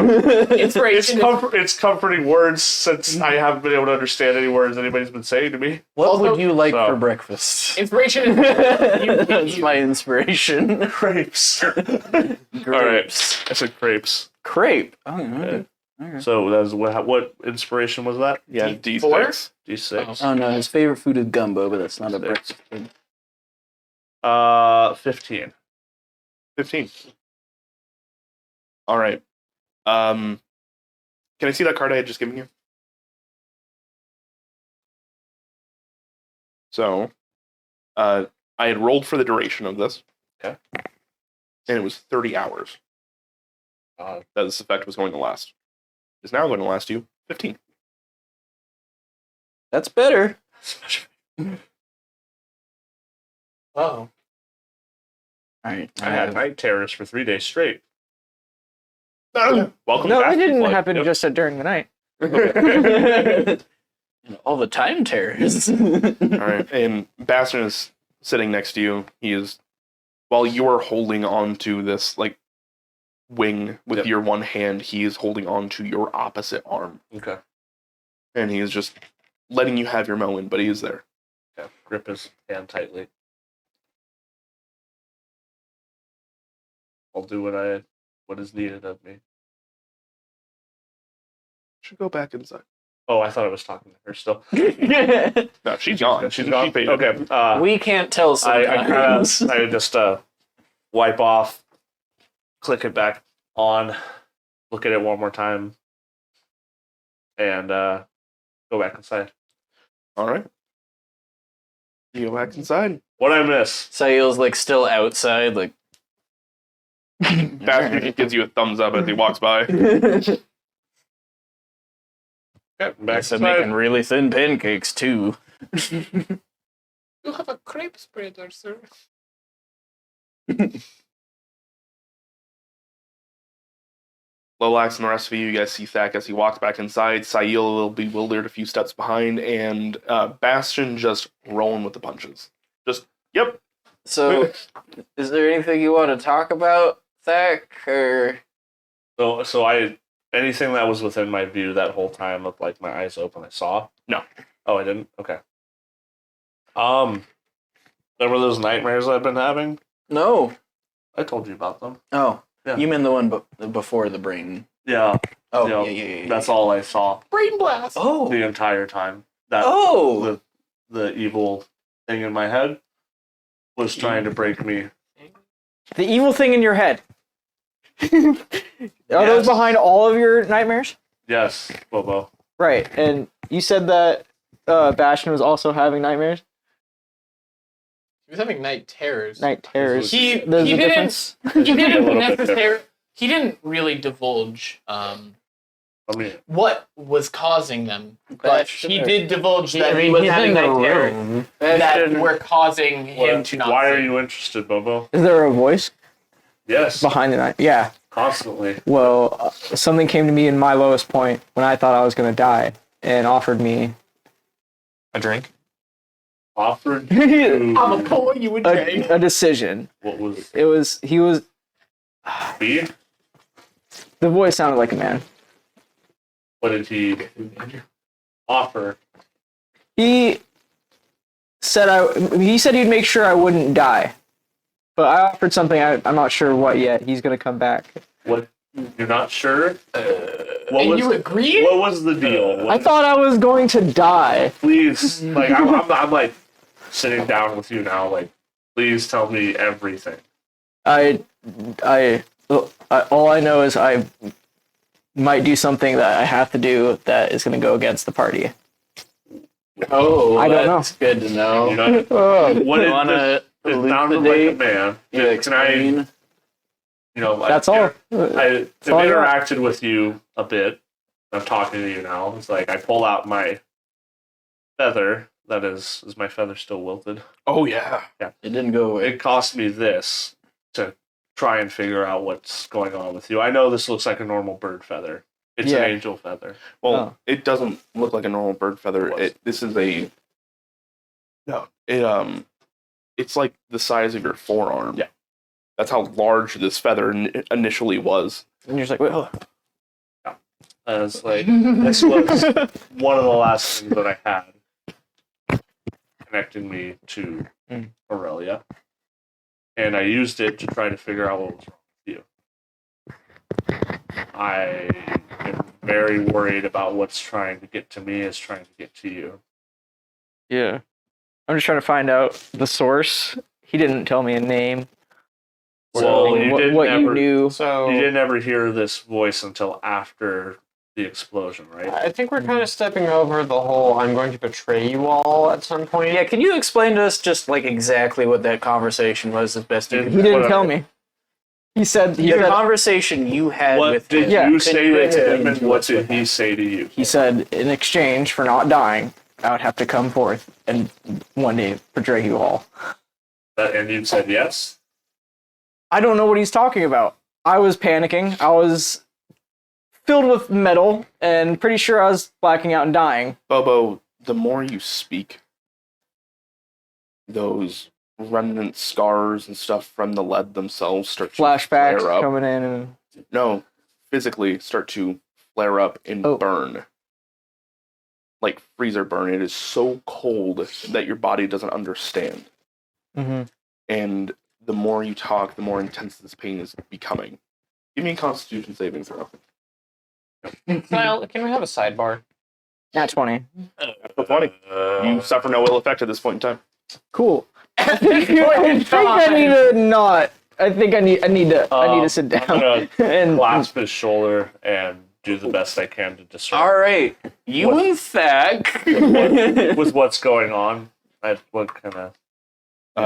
Inspiration. It's comforting words since I haven't been able to understand any words anybody's been saying to me. What Also- would you like So- for breakfast? Inspiration is That's my inspiration. Crepes. Grapes. I said crepes. Crepe. Oh, okay. Okay. So that's what inspiration was that? Yeah, D4? D6. D6. Oh no, his favorite food is gumbo, but that's not a breakfast food. 15. 15. All right. Can I see that card I had just given you? So, I had rolled for the duration of this. Okay. And it was 30 hours Uh, that this effect was going to last. It's now going to last you 15. That's better. Oh. All right. I had night terrors for 3 days straight. Welcome No, back. it didn't Like, happen yep. just during the night. All the time terrors. All right. And Bastion is sitting next to you. He is, while you are holding on to this, like, wing with Yep. your one hand, he is holding on to your opposite arm. Okay. And he is just letting you have your moment, but he is there. Okay. Grip his hand tightly. I'll do what is needed of me. Should go back inside. Oh, I thought I was talking to her still. No, she's gone. She's gone. Okay. We can't tell I sometimes. I just wipe off, click it back on, look at it one more time, and go back inside. All right. You go back inside. What I miss? Sail's like still outside, like Bastion just gives you a thumbs up as he walks by. Okay, back so inside. making really thin pancakes too. You have a crepe spreader, sir. Lolax and the rest of you guys see Thack as he walks back inside. Sail a little bewildered a few steps behind, and Bastion just rolling with the punches. Just, yep. So, is there anything you want to talk about, Thack, or So I anything that was within my view that whole time with like my eyes open, I saw. No. Oh, I didn't. Okay. Remember those nightmares I've been having? no? I told you about them. Oh, Yeah. you mean the one before the brain? Yeah. Oh, Yeah, yeah. That's all I saw Brain blast. Oh, the entire time. That oh. the evil thing in my head was trying to break me. The evil thing in your head. Are those Yes. behind all of your nightmares? Yes, Bobo. Right. And you said that Bastion was also having nightmares? He was having night terrors. Night terrors. He There's he a didn't difference? he A didn't little bit necessarily he didn't really divulge I mean, what was causing them, but Bastion he or- did divulge that I he mean, was he's having in the night terrors room. that Bastion- were causing him to not. why are sleep. you interested, Bobo? Is there a voice Yes, behind the night? Yeah. constantly. Well, something came to me in my lowest point when I thought I was going to die and offered me a drink? Offered a, to I'm a pour you a drink. a decision. what was He was, speed? the voice sounded like a man. What did he offer? He said he'd make sure I wouldn't die. But I offered something, I'm not sure what yet. He's going to come back. What you're not sure? What And was you agreed? what was the deal? What, I thought I was going to die. please, like I'm like sitting down with you now. Like, please tell me everything. All I know is I might do something that I have to do that is going to go against the party. Oh, I don't know. that's good to know. You know, Oh, what You it, wanna it sounded like a elucidate? man. Yeah, Can I, explain? you know, like, that's all. I've all I got. interacted with you a bit. I'm talking to you now. It's like I pull out my feather. That is my feather still wilted? Oh, yeah. It didn't go away. It cost me this to try and figure out what's going on with you. I know this looks like a normal bird feather. It's Yeah. an angel feather. Well, Oh. it doesn't look like a normal bird feather. This is a... No. It's like the size of your forearm. Yeah. That's how large this feather initially was. And you're just like, wait, hold on. And it's like, this was one of the last things that I had connecting me to Aurelia. And I used it to try to figure out what was wrong with you. I am very worried about what's trying to get to me is trying to get to you. Yeah. I'm just trying to find out the source. He didn't tell me a name. Well, you what didn't you ever, knew. So you didn't ever hear this voice until after the explosion, right? I think we're kind of stepping over the whole "I'm going to betray you all" at some point. Yeah, can you explain to us just like exactly what that conversation was as best you can? He didn't Whatever. tell me. He said The said, conversation you had What with did him. Yeah. you Can say you to explain him, and to what us did he say to you? he said in exchange for not dying, I would have to come forth and one day betray you all. And you said yes? I don't know what he's talking about. I was panicking. I was filled with metal and pretty sure I was blacking out and dying. Bobo, the more you speak, those remnant scars and stuff from the lead themselves start to Flashbacks flare up. coming in and No, physically start to flare up and burn. Like freezer burn. It is so cold that your body doesn't understand. And the more you talk, the more intense this pain is becoming. Give me a Constitution saving throw. Kyle, can we have a sidebar? Nat 20. For 20. You suffer no ill effect at this point in time. Cool. I think I need to not. I think I need to sit down I'm gonna and clasp his shoulder and do the best I can to discern All right, you What- and Thak. with what's going on. What kind of...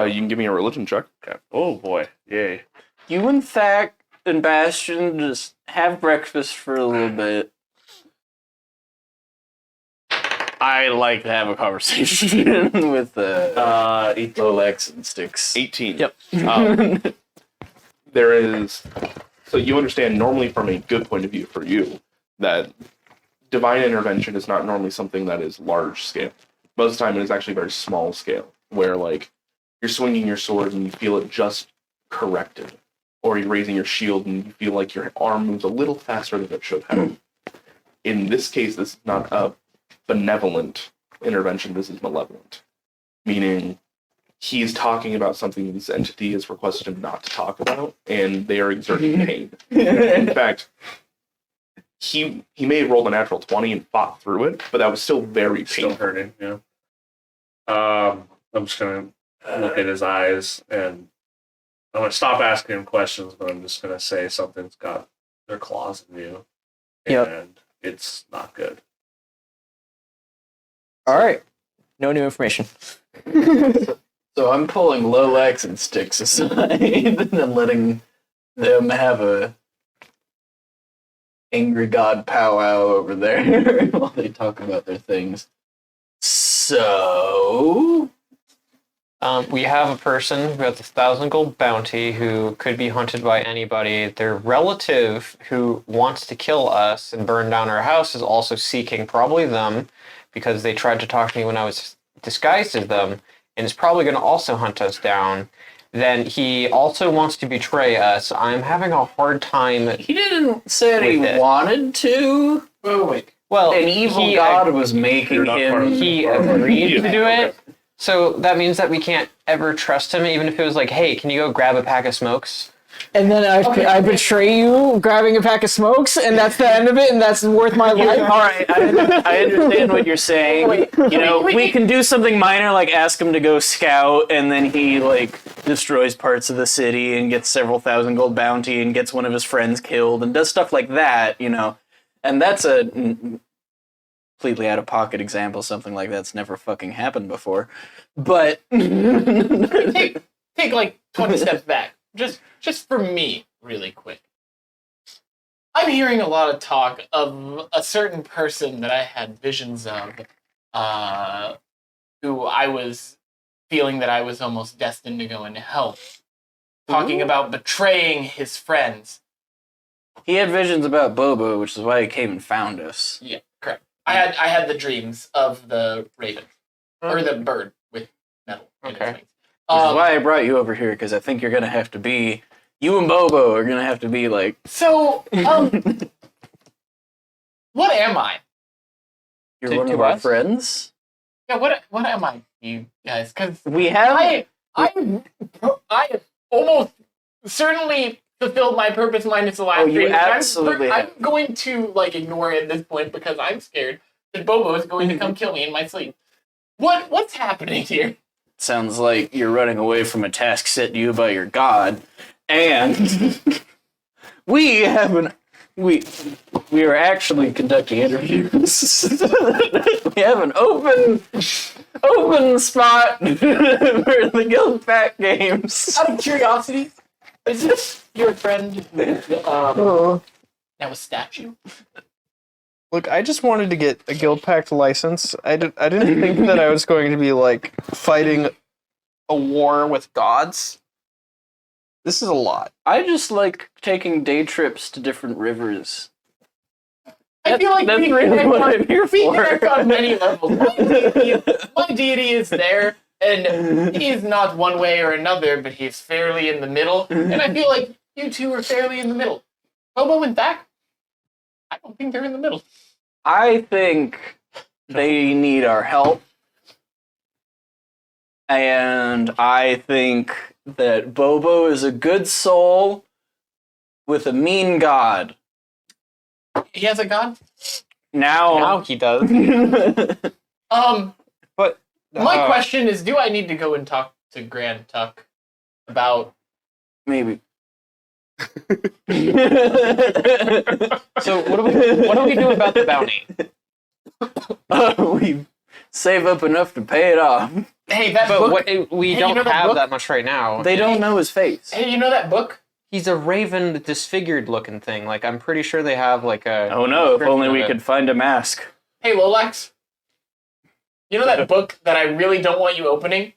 You can give me a religion check. Okay. Oh boy, yay. You and Thak and Bastion just have breakfast for a little bit. I like to have a conversation with Lolex and Sticks. 18. Yep. There is... So you understand normally from a good point of view for you that divine intervention is not normally something that is large scale. Most of the time it is actually very small scale, where like you're swinging your sword and you feel it just corrected. Or you're raising your shield and you feel like your arm moves a little faster than it should have. In this case, this is not a benevolent intervention, this is malevolent. Meaning, he is talking about something this entity has requested him not to talk about, and they are exerting pain. In fact, he may have rolled a natural 20 and fought through it, but that was still very Still painful. hurting, yeah. I'm just gonna look at his eyes and I'm gonna stop asking him questions, but I'm just gonna say something's got their claws in you. Yep. And it's not good. all right. No new information. So I'm pulling Lolex and Sticks aside and then letting them have a angry god powwow over there while they talk about their things. So We have a person who has a 1,000 gold bounty who could be hunted by anybody. Their relative who wants to kill us and burn down our house is also seeking probably them because they tried to talk to me when I was disguised as them and is probably going to also hunt us down. Then he also wants to betray us. I'm having a hard time. he didn't say he With it. wanted to. Oh, wait. Well, An evil he, god was making You're not part of him. the- he agreed to do it. So that means that we can't ever trust him, even if it was like, hey, can you go grab a pack of smokes? And then I betray you, grabbing a pack of smokes, and that's the end of it, and that's worth my All life. right, I understand what you're saying. You know, we can do something minor like ask him to go scout, and then he like destroys parts of the city and gets several thousand gold bounty and gets one of his friends killed and does stuff like that. You know, and that's a completely out of pocket example. Something like that's never fucking happened before. But Take like 20 steps back. Just for me, really quick. I'm hearing a lot of talk of a certain person that I had visions of, who I was feeling that I was almost destined to go into hell. Talking about betraying his friends. he had visions about Bobo, which is why he came and found us. Yeah, correct. I had the dreams of the raven. Or the bird with metal in its Okay. wings. Which is why I brought you over here, because I think you're going to have to be You and Bobo are gonna have to be like. So, what am I? You're To- one to of our us? friends. Yeah, what am I, you guys? Because We have. I have almost certainly fulfilled my purpose minus the last Oh, you dream. absolutely I'm have. going to like ignore it at this point because I'm scared that Bobo is going to come kill me in my sleep. What's happening here? Sounds like you're running away from a task set to you by your god, and we are actually conducting interviews. We have an open spot for the Guild Pack games. Out of curiosity, is this your friend that was statue? Look, I just wanted to get a Guild Pact license. I didn't think that I was going to be, like, fighting a war with gods. This is a lot. I just like taking day trips to different rivers. I feel like That's we really connect what on- I'm here we for. connect on many levels. My deity is there, and he is not one way or another, but he's fairly in the middle. And I feel like you two are fairly in the middle. Bobo and Thack, I don't think they're in the middle. I think they need our help. And I think that Bobo is a good soul with a mean god. He has a god. Now he does. But my Uh, question is, do I need to go and talk to Grand Tuck about? Maybe. So what do we do about the bounty? We save up enough to pay it off. Hey, that But book. we Hey, don't you know that have book? that much right now. They don't know his face. Hey, you know that book? He's a raven disfigured looking thing. Like I'm pretty sure they have like a. Oh no, if description only of we it. could find a mask. Hey, Lolax. You know that book that I really don't want you opening?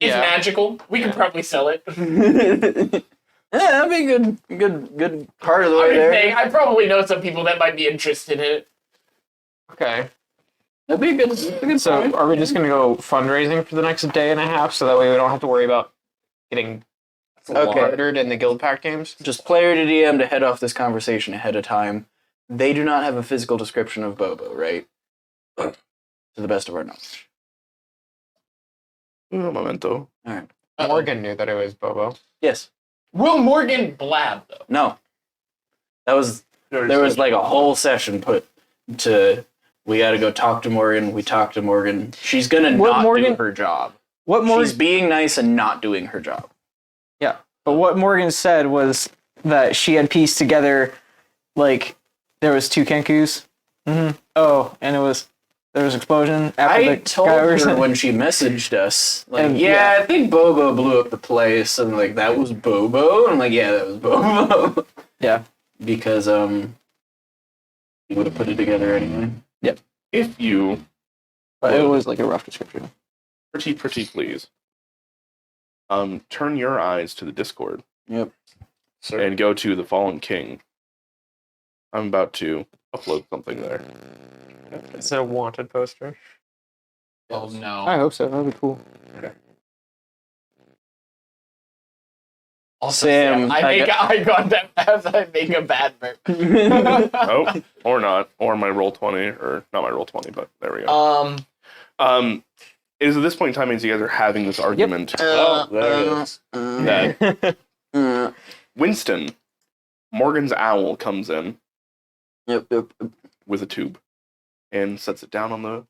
It's Yeah. magical. We could probably sell it. Yeah, that'd be a good part of the I'm way just there. saying, I probably know some people that might be interested in it. Okay. That'd be a good So point. are we just gonna go fundraising for the next day and a half so that way we don't have to worry about getting slaughtered in the Guild Pact games? Just player to DM to head off this conversation ahead of time. They do not have a physical description of Bobo, right? To the best of our knowledge. Un momento. Morgan knew that it was Bobo. Yes. Will Morgan blab, though? No. There was like a whole session put to. We got to go talk to Morgan. We talked to Morgan. She's gonna What not Morgan- do her job. What Morgan? She's being nice and not doing her job. But what Morgan said was that she had pieced together, like, there was two Kenkus. Mm-hmm. Oh, and there was explosion after I the told guy was her when she messaged us, like, And, yeah, yeah. I think Bobo blew up the place, and like that was Bobo, and I'm like, yeah, that was Bobo. Yeah. Because he would have put it together anyway. If you But it was like a rough description. pretty please, turn your eyes to the Discord Yep. and go to the Fallen King. I'm about to upload something there. It's a wanted poster. Oh, no. I hope so. That'd be cool. Also, Sam, I make eye contact as I make a bad burp. Oh, or not, or my roll 20, or not my roll 20, but there we go. It is at this point in time as you guys are having this argument Oh, there it is. that Winston, Morgan's owl, comes in Yep. with a tube and sets it down on the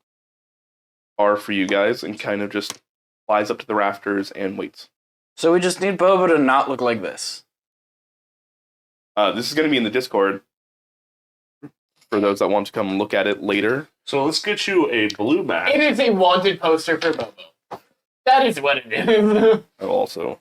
bar for you guys and kind of just flies up to the rafters and waits. So we just need Bobo to not look like this. This is going to be in the Discord for those that want to come look at it later. So let's get you a blue mat. It is a wanted poster for Bobo. That is what it is. I will also.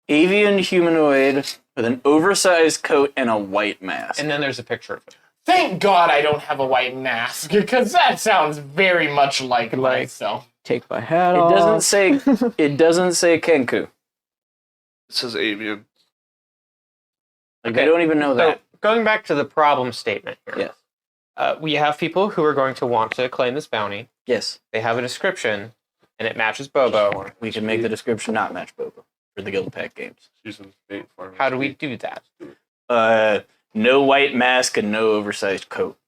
Avian humanoid with an oversized coat and a white mask. And then there's a picture of it. Thank God I don't have a white mask, because that sounds very much like myself. Take my hat It off. doesn't say Kenku. It says avian. Like I don't even know So that. going back to the problem statement here. Yes. We have people who are going to want to claim this bounty. Yes. They have a description, and it matches Bobo. We can make the description not match Bobo. for the Guild Pack games. Using bait farming. How do we do that? No white mask and no oversized coat.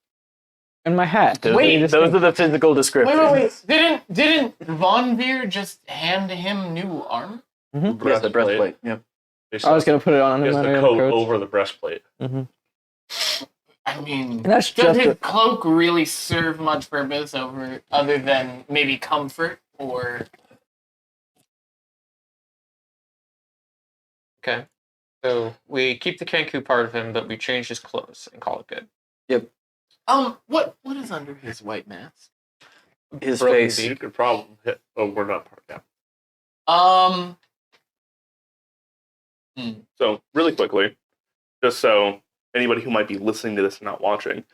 And my hat. Wait, Those are the physical descriptions. Wait. Didn't Von Veer just hand him new armor? Yes, the breastplate. Yep. I was gonna put it on He him. has the coat over the breastplate. I mean, And that's does just his cloak really serve much purpose other than maybe comfort or? Okay. So we keep the Kenku part of him, but we change his clothes and call it good. What is under his white mask? His Broken face. beak. You could probably hit. Oh, we're not part. Yeah. So, really quickly, just so anybody who might be listening to this and not watching,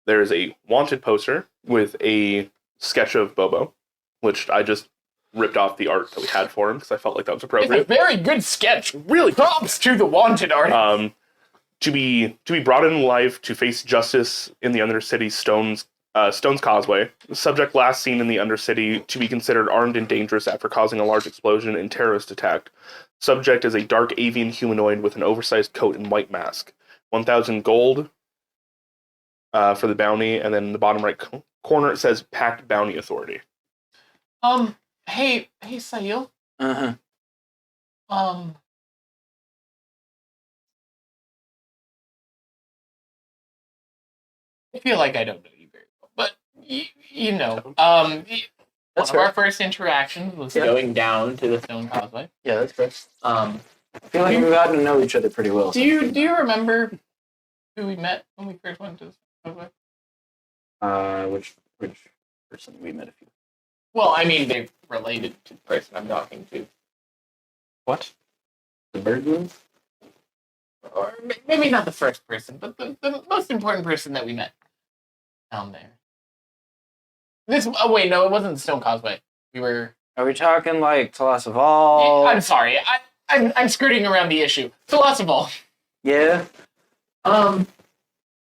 there is a wanted poster with a sketch of Bobo, which I just ripped off the art that we had for him because I felt like that was It's a appropriate. very good sketch. Really props to the wanted art. To be brought into life to face justice in the Undercity Stones Causeway. The subject last seen in the Undercity to be considered armed and dangerous after causing a large explosion and terrorist attack. Subject is a dark avian humanoid with an oversized coat and white mask. 1,000 gold for the bounty, and then in the bottom right corner it says Packed Bounty Authority. Hey, Sahil. Uh-huh. I feel like I don't know you very well, but you know, one That's of our fair. first interactions was going down to the Stone Causeway. Yeah, that's fair. I feel like we've gotten to know each other pretty well. Do you remember who we met when we first went to the Stone Causeway? Which person we met a few. Well, I mean, they're related to the person I'm talking to. What? The bird moons? Or maybe not the first person, but the most important person that we met down there. Oh wait, no, it wasn't the Stone Causeway. We were. Are we talking like Tolasaval? I'm sorry, I'm skirting around the issue. Philosopher. Yeah.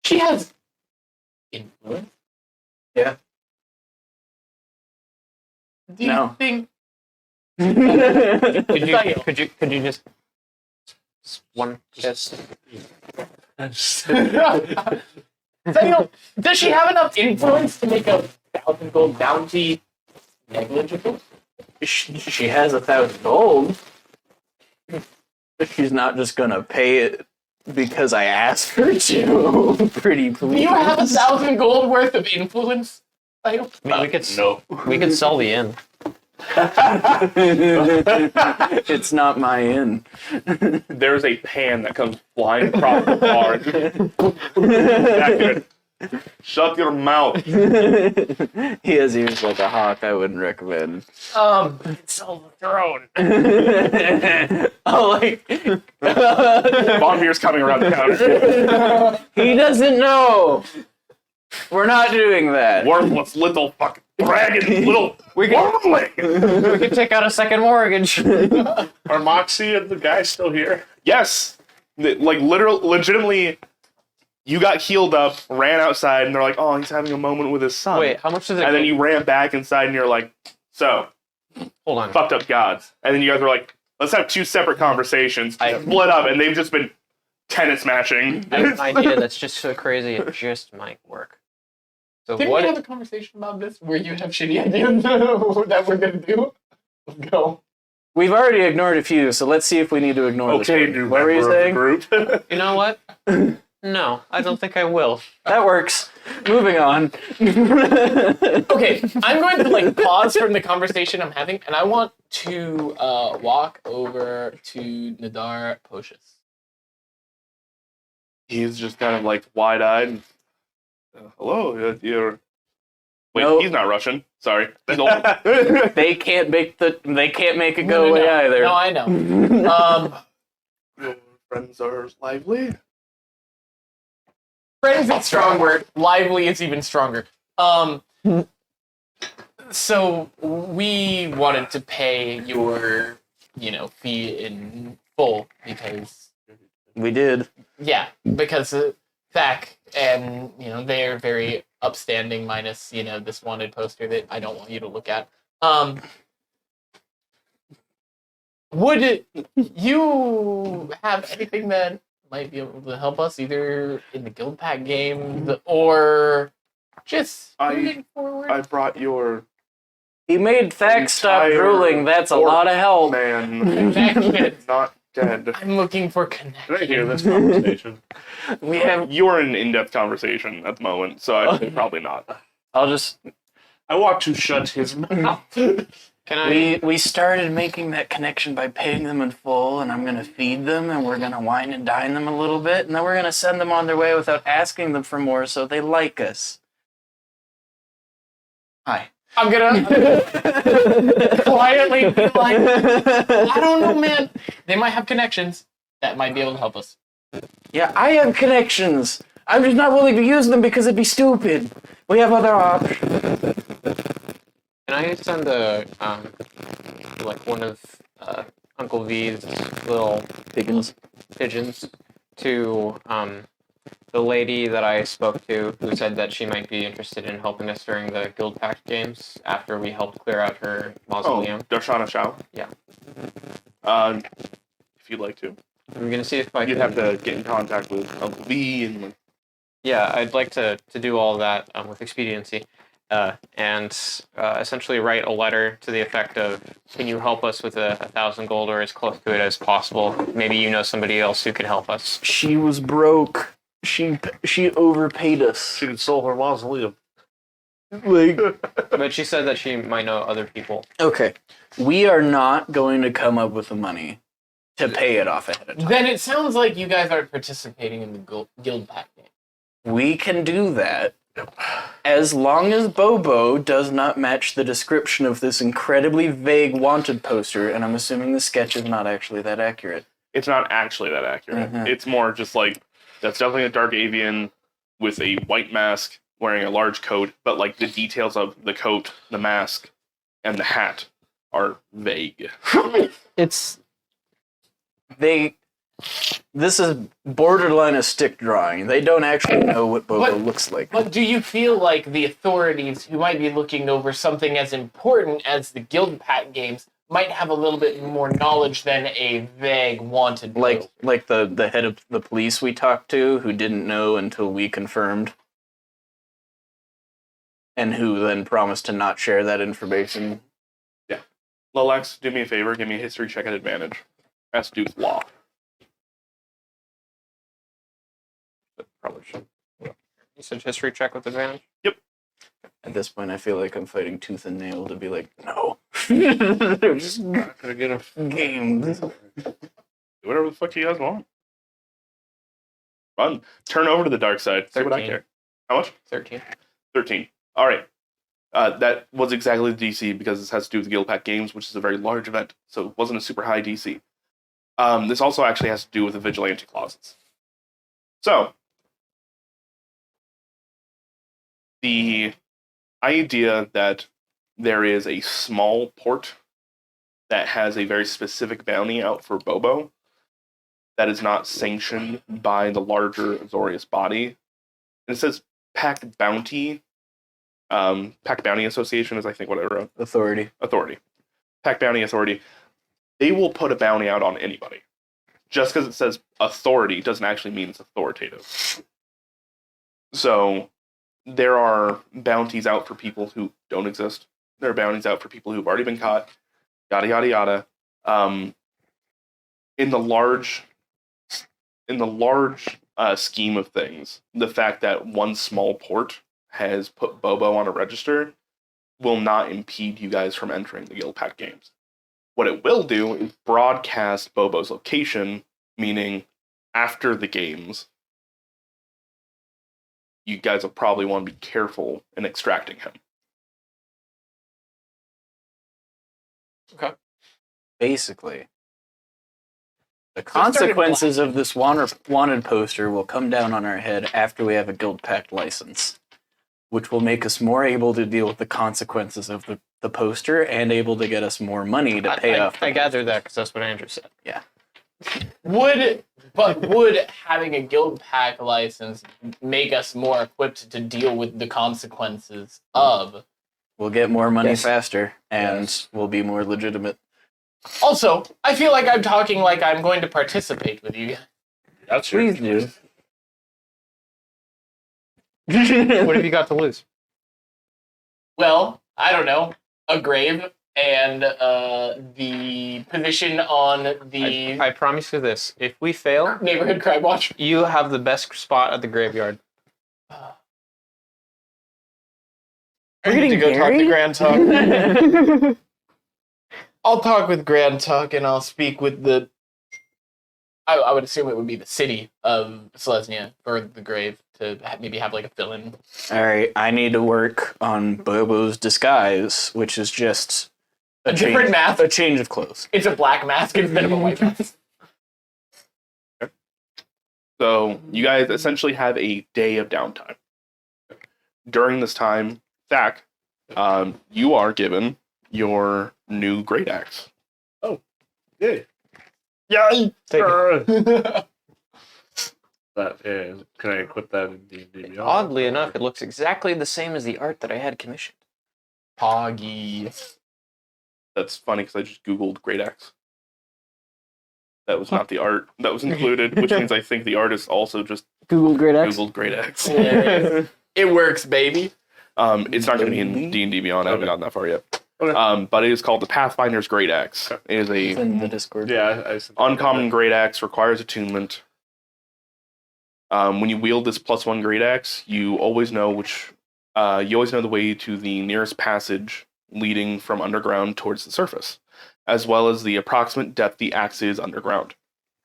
She has influence. Yeah. Do you No. think? Could you just one kiss? Daniel, does she have enough influence to make a 1,000 gold bounty negligible? She has 1,000 gold. She's not just gonna pay it because I asked her to. Pretty Do please. you have 1,000 gold worth of influence? Daniel? I mean, we could No. we could sell the inn. It's not my inn. There's a pan that comes flying across the bar. That good. Shut your mouth. He has ears like a hawk. I wouldn't recommend. Sell the throne. Oh, like Von Beer's coming around the counter. he doesn't know. We're not doing that. Worthless little fucking dragon, little wormling. We could take out a second mortgage. Are Moxie and the guy still here? Yes. Like, legitimately, you got healed up, ran outside, and they're like, oh, he's having a moment with his son. Wait, how much does it? And then you ran back inside, and you're like, so, Hold on. fucked up gods. And then you guys were like, let's have two separate conversations. I- Split up, and they've just been tennis matching. I have an idea that's just so crazy it just might work. So Didn't what? we have a conversation about this where you have shitty ideas that we're gonna do? Let's go. We've already ignored a few, so let's see if we need to ignore Okay, this new one. What were you member of the saying? group. You know what? No, I don't think I will. That works. Moving on. Okay, I'm going to like pause from the conversation I'm having, and I want to walk over to Nadar Poshus. He's just kind of like wide-eyed. And, hello, you're... Wait, No. he's not Russian. Sorry. He's old. They can't make it go No, away no. either. No, I know. Your friends are lively. Friends is a strong word. Lively is even stronger. So we wanted to pay your, fee in full because, We did. yeah, because Thak and they're very upstanding. Minus this wanted poster that I don't want you to look at. Would you have anything that might be able to help us either in the guild pack games or just moving forward? I brought your He made Thax stop Entire drooling. That's a orc lot of help. man, Connections. not dead. I'm looking for Did I hear connections. this conversation? We have. You're in an in-depth conversation at the moment, so I'd say probably not. I'll just. I want to shut his mouth. Can I? We started making that connection by paying them in full, and I'm gonna feed them, and we're gonna wine and dine them a little bit, and then we're gonna send them on their way without asking them for more, so they like us. Hi. I'm gonna quietly be like, I don't know, man. They might have connections that might be able to help us. Yeah, I have connections. I'm just not willing to use them because it'd be stupid. We have other options. Can I send a like one of Uncle V's little Piggins. pigeons to the lady that I spoke to, who said that she might be interested in helping us during the Guild Pact games after we helped clear out her mausoleum? Darshana Shao? Yeah. If you'd like to. I'm gonna see if I You'd can. have to get in contact with Uncle V and like, Yeah, I'd like to do all that with expediency, and essentially write a letter to the effect of, "Can you help us with 1,000 gold or as close to it as possible? Maybe you know somebody else who could help us." She was broke. She overpaid us. She could sell her mausoleum. Like, But she said that she might know other people. okay, we are not going to come up with the money to pay it off ahead of time. Then it sounds like you guys aren't participating in the guild pack game. We can do that as long as Bobo does not match the description of this incredibly vague wanted poster, and I'm assuming the sketch is not actually that accurate. it's not actually that accurate. Mhm. It's more just like that's definitely a dark avian with a white mask wearing a large coat, but like the details of the coat, the mask, and the hat are vague. It's this is borderline a stick drawing. They don't actually know what Bobo But- looks like. But do you feel like the authorities who might be looking over something as important as the guild pack games might have a little bit more knowledge than a vague wanted poster? Like the head of the police we talked to, who didn't know until we confirmed, and who then promised to not share that information. Lilax, do me a favor, give me a history check at advantage. Has to do with law. But probably should. You said history check with advantage. At this point, I feel like I'm fighting tooth and nail to be like, no. They're just Not gonna get a games. Do whatever the fuck you guys want. Run. Turn over to the dark side. See what I 13. care. How much? 13. 13. All right. That was exactly the DC because this has to do with the Guild Pack Games, which is a very large event, so it wasn't a super high DC. This also actually has to do with the vigilante clauses. So, the idea that there is a small port that has a very specific bounty out for Bobo that is not sanctioned by the larger Azorius body. And it says Pack Bounty. Pack Bounty Association is, I think, what I wrote. Authority. Authority. Pack Bounty Authority. They will put a bounty out on anybody. Just because it says authority doesn't actually mean it's authoritative. So, there are bounties out for people who don't exist. There are bounties out for people who've already been caught. Yada, yada, yada. In the large scheme of things, the fact that one small port has put Bobo on a register will not impede you guys from entering the Guild Pack games. What it will do is broadcast Bobo's location, meaning after the games, you guys will probably want to be careful in extracting him. Basically. The consequences of this wanted poster will come down on our head after we have a Guild Pact license, which will make us more able to deal with the consequences of the poster and able to get us more money to pay off. I gathered that because that's what Andrew said. Would having a guild pack license make us more equipped to deal with the consequences of? We'll get more money Yes. faster, and Yes. we'll be more legitimate. Also, I feel like I'm talking like I'm going to participate with you. That's your Please do. What have you got to lose? Well, I don't know, a grave and the position on the I promise you this. If we fail, neighborhood crime watch. you have the best spot at the graveyard. I need to go talk to Grand Tuck. I'll talk with Grand Tuck and I'll speak with the. I would assume it would be the city of Selesnya for the grave to maybe have like a fill-in. All right, I need to work on Bobo's disguise, which is just A different mask. a change of clothes. It's a black mask instead of a white mask. So you guys essentially have a day of downtime. During this time, Thak, you are given your new great axe. Yeah. Yeah. That is. Can I equip that in D&D Beyond? Oddly enough, it looks exactly the same as the art that I had commissioned. Poggy. That's funny because I just Googled great axe. That was not the art that was included, which means I think the artist also just Google Great X. Googled great axe. Yeah. It works, baby. It's not going to be in D&D Beyond. I haven't gotten that far yet. But it is called the Pathfinder's Great Axe. It is It's a in the Discord. Yeah, I uncommon great axe, requires attunement. When you wield this +1 great axe, you always know the way to the nearest passage leading from underground towards the surface, as well as the approximate depth the axe is underground.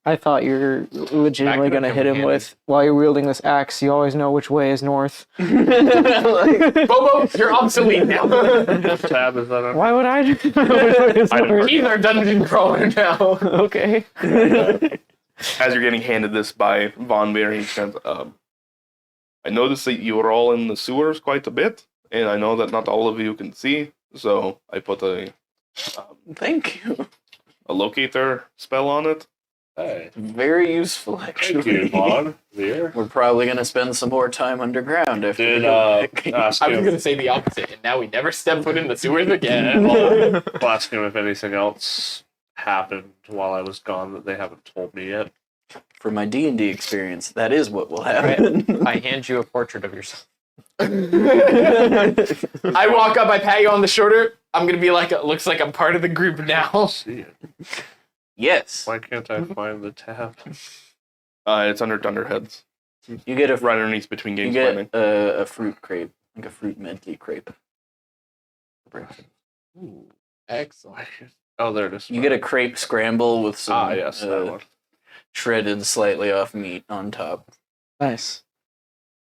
I thought you were legitimately That going to could've hit come him in with, while you're wielding this axe, you always know which way is north. Bobo, you're obsolete now. tab is that on? Why would I do that? He's our dungeon crawler now. Okay. As you're getting handed this by Von Beer, he says, I noticed that you are all in the sewers quite a bit, and I know that not all of you can see, so I put a Thank you. locator spell on it. Hey, Very useful, thank actually. you, Vaughn. There. We're probably going to spend some more time underground after Did we go back. ask I was him, gonna say the opposite, and now we never step foot in the sewers again. I'll ask him if anything else happened while I was gone that they haven't told me yet. For my D&D experience, that is what will happen. I hand you a portrait of yourself. I walk up, I pat you on the shoulder. I'm gonna be like, it looks like I'm part of the group now. See it. Yes. Why can't I find the tab? It's under Dunderheads, You get a right underneath between you games get planning. a fruit crepe, like a fruit medley crepe. Ooh. Excellent. Oh, there it is. You get a crepe scramble with some yes, that one. shredded, slightly off meat on top. Nice.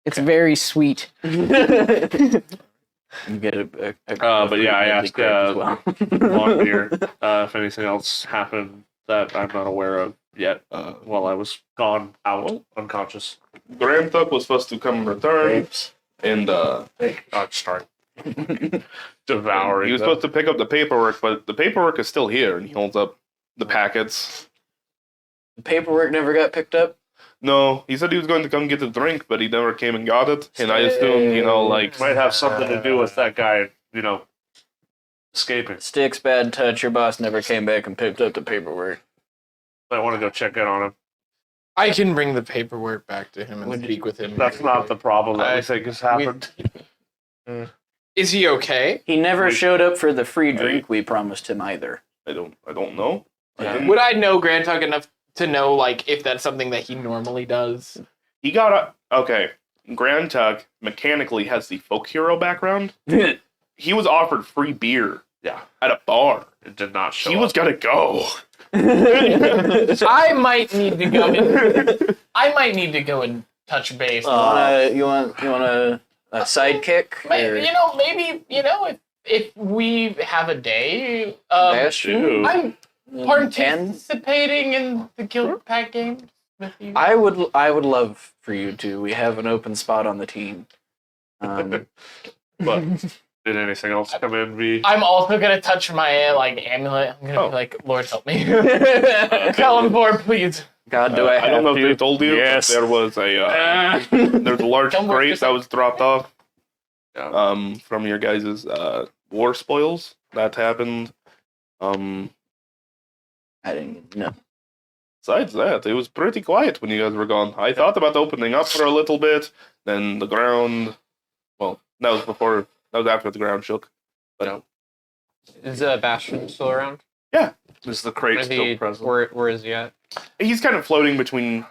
It's very sweet. You get a But fruit yeah, I medley asked crepe as well. Vaughn Beer if anything else happened that I'm not aware of yet while I was gone out unconscious. Graham Tuck was supposed to come return, Grapes. and Start devouring. he was them. supposed to pick up the paperwork, but the paperwork is still here, and he holds up the packets. The paperwork never got picked up. No, he said he was going to come get a drink, but he never came and got it, and I assumed, like, Might have something to do with that guy, escaping. Sticks, bad touch. Your boss never came back and picked up the paperwork. I want to go check in on him. I can bring the paperwork back to him and speak with him. That's not the problem that I- we think has happened. Is he okay? He never Wait. showed up for the free drink we promised him either. I don't know. I Yeah. didn't- Would I know Grand Tuck enough to know, like, if that's something that he normally does? He got okay. Grand Tuck mechanically has the folk hero background. He was offered free beer. Yeah. At a bar. It did not show He up. was gonna go. I might need to go. And touch base. You want a sidekick? Or Maybe if we have a day. Bastion? I'm Ten? participating in the Guild Pack games with you. I would love for you to. We have an open spot on the team. But did anything else come in? I'm also gonna touch my amulet. I'm gonna be like, Lord help me. Kalimvor, please. God, do I have I don't know to? if they told you, Yes. but there was there's a large Don't work crate this that out. was dropped off Yeah. from your guys' war spoils. That happened. I didn't know. Besides that, it was pretty quiet when you guys were gone. I thought about opening up for a little bit, then the ground. Well, that was before. That was after the ground shook. But Is Bastion still around? Is the crate Is still he, present? where is he at? he's kind of floating between.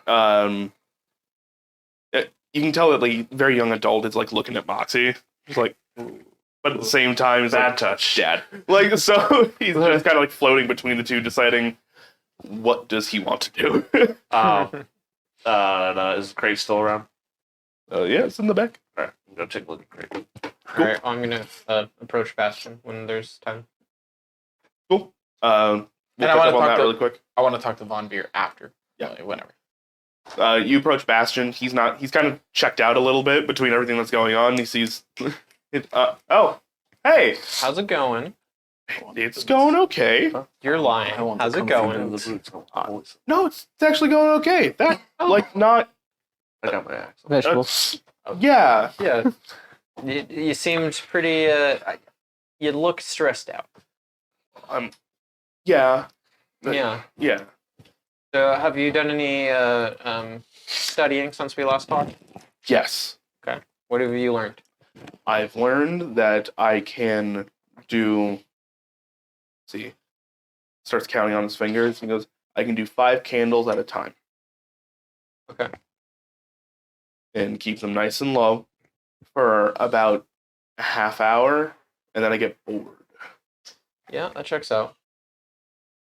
You can tell that like very young adult is like looking at Moxie, just like, but at the same time, he's Bad like, touch. Dad. Like so, he's just kind of like floating between the two, deciding what does he want to do. Is the crate still around? Yeah, it's in the back. All right, I'm gonna take a look at the crate. Alright, I'm gonna approach Bastion when there's time. Cool. We'll And I pick wanna up on talk that to- really quick. I want to talk to Von Beer after. Yeah. Like, whenever. You approach Bastion. He's kind of checked out a little bit between everything that's going on. He sees, oh, hey, How's it going? it's going okay. You're lying. I want the How's it comfy going? boots. No, it's actually going okay. That, like, not, I got my axe. Vegetables. yeah. Yeah. You seemed pretty, you look stressed out. Yeah. Yeah. Yeah. So have you done any studying since we last talked? Yes. What have you learned? I've learned that I can do, let's see, starts counting on his fingers. He goes, I can do 5 candles at a time. Okay. And keep them nice and low for about a half hour, and then I get bored. Yeah, that checks out.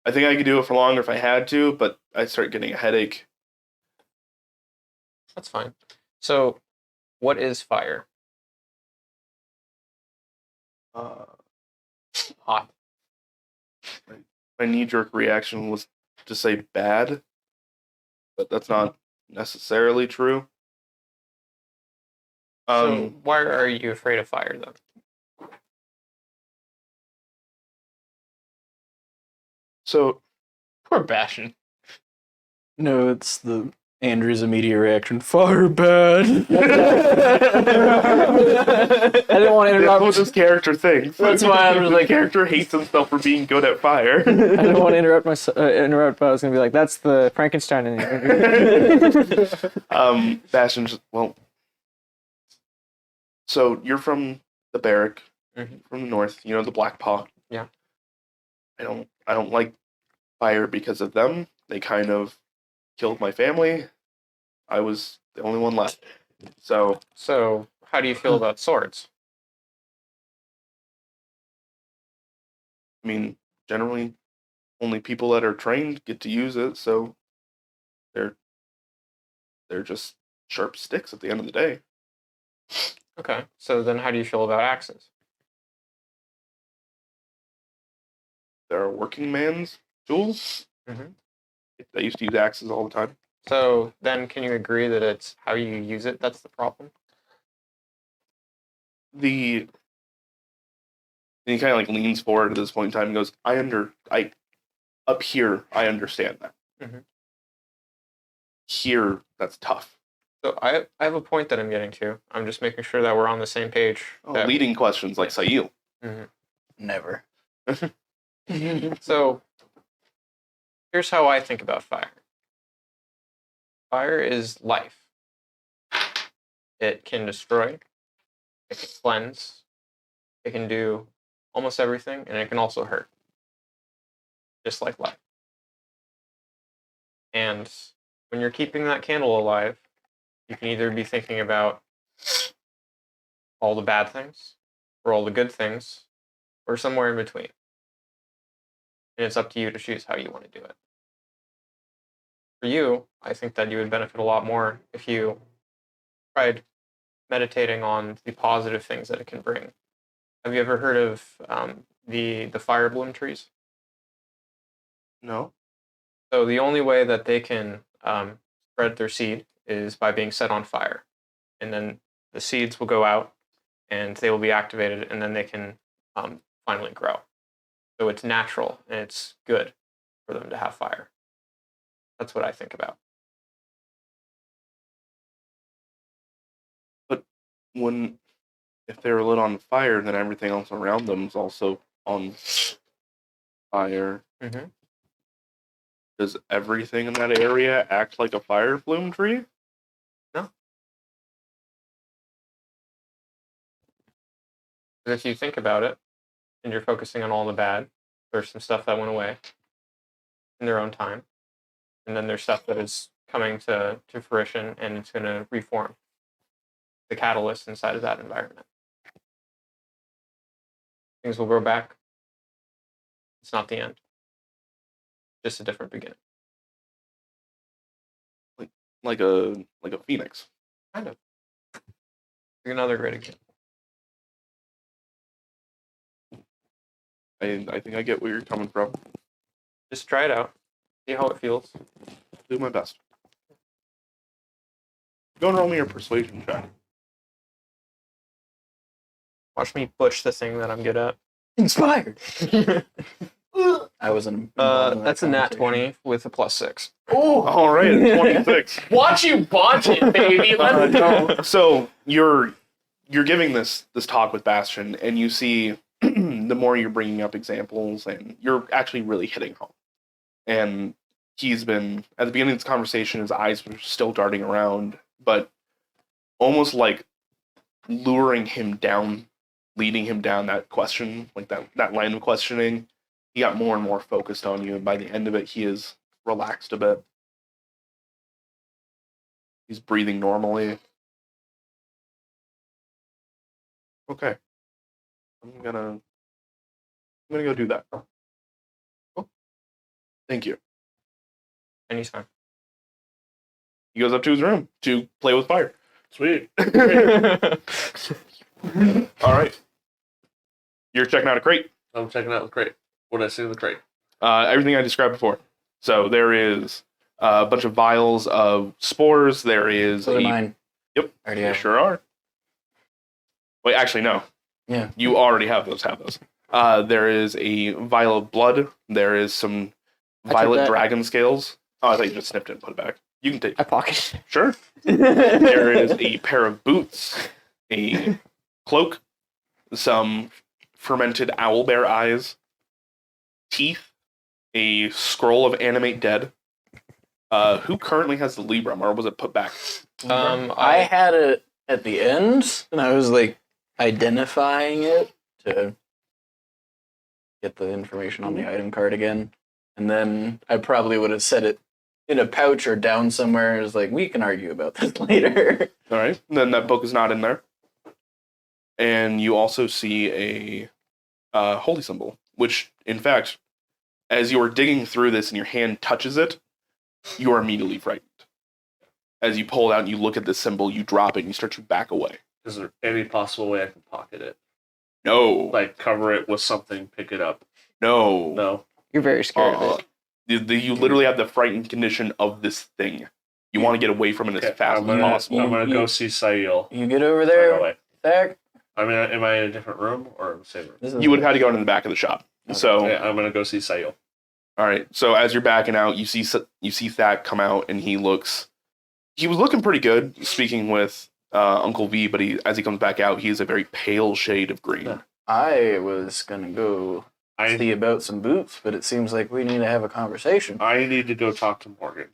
I think I could do it for longer if I had to, but I start getting a headache. That's fine. So, what is fire? Hot. My knee-jerk reaction was to say bad, but that's not necessarily true. So, why are you afraid of fire then? So Poor Bastion. No, it's the Andrew's immediate reaction. Fire bad. I didn't want to that's what interrupt. this character thinks. That's why I was The like- character hates himself for being good at fire. I didn't want to interrupt, but I was gonna be like, "That's the Frankenstein in you." Bastion's well. So you're from the barrack, Mhm. from the north. You know the Black Paw. Yeah. I don't like fire because of them. They kind of killed my family. I was the only one left. So So, how do you feel about swords? I mean, generally, only people that are trained get to use it. So they're just sharp sticks at the end of the day. Okay. So then, how do you feel about axes? They're a working man's tools. Mhm. I used to use axes all the time. So then, can you agree that it's how you use it that's the problem? And he kind of like leans forward at this point in time and goes, up here, I understand that. Mhm. Here, that's tough. So I have a point that I'm getting to. I'm just making sure that we're on the same page. that- Leading questions like Sail. Never. So here's how I think about fire. Fire is life. It can destroy, it can cleanse, it can do almost everything, and it can also hurt. Just like life. And when you're keeping that candle alive, you can either be thinking about all the bad things, or all the good things, or somewhere in between. And it's up to you to choose how you want to do it. For you, I think that you would benefit a lot more if you tried meditating on the positive things that it can bring. Have you ever heard of the fire bloom trees? No? So the only way that they can spread their seed is by being set on fire. And then the seeds will go out and they will be activated and then they can finally grow. So it's natural and it's good for them to have fire. That's what I think about. If they're lit on fire, then everything else around them is also on fire. Mm-hmm. Does everything in that area act like a fire bloom tree? But if you think about it, and you're focusing on all the bad, there's some stuff that went away in their own time, and then there's stuff that is coming to fruition, and it's going to reform the catalyst inside of that environment. Things will grow back. It's not the end. Just a different beginning. Like a phoenix. Kind of. Another great example. I think I get where you're coming from. Just try it out. See how it feels. Do my best. Go and roll me your persuasion check. Watch me push the thing that I'm good at. Inspired. I wasn't. That's a nat 20 with a +6. Oh, All right, 26. watch you botch it, baby. Let's go. So you're giving this talk with Bastion, and you see the more you're bringing up examples, and you're actually really hitting home. And he's been at the beginning of this conversation, his eyes were still darting around, but almost like luring him down, leading him down that question, like that line of questioning. He got more and more focused on you, and by the end of it, he is relaxed a bit. He's breathing normally. Okay. I'm gonna go do that. Cool. Thank you. Anytime. He goes up to his room to play with fire. Sweet. All right. You're checking out a crate. I'm checking out the crate. What did I see in the crate? Everything I described before. So there is a bunch of vials of spores. There is Those are mine. Yep. Already They have. sure are. Wait, actually, no. Yeah. You already have those. There is a vial of blood. There is some I took violet that. dragon scales. Oh, I thought you just sniffed it and put it back. You can take I pocket. Sure. There is a pair of boots, a cloak, some fermented owlbear eyes, teeth, a scroll of animate dead. Who currently has the Libram, or was it put back? I had it at the end, and I was like identifying it to get the information on the item card again. And then I probably would have set it in a pouch or down somewhere. And it was like, we can argue about this later. All right. Then that book is not in there. And you also see a holy symbol, which, in fact, as you are digging through this and your hand touches it, you are immediately frightened. As you pull it out and you look at this symbol, you drop it and you start to back away. Is there any possible way I can pocket it? No. Like cover it with something, pick it up? No. No. You're very scared of it. You literally have the frightened condition of this thing. You want to get away from it as fast as possible. I'm gonna go see Sayil. You get over Right there, away. Zach. I mean, am I in a different room or in the same room? This is You would have had to go into the back of the shop. So, Yeah, I'm gonna go see Sayil. all right. So as you're backing out, you see Thak come out, and he was looking pretty good. Speaking with Uncle V, but as he comes back out, he is a very pale shade of green. Yeah. I was gonna go see about some boots, but it seems like we need to have a conversation. I need to go talk to Morgan.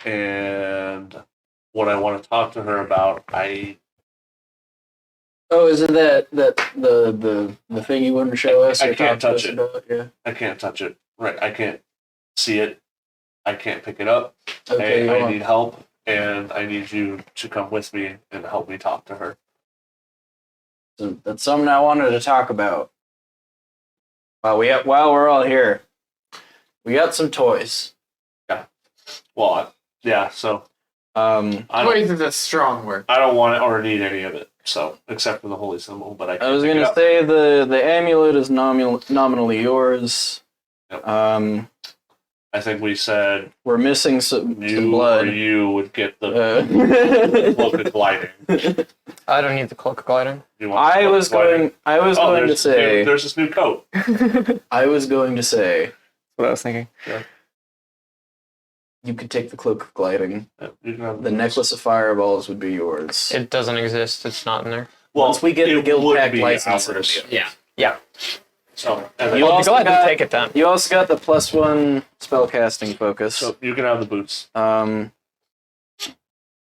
And what I want to talk to her about, Oh, is it that the thing you wouldn't show us? I or can't talk to touch us it. about? Yeah. I can't touch it. Right, I can't see it. I can't pick it up. Okay. I need help, and I need you to come with me and help me talk to her. So that's something I wanted to talk about. While we're all here, we got some toys. Well, yeah. So I Toys is a strong word. I don't want it or need any of it. So except for the holy symbol, but I can't was pick it gonna up. say the amulet is nominally yours. Yep. I think we said we're missing some you blood. or you would get the cloak of gliding. I don't need the cloak of gliding. You want the I cloak was of gliding? going to say. there's this new coat. I was going to say That's what I was thinking. you could take the cloak of gliding. Yeah, you can have The necklace of fireballs would be yours. It doesn't exist. It's not in there. Well, Once we get the it guild would pack be license, ours. it'll be Yeah. So, and You then, also Go ahead and got- take it down. You also got the +1 spellcasting focus. so you can have the boots And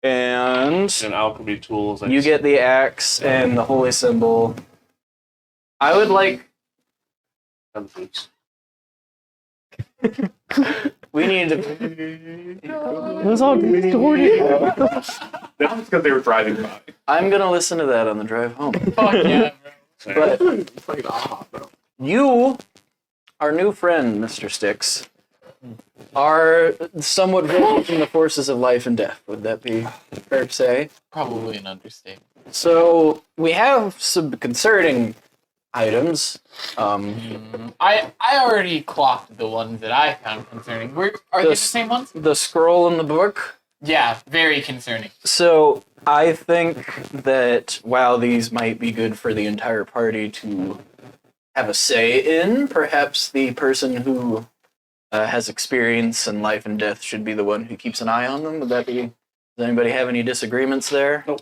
and alchemy tools. And you get the axe and the holy symbol. I would like. and the boots. We need to. It was all distorted. That's because they were driving by. I'm gonna listen to that on the drive home. Fuck yeah, bro. But you, our new friend, Mr. Sticks, are somewhat versed in the forces of life and death. Would that be fair to say? Probably an understatement. So we have some concerning items. I already clocked the ones that I found concerning. Are they the same ones? The scroll in the book. Yeah, very concerning. So I think that while these might be good for the entire party to have a say in, perhaps the person who has experience in life and death should be the one who keeps an eye on them. Would that be? Does anybody have any disagreements there? Nope.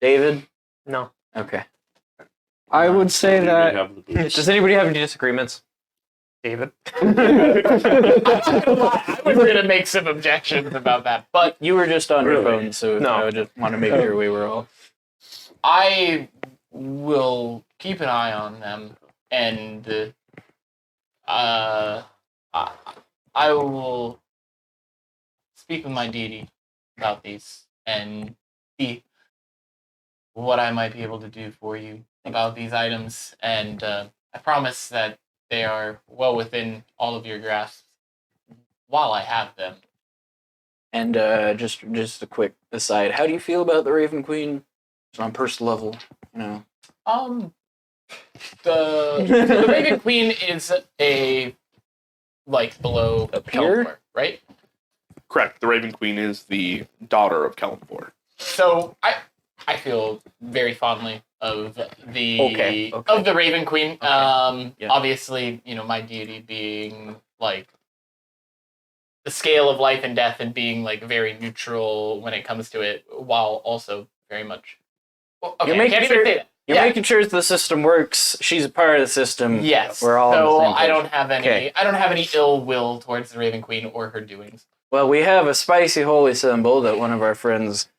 David? No. Okay. I would say You that. have the boots. Does anybody have any disagreements? David. I was gonna make some objections about that, but You were just on your Really? phone, so No. I would just want to make sure we were all. I will keep an eye on them, and I will speak with my deity about these and see what I might be able to do for you about these items. And I promise that they are well within all of your grasp while I have them. And just a quick aside, how do you feel about the Raven Queen? Just on personal level, you know. The Raven Queen is a below A peer? Kelmore, right? Correct. The Raven Queen is the daughter of Kellenfor. So I feel very fondly of the Okay. of the Raven Queen. Yeah. Obviously, my deity being like the scale of life and death and being like very neutral when it comes to it, while also very much. Well, okay, You're I making can't even sure- say that. You're Yeah. making sure the system works. She's a part of the system. Yes. We're all so on the same I page. don't have any. Okay. I don't have any ill will towards the Raven Queen or her doings. Well, we have a spicy holy symbol that one of our friends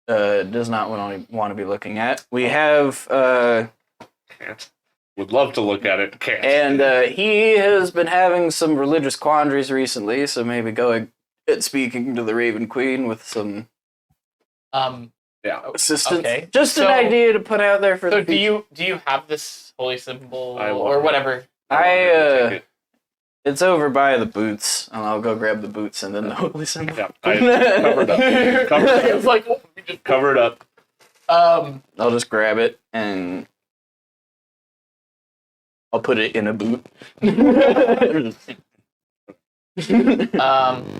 does not want to be looking at. We have, Can't. Would love to look at it. Can't. and he has been having some religious quandaries recently, so maybe going and speaking to the Raven Queen with some yeah. assistance. Okay. Just So- an idea to put out there for So the do you have this holy symbol I or want it. whatever? Take it. It's over by the boots, and I'll go grab the boots and then the holy symbol. Yeah. I covered up. Covered up. It's like oh, we just Covered up. I'll just grab it and I'll put it in a boot.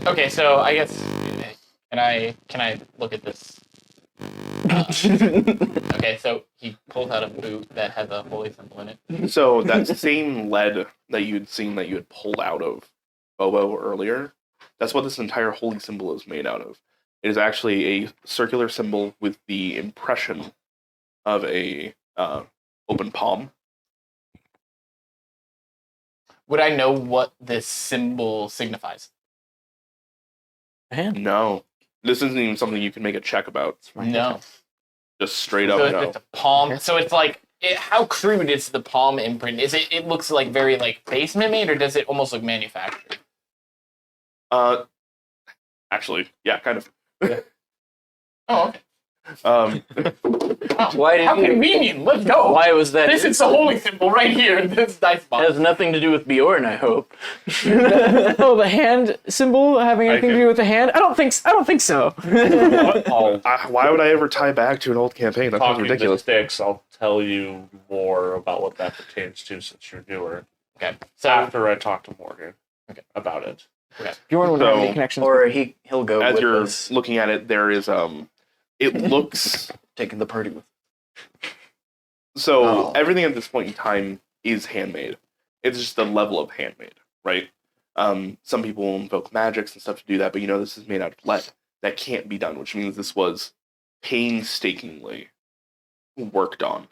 Okay, so I guess can I look at this? Okay, so he pulls out a boot that has a holy symbol in it. So that same lead that you'd seen that you had pulled out of Bobo earlier, that's what this entire holy symbol is made out of. It is actually a circular symbol with the impression of a open palm. Would I know what this symbol signifies? No, this isn't even something you can make a check about. No. Just straight So up no. it's a palm. So it's like how crude is the palm imprint? Is it? It looks like very like basement made, or does it almost look manufactured? Actually, yeah, kind of. Oh, okay. Why did How you? convenient. Let's go. Why was that? This is the holy symbol right here in this dice It box. has nothing to do with Bjorn, I hope. Oh, the hand symbol having anything to can- do with the hand? I don't think so. Why would I ever tie back to an old campaign? That sounds Talking ridiculous. to Sticks, I'll tell you more about what that pertains to since you're newer. Okay. So After I talk to Morgan about it. Bjorn would have So- any connections. Or he'll go As with you're us, looking at it, there is it looks taking the party with. so Oh. everything at this point in time is handmade. It's just the level of handmade, right? Some people will invoke magics and stuff to do that, but this is made out of lead. That can't be done, which means this was painstakingly worked on.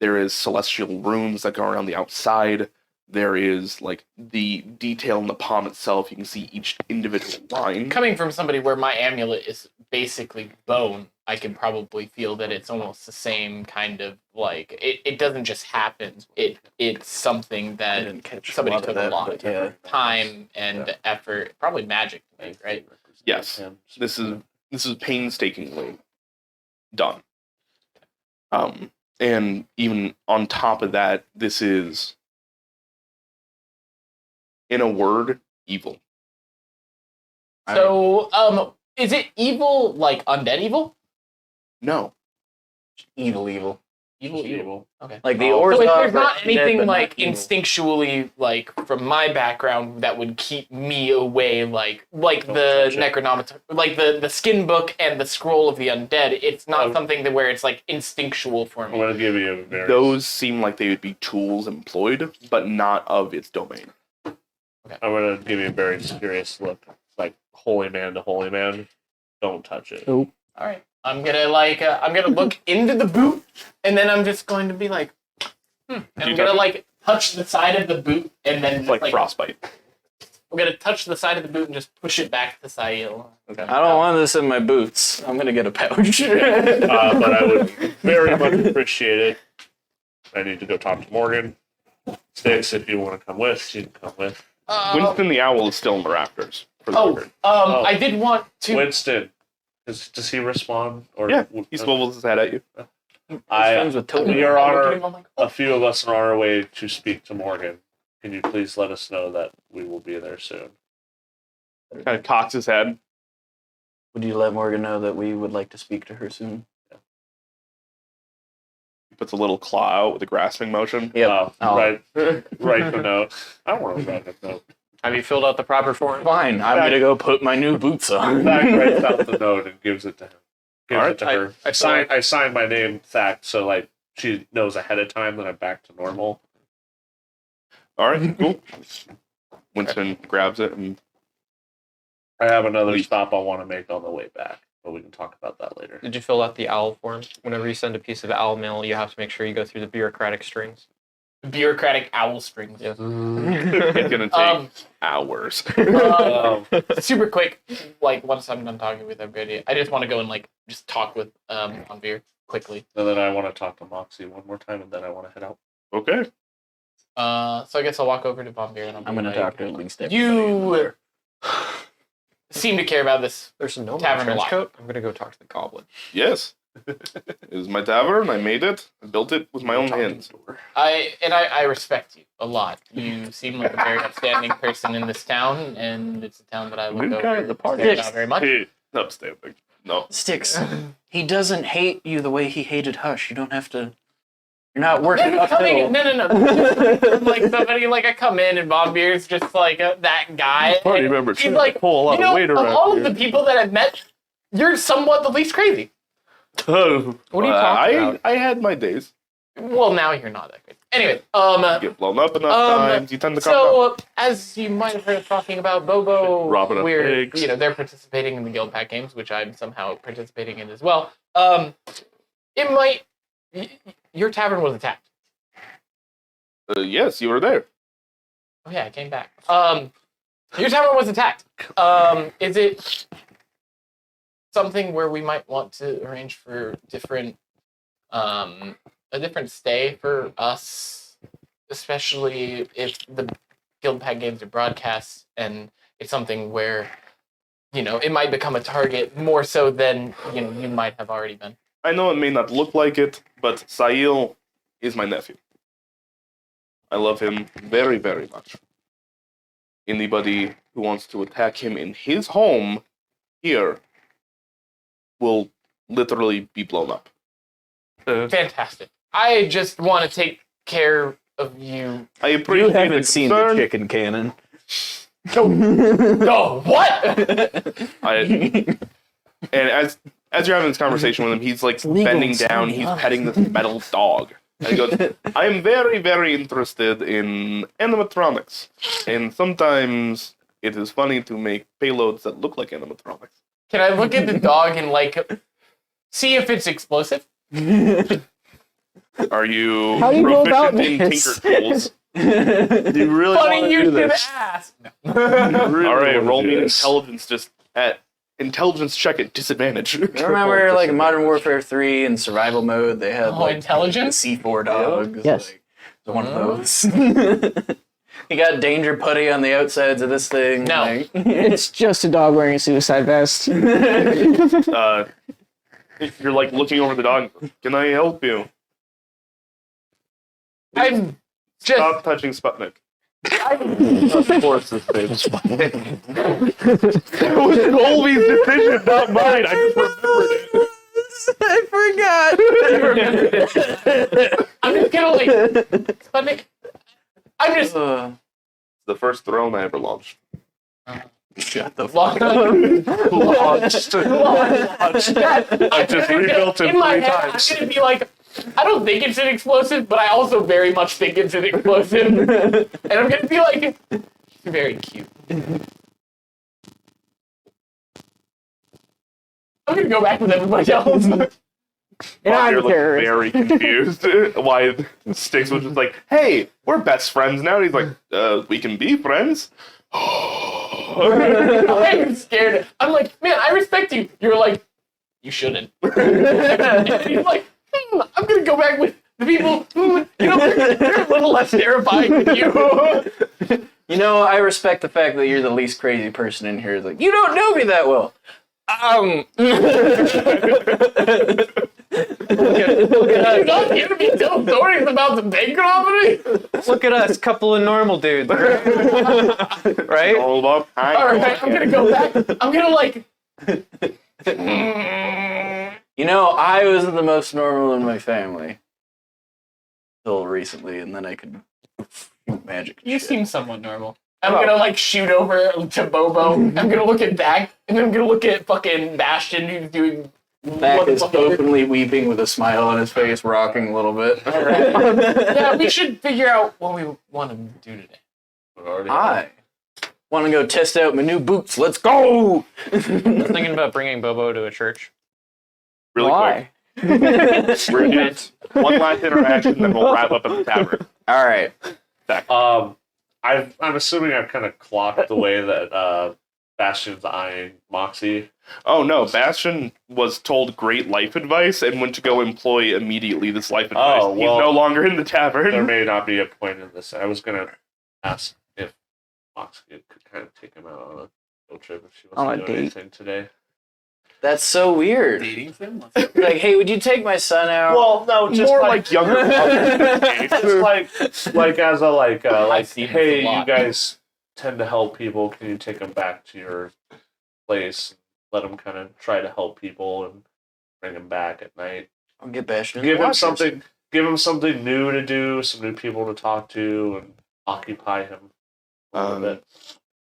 There is celestial runes that go around the outside. There is like the detail in the palm itself. You can see each individual line. Coming from somebody where my amulet is basically bone, I can probably feel that it's almost the same kind of like it doesn't just happen. It's something I that didn't catch somebody a lot took of that, a lot but of yeah. time and effort, probably magic to make, right? Yes. This is painstakingly done. And even on top of that, this is, in a word, evil. So, is it evil like undead evil? No. Evil. Evil. Okay. Like the So Orthodox. if there's not are anything dead, but like not evil. instinctually like from my background that would keep me away, like Don't the touch it. Necronomicon, like the skin book and the scroll of the undead, it's not Oh. something that where it's like instinctual for I'm me. going to give you a very... Those seem like they would be tools employed, but not of its domain. I'm going to give you a very serious look. Like, holy man to holy man. Don't touch it. Oh. All right, I'm gonna look into the boot, and then I'm just going to be like, and you I'm touch gonna it? like touch the side of the boot, and then It's just, like frostbite. I'm gonna touch the side of the boot and just push it back to Sail. Okay. I don't want this in my boots. I'm gonna get a pouch. But I would very much appreciate it. I need to go talk to Morgan. Sticks, if you want to come with, you can come with. Winston the Owl is still in the rafters. For the record. I did want to. Winston, does he respond? Or Yeah, he swivels his head at you. friends with Toby. Your I look at Honor, him, I'm like, oh. a few of us are on our way to speak to Morgan. Can you please let us know that we will be there soon? Kind of cocks his head. Would you let Morgan know that we would like to speak to her soon? He puts a little claw out with a grasping motion. Yep. Oh. Write the note. I don't want to write a note. Have you filled out the proper form? Fine. I'm gonna go put my new boots on. Thak writes out the note and gives it to him. Gives Alright, it to her. I signed my name, Thak, so like she knows ahead of time that I'm back to normal. All right, cool. Winston grabs it and I have another stop I want to make on the way back, but we can talk about that later. Did you fill out the owl form? Whenever you send a piece of owl mail, you have to make sure you go through the bureaucratic strings. Bureaucratic owl strings. Yes. it's gonna take hours. Super quick, like once I'm done talking with everybody, I just want to go and like just talk with on beer quickly. And then I want to talk to Moxie one more time, and then I want to head out. Okay. So I guess I'll walk over to Von Beer and I'm gonna talk to at least everybody. You seem to care about this. There's no Tavern trench lock. coat. I'm gonna go talk to the goblin. Yes. It is my tavern. I made it. I built it with my own hands. I respect you a lot. You seem like a very upstanding person in this town, and it's a town that I look Good over guy at the party. care about very much. Hey, upstanding. No. Sticks. He doesn't hate you the way he hated Hush. You don't have to. You're not working uphill. No. Like somebody, like I come in and Bob Beer's just like that guy. Party and member he's trying to like, pull a lot you know, of weight of around all here. of the people that I've met, you're somewhat the least crazy. What are you talking about? I had my days. Well, now you're not that crazy. Anyway, You get blown up enough times, you tend to calm down. so as you might have heard us talking about Bobo, Robbing up we're pigs. they're participating in the Guild Pack games, which I'm somehow participating in as well. It might your tavern was attacked. Yes, you were there. Oh yeah, I came back. Your tavern was attacked. Is it something where we might want to arrange for different, a different stay for us, especially if the Guild Pack games are broadcast, and it's something where, it might become a target more so than you might have already been. I know it may not look like it, but Sail is my nephew. I love him very, very much. Anybody who wants to attack him in his home here will literally be blown up. Fantastic. I just want to take care of you. I appreciate You haven't the seen the concern. chicken cannon. Oh, what? And as you're having this conversation with him, he's like bending down, he's petting this metal dog. And he goes, I'm very, very interested in animatronics. And sometimes it is funny to make payloads that look like animatronics. Can I look at the dog and see if it's explosive? Are you How do you go about proficient in this? tinker tools? You really Funny want to you do should this? ask. Really All right, wanna roll do me an this. intelligence just at intelligence check at disadvantage. You remember, like, in Modern Warfare 3 in survival mode, they had, Oh, like, intelligence? the C4 dogs. Yes. Like, one of those. You got danger putty on the outsides of this thing. No. like- It's just a dog wearing a suicide vest. If you're like looking over the dog, can I help you? I'm just. Stop touching Sputnik. Of course, this thing's fine. It was Colby's decision, not mine. I just remembered it. I forgot. I'm just gonna like. Sputnik. I'm just. The first throne I ever launched. Shut the fuck Launched. up. Launched. I just rebuilt it In my 3 head, times. I'm gonna be like, I don't think it's an explosive, but I also very much think it's an explosive. And I'm gonna be like, very cute. I'm gonna go back with everybody else. And I'm You're the like terrorist. very confused why Sticks was just like, hey, we're best friends now. And he's like, we can be friends. I'm scared. I'm like, man, I respect you. You're like, you shouldn't. And he's like, I'm gonna go back with the people who, they're a little less terrifying than you. You know, I respect the fact that you're the least crazy person in here. It's like, you don't know me that well. You're not giving me tell stories about the bank robbery? Look at us, couple of normal dudes, right? All up. Alright, I'm gonna go back. I'm gonna like. You know, I was the most normal in my family. Till recently, and then I could shoot magic. and You shit. seem somewhat normal. I'm gonna like shoot over to Bobo. I'm gonna look at Dak, and then I'm gonna look at fucking Bastion who's doing. Mac is openly weeping with a smile on his face, rocking a little bit. Yeah, we should figure out what we want to do today. I want to go test out my new boots. Let's go! I was thinking about bringing Bobo to a church. Really Why? quick. We're gonna get one last interaction, then we'll wrap up at the tavern. All right. I'm assuming I've kind of clocked the way that Bastion's eyeing Moxie. Oh no, Bastion was told great life advice and went to go employ immediately this life advice. Oh, He's well, no longer in the There tavern. may not be a point in this. I was gonna ask if Moxie could kind of take him out on a field trip if she On wants a to do date? anything today. That's so weird. Dating sim? Like, hey, would you take my son out? Well, no, just More like like younger. just like as a like seen this hey, a lot. you guys tend to help people. Can you take them back to your place? Let them kind of try to help people and bring them back at night. I'll get Bastion. Give him Watchers. something. Give him something new to do. Some new people to talk to and occupy him a little bit.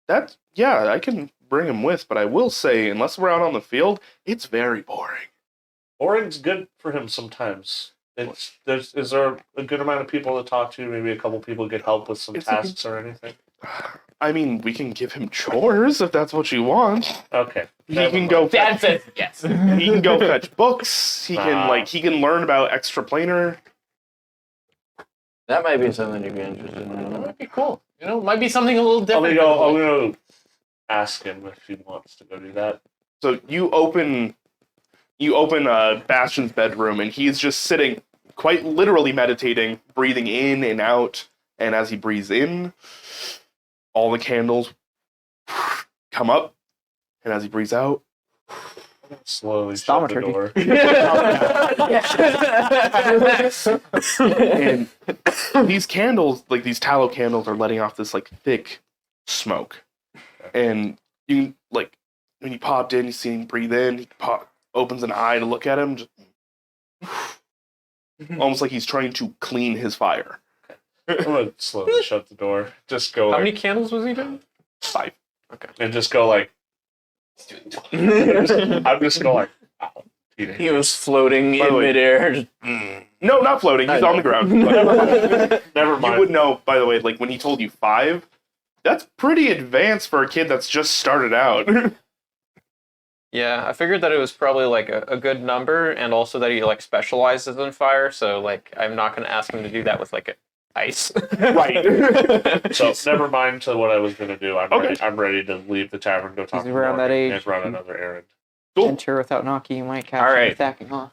That yeah, I can bring him with, but I will say, unless we're out on the field, it's very boring. Boring's good for him sometimes. Is there a good amount of people to talk to? Maybe a couple people get help with some It's a good- tasks or anything. I mean, we can give him chores if that's what you want. Okay, He can go. Dad says yes. He can go fetch books. He can Ah. he can learn about extraplanar. That might be something you'd be interested That in. might be cool. You know, it might be something a little I'm different. gonna ask him if he wants to go do that. So you open Bastion's bedroom, and he's just sitting, quite literally meditating, breathing in and out. And as he breathes in, all the candles come up, and as he breathes out, Slowly shut the Thaumaturgy. door. and these candles, like these tallow candles, are letting off this like thick smoke. And you like when you popped in, you see him breathe in. He opens an eye to look at him, just almost like he's trying to clean his fire. I'm gonna slowly shut the door. Just go How like, many candles was he doing? 5. and just go like. I'm just going like. Wow, teenage. He was floating By the in way- midair. Just, No, not floating. He's on the ground. Never You mind. would know, by the way, like when he told you 5, that's pretty advanced for a kid that's just started out. Yeah, I figured that it was probably like a good number, and also that he like specializes in fire. So like, I'm not gonna ask him to do that with like ice. Right. So never mind to what I was going to do. I'm Okay. ready. I'm ready to leave the tavern, go talk He's to around that Morgan, age. and run another errand. Enter without knocking, you might catch All him right. backing off.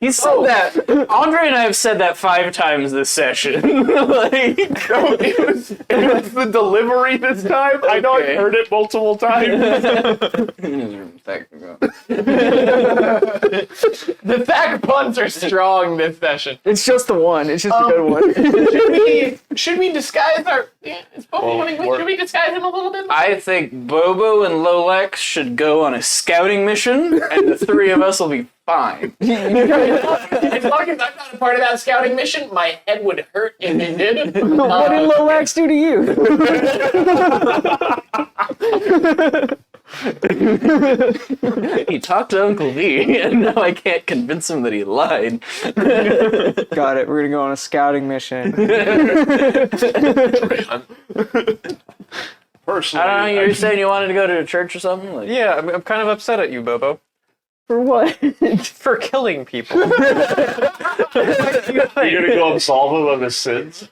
He said that. Andre and I have said that 5 times this session. Like, it was the delivery this time. I know Okay. I've heard it multiple times. in his room, technical. The Thack puns are strong this session. It's just the one. It's just a good one. Should we disguise our? Yeah, is Bobo Well, running with? we're- Should we disguise him a little bit? I think Bobo and Lolex should go on a scouting mission, and the 3 of us will be fine. As long as I'm not a part of that scouting mission, my head would hurt if it did. What did Lorax do to you? He talked to Uncle V, and now I can't convince him that he lied. Got it. We're gonna go on a scouting mission. Personally, I don't know, you were saying you wanted to go to a church or something? Like, Yeah, I'm kind of upset at you, Bobo, For what? for killing people. you're gonna go absolve him of his sins.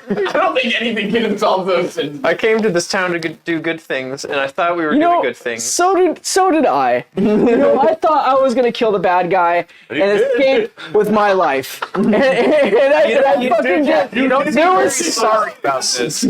I don't think anything can absolve those sins. I came to this town to do good things, and I thought we were You doing know, good things. so did I. I thought I was gonna kill the bad guy and escape with my life. And I fucking did. You don't There seem was sorry about this.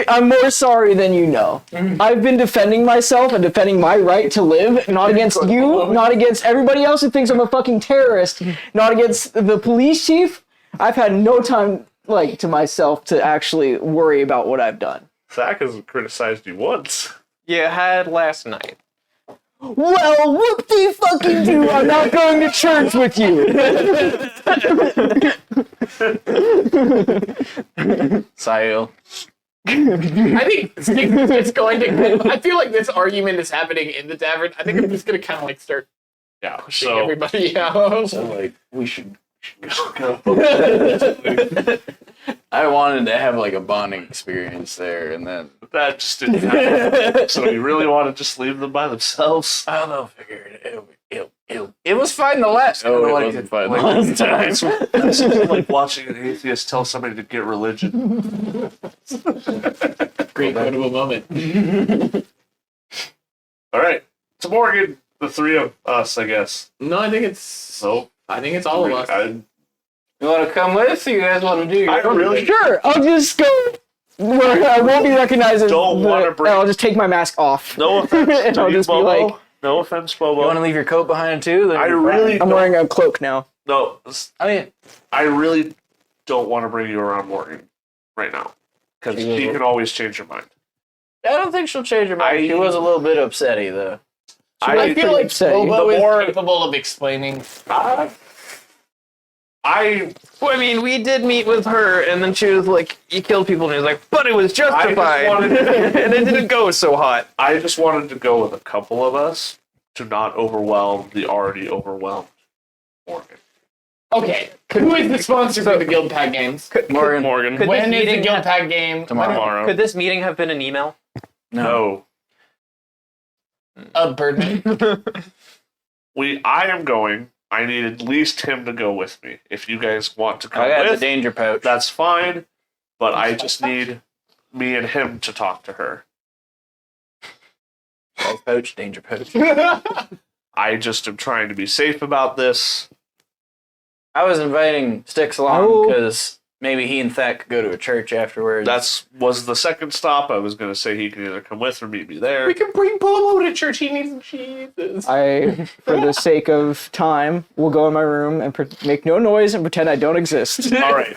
I'm more sorry than you know. I've been defending myself and defending my right to live, not against you, not against everybody else who thinks I'm a fucking terrorist, not against the police chief. I've had no time, like, to myself to actually worry about what I've done. Zach has criticized you once. You had last night. Well, whoop-de fucking do, I'm not going to church with you. Sayo. I think it's going to. I feel like this argument is happening in the tavern. I think I'm just gonna kind of like start Yeah. pushing So, everybody out. So, like, we should go. I wanted to have, like, a bonding experience there, and then... That just didn't happen. So you really want to just leave them by themselves? Oh, they'll figure it out. It was fine the last time. Oh, No, it it wasn't wasn't fine the last time. It's like watching an atheist tell somebody to get religion. Great quotable moment. All right. To Morgan, the 3 of us, I guess. No, I think it's. So I think it's all of us. I You want to come with? Or you guys want to do your own really thing? Sure, I'll just go where I won't be recognized as Don't wanna bring- I'll just take my mask off. no offense And to I'll you, just be Bobo. like, No offense, You want to Bobo. leave your coat behind too? Then I you're really fine. I'm wearing a cloak now. No, I mean, I really don't want to bring you around Morgan right now because she can always change her mind. I don't think she'll change her mind. She was a little bit upsetty though. I feel like upsetting. Bobo The more- is capable of explaining. Well, I mean, we did meet with her, and then she was like, "You killed people," and he was like, "But it was justified," wanted- and it didn't go so hot. I just wanted to go with a couple of us to not overwhelm the already overwhelmed Morgan. Okay, who is the sponsor for the Guild Pack games? Morgan. Could When this is the meeting Guild have- Pack game? Tomorrow. Could this meeting have been an email? No, Birdman. I am going. I need at least him to go with me. If you guys want to come I got the with, danger pouch. that's fine. But I just need me and him to talk to her. pouch, danger pouch. I just am trying to be safe about this. I was inviting Sticks along Oh. because maybe he and Thack could go to a church afterwards. Was the second stop. I was going to say he can either come with or meet me there. We can bring Bobo to church. He needs Jesus. I, for the sake of time, will go in my room and make no noise and pretend I don't exist. All right.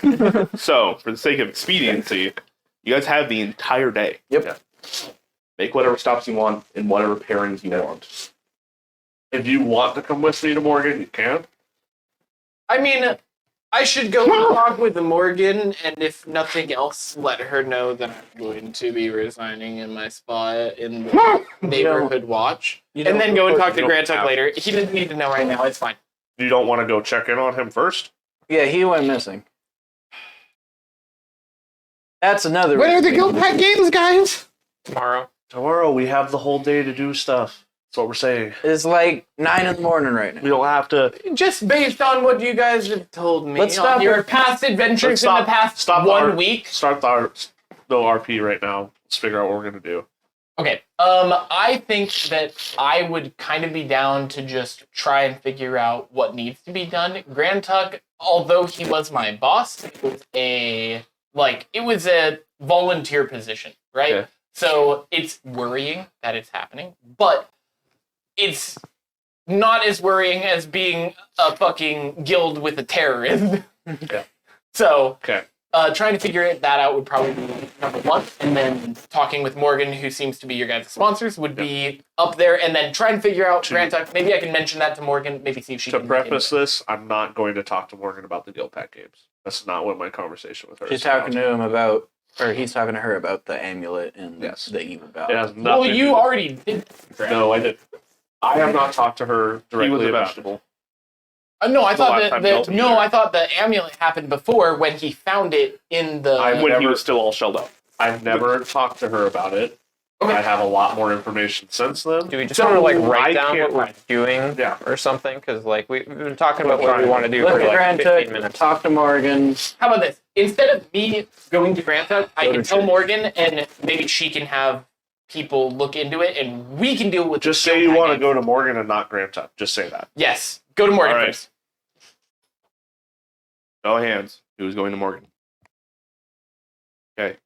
So, for the sake of expediency, you guys have the entire day. Yep. Make whatever stops you want and whatever pairings you want. If you want to come with me to Morgan, you can. I mean, I should go talk with Morgan, and if nothing else, let her know that I'm going to be resigning in my spot in the neighborhood watch. And then go and talk to You don't Grant Tuck have- later. He doesn't need to know right now. It's fine. You don't want to go check in on him first? Yeah, he went missing. That's another When are the reason. Guild Pack games, guys? Tomorrow. Tomorrow we have the whole day to do stuff. That's what we're saying. It's like 9 in the morning right now. We don't have to. Just based on what you guys have told me, Let's on stop your it. past adventures Let's in the past stop 1 week. Start the no RP right now. Let's figure out what we're gonna do. Okay. I think that I would kind of be down to just try and figure out what needs to be done. Grand Tuck, although he was my boss, it was a volunteer position, right? Okay. So it's worrying that it's happening, but it's not as worrying as being a fucking guild with a terrorist. Yeah. So Okay. trying to figure that out would probably be number one, and then talking with Morgan, who seems to be your guys' sponsors, would be up there, and then try and figure out Grand Tuck. Maybe I can mention that to Morgan, maybe see if she To can... preface this, I'm not going to talk to Morgan about the Guild Pack games. That's not what my conversation with her She's is talking about. to him about, or he's talking to her about the amulet and Yes. the evil It battle. has nothing Well, to you do- already did. No, I didn't. I have not talked to her He directly was a about vegetable. No, I The thought last time you told me there. I thought the amulet happened before when he found it in the... When he was still all shelled up. I've never talked to her about it. Okay. I have a lot more information since then. Do we just So, want to like I write down can't- what we're doing Yeah. or something? Because like we've been talking about what we trying. want to do Look for at like Grand 15 Tuck, minutes. talk to Morgan. How about this? Instead of me going to Grand Tuck, I Go can to tell church. Morgan, and maybe she can have people look into it, and we can deal with Just the say you Guild want to Pack go games. to Morgan and not Grand Tuck. Just say that. Yes. Go to Morgan All right. first. No hands. Who's going to Morgan? Okay.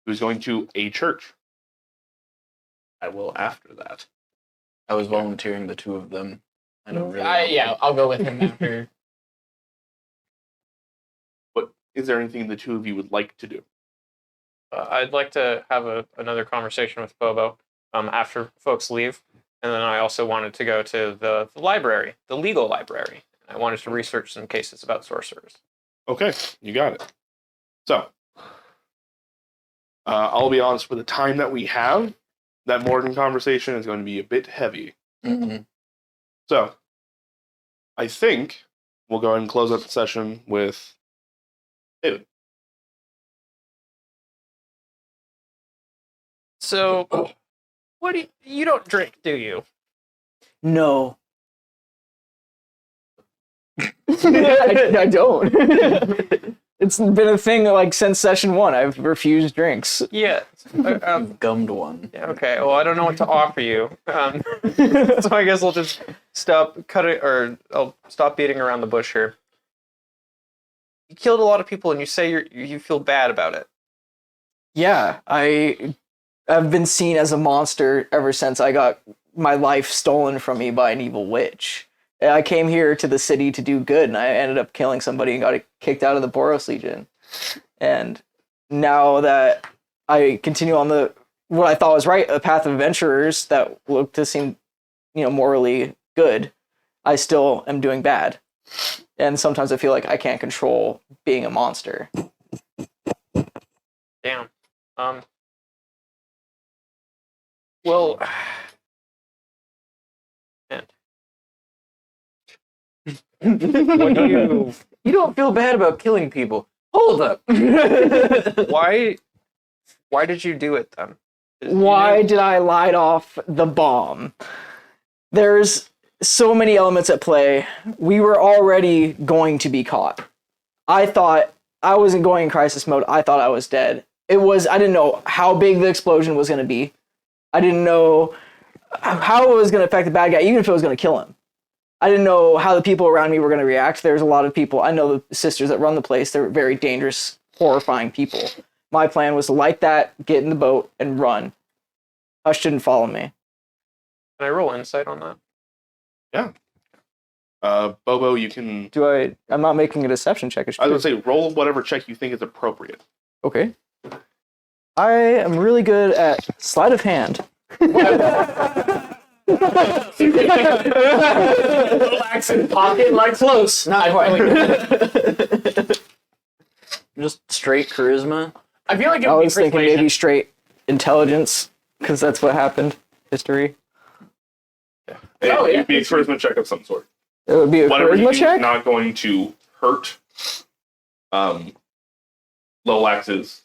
Who's going to a church? I will after that. I was volunteering the two of them. I don't really. Yeah, I'll go with him after. Is there anything the two of you would like to do? I'd like to have another conversation with Bobo after folks leave. And then I also wanted to go to the library, the legal library. I wanted to research some cases about sorcerers. Okay, you got it. So, I'll be honest, for the time that we have, that Morgan conversation is going to be a bit heavy. Mhm. So, I think we'll go ahead and close out the session with David. So, what do you don't drink, do you? No. I don't. It's been a thing like since session 1. I've refused drinks. Yeah. Gummed one. Yeah, okay. Well, I don't know what to offer you. So I guess I'll just I'll stop beating around the bush here. You killed a lot of people, and you say you feel bad about it. Yeah, I've been seen as a monster ever since I got my life stolen from me by an evil witch. I came here to the city to do good, and I ended up killing somebody and got kicked out of the Boros Legion. And now that I continue on what I thought was right, a path of adventurers that look to seem, morally good, I still am doing bad. And sometimes I feel like I can't control being a monster. Damn. Well, man. What do you? You don't feel bad about killing people. Hold up. Why did you do it then? Why did I light off the bomb? There's so many elements at play. We were already going to be caught. I thought I wasn't going in crisis mode. I thought I was dead. I didn't know how big the explosion was going to be. I didn't know how it was going to affect the bad guy, even if it was going to kill him. I didn't know how the people around me were going to react. There's a lot of people. I know the sisters that run the place. They're very dangerous, horrifying people. My plan was to light that, get in the boat, and run. Hush didn't follow me. Can I roll insight on that? Bobo, you can. I'm not making a deception check. I was going to say, roll whatever check you think is appropriate. Okay. I am really good at sleight of hand. Relax in pocket, like Close, not quite. Just straight charisma. I feel like it I would be was thinking persuasion. maybe straight intelligence, because that's what happened. History. Oh, yeah. It'd be a charisma check of some sort. It would be a Whatever you charisma do check? is not going to hurt Lolax's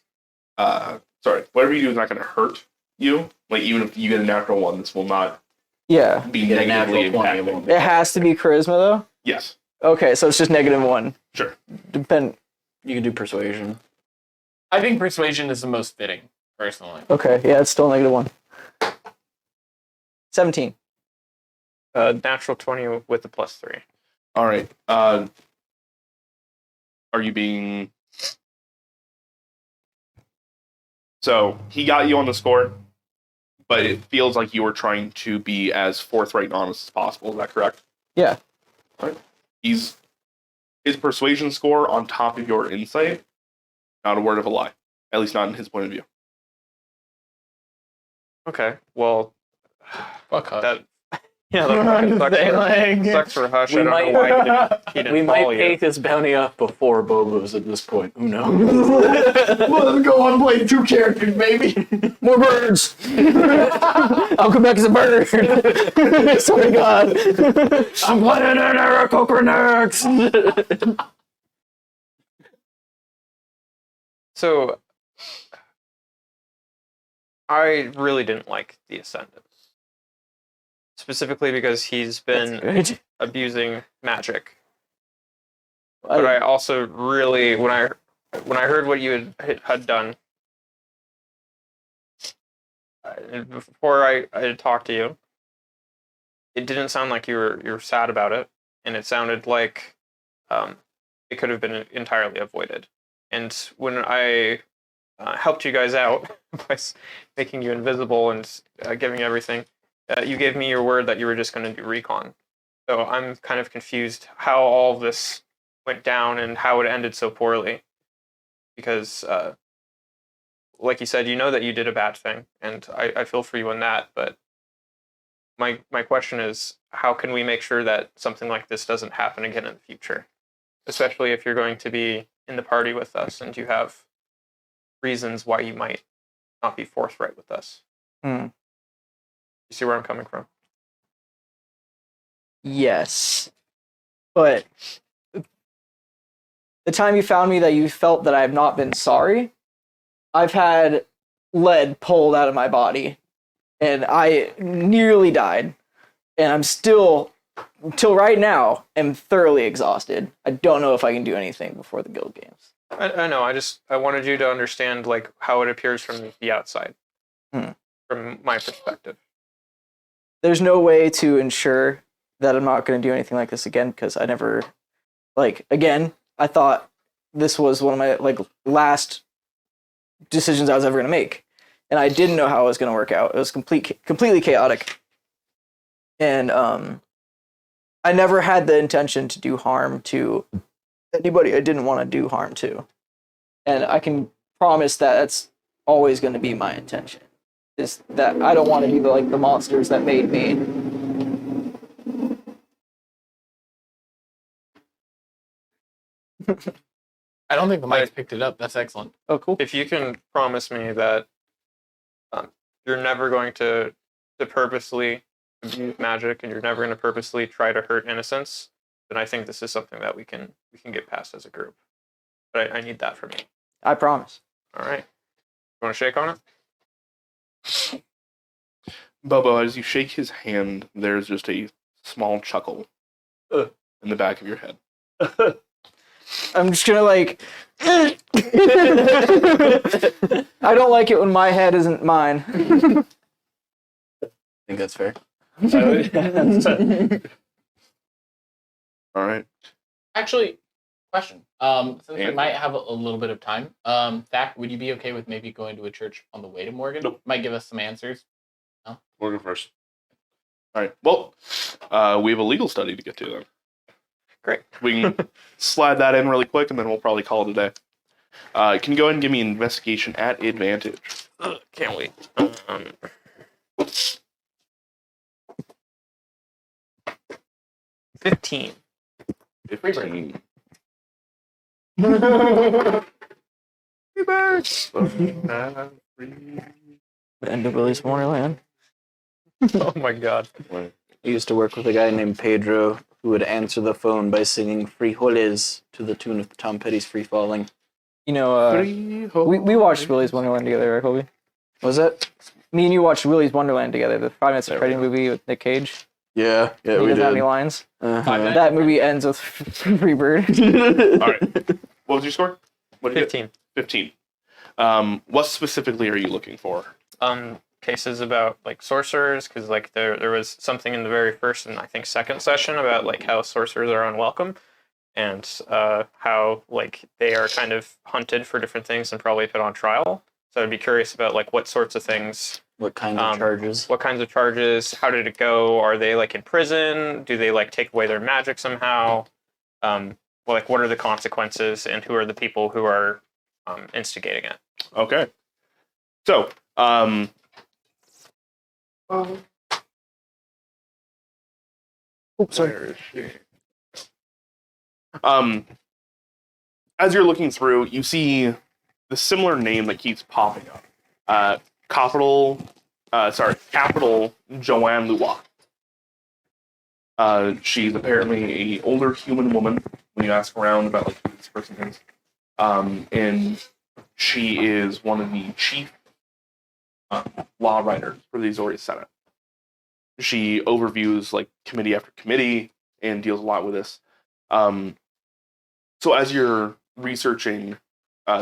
whatever you do is not going to hurt you. Like, even if you get a natural one, this will not Yeah. be Get a negatively natural 20, it impacted. won't be. It has to be charisma though. Yes. Okay, so it's just -1. Sure. Depend. You can do persuasion. I think persuasion is the most fitting, personally. Okay, yeah, it's still -1. 17. Natural 20 with the +3. All right. Are you being... So, he got you on the score, but it feels like you were trying to be as forthright and honest as possible. Is that correct? Yeah. All right. His persuasion score on top of your insight, not a word of a lie. At least not in his point of view. Okay, well, Fuck Hush. that yeah, that sucks for Hush. We I don't might- know why he didn't We might follow pay you. this bounty off before Bobo's at this point. Who knows? Let's go on playing 2 characters, baby. More birds. I'll come back as a bird. Swear to God. I'm playing an Eric next. So, I really didn't like the Ascendant. Specifically because he's been Good. abusing magic. But I also really, when I heard what you had done, before I had talked to you, it didn't sound like you were sad about it, and it sounded like it could have been entirely avoided. And when I helped you guys out by making you invisible and giving everything, you gave me your word that you were just going to do recon. So I'm kind of confused how all this went down and how it ended so poorly. Because, like you said, you know that you did a bad thing, and I feel for you on that. But my question is, how can we make sure that something like this doesn't happen again in the future? Especially if you're going to be in the party with us and you have reasons why you might not be forthright with us. You see where I'm coming from? Yes. But the time you found me that you felt that I have not been sorry, I've had lead pulled out of my body, and I nearly died. And I'm still, till right now, am thoroughly exhausted. I don't know if I can do anything before the guild games. I know. I wanted you to understand like how it appears from the outside, from my perspective. There's no way to ensure that I'm not going to do anything like this again, because I never, again, I thought this was one of my last decisions I was ever going to make, and I didn't know how it was going to work out. It was completely chaotic, and I never had the intention to do harm to anybody I didn't want to do harm to, and I can promise that that's always going to be my intention. Is that I don't want to be the monsters that made me. I don't think the mics picked it up. That's excellent. Oh, cool. If you can promise me that you're never going to purposely abuse magic and you're never going to purposely try to hurt innocents, then I think this is something that we can get past as a group. But I need that from you. I promise. All right. You want to shake on it? Bobo, as you shake his hand, there's just a small chuckle in the back of your head. I'm just gonna I don't like it when my head isn't mine. I think that's fair. All right. Actually, question. Since we Yeah. might have a little bit of time, Thak, would you be okay with maybe going to a church on the way to Morgan? Nope. Might give us some answers. Morgan first. All right. Well, we have a legal study to get to then. Great. We can slide that in really quick, and then we'll probably call it a day. Can you go ahead and give me an investigation at advantage? Can't wait. 15. 15. End of Willy's Wonderland. Oh my god. I used to work with a guy named Pedro who would answer the phone by singing Frijoles to the tune of Tom Petty's Free Falling. You know, we watched Willy's Wonderland together, right, Colby? Was that? Me and you watched Willy's Wonderland together, the 5 Nights at Freddy movie with Nick Cage. Yeah, He doesn't have any lines. Uh-huh. That movie ends with Freebird. All right. What was your score? What did you get? 15. 15. What specifically are you looking for? Cases about like sorcerers, because like there was something in the very first and I think second session about like how sorcerers are unwelcome, and how like they are kind of hunted for different things and probably put on trial. So I'd be curious about like what sorts of things, What kind of charges? what kinds of charges, how did it go? Are they like in prison? Do they like take away their magic somehow? Well, like what are the consequences, and who are the people who are instigating it? Okay. So, Oops, sorry. where is she? As you're looking through, you see the similar name that keeps popping up. Capital Joanne Luwak. She's apparently a older human woman when you ask around about like who this person is. And she is one of the chief law writers for the Azori Senate. She overviews like committee after committee and deals a lot with this. So as you're researching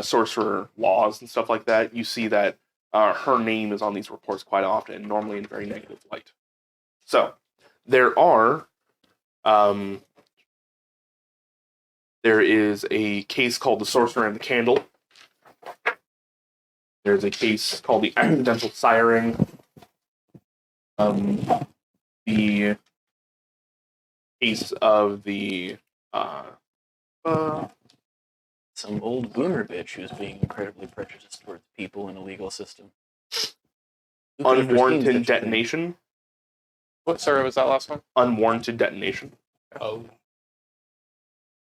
sorcerer laws and stuff like that, you see that her name is on these reports quite often, and normally in a very negative light. So there is a case called the Sorcerer and the Candle. There's a case called the Accidental Siring. The case of the Some old boomer bitch who's being incredibly prejudiced towards people in a legal system. Who could have foreseen such a unwarranted thing? detonation. What? Sorry, was that last one? Unwarranted detonation, Oh.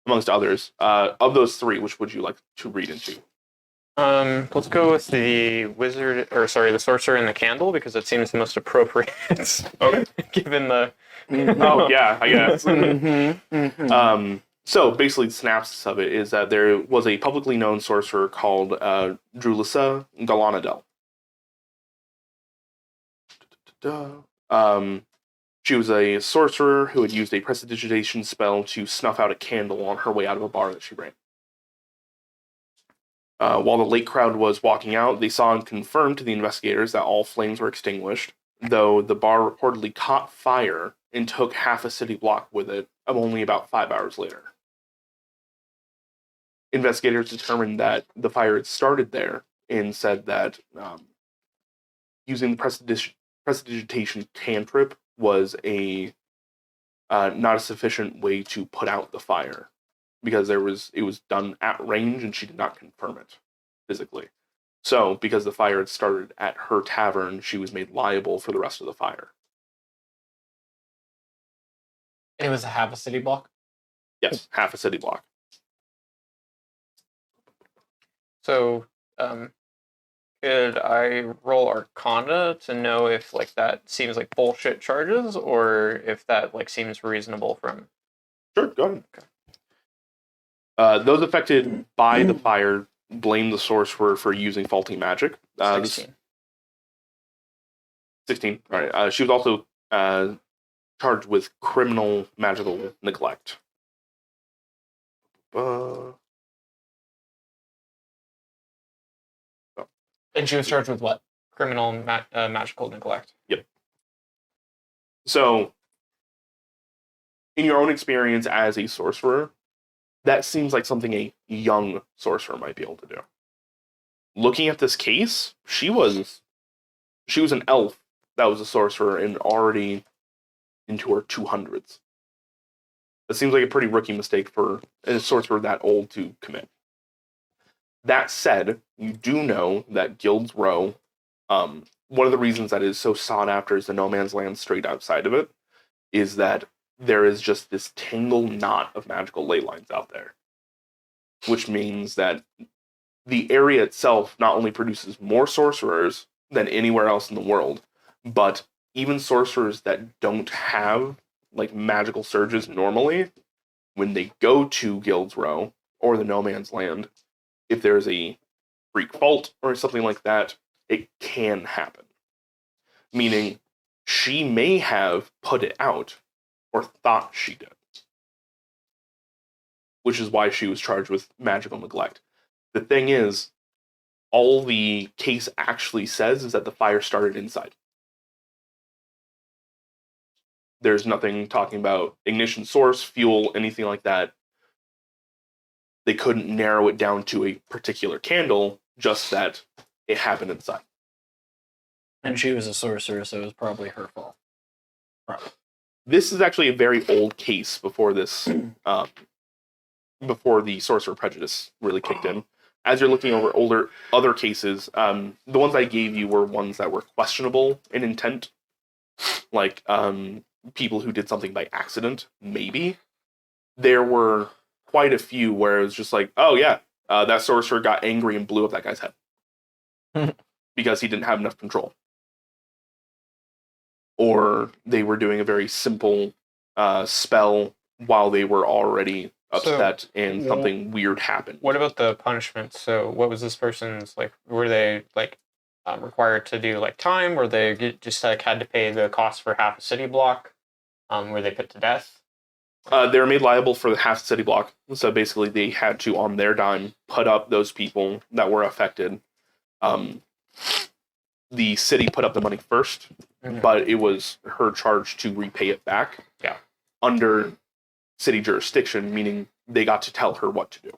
amongst others. Of those three, which would you like to read into? Let's go with the the sorcerer and the candle, because it seems the most appropriate. Okay. Given the. Oh yeah, I guess. Mm-hmm. So basically, the synopsis of it is that there was a publicly known sorcerer called Drulissa Galanadel. She was a sorcerer who had used a prestidigitation spell to snuff out a candle on her way out of a bar that she ran. While the late crowd was walking out, they saw and confirmed to the investigators that all flames were extinguished, though the bar reportedly caught fire and took half a city block with it only about 5 hours later. Investigators determined that the fire had started there and said that using the prestidigitation cantrip was not a sufficient way to put out the fire, because it was done at range and she did not confirm it physically. So, because the fire had started at her tavern, she was made liable for the rest of the fire. It was a half a city block. Yes, half a city block. So, could I roll Arcana to know if like that seems like bullshit charges, or if that like seems reasonable from? Sure, go ahead. Okay. Those affected by the fire blame the sorcerer for using faulty magic. 16. 16. All right. She was also charged with criminal magical neglect. And she was charged with what? Criminal magical neglect. So, in your own experience as a sorcerer, that seems like something a young sorcerer might be able to do. Looking at this case, she was an elf that was a sorcerer and already into her 200s. That seems like a pretty rookie mistake for a sorcerer that old to commit. That said, you do know that Guild's Row, one of the reasons that is so sought after is the no man's land straight outside of it, is that there is just this tangled knot of magical ley lines out there. Which means that the area itself not only produces more sorcerers than anywhere else in the world, but even sorcerers that don't have like magical surges normally, when they go to Guild's Row or the no man's land, if there's a freak fault or something like that, it can happen. meaning she may have put it out or thought she did, which is why she was charged with magical neglect. The thing is, all the case actually says is that the fire started inside. There's nothing talking about ignition source, fuel, anything like that. They couldn't narrow it down to a particular candle, just that it happened inside. And she was a sorcerer, so it was probably her fault. This is actually a very old case before this, before the sorcerer prejudice really kicked in. As you're looking over other cases, the ones I gave you were ones that were questionable in intent, like people who did something by accident. Maybe there were quite a few where it was just like, oh yeah, that sorcerer got angry and blew up that guy's head because he didn't have enough control. Or they were doing a very simple spell while they were already upset and something weird happened. What about the punishment? So what was this person's, like, were they, like, required to do, like, time? Were they just, like, had to pay the cost for half a city block? Were they put to death? They were made liable for the half city block. So basically they had to, on their dime, put up those people that were affected. The city put up the money first, but it was her charge to repay it back. Yeah. Under city jurisdiction, meaning they got to tell her what to do.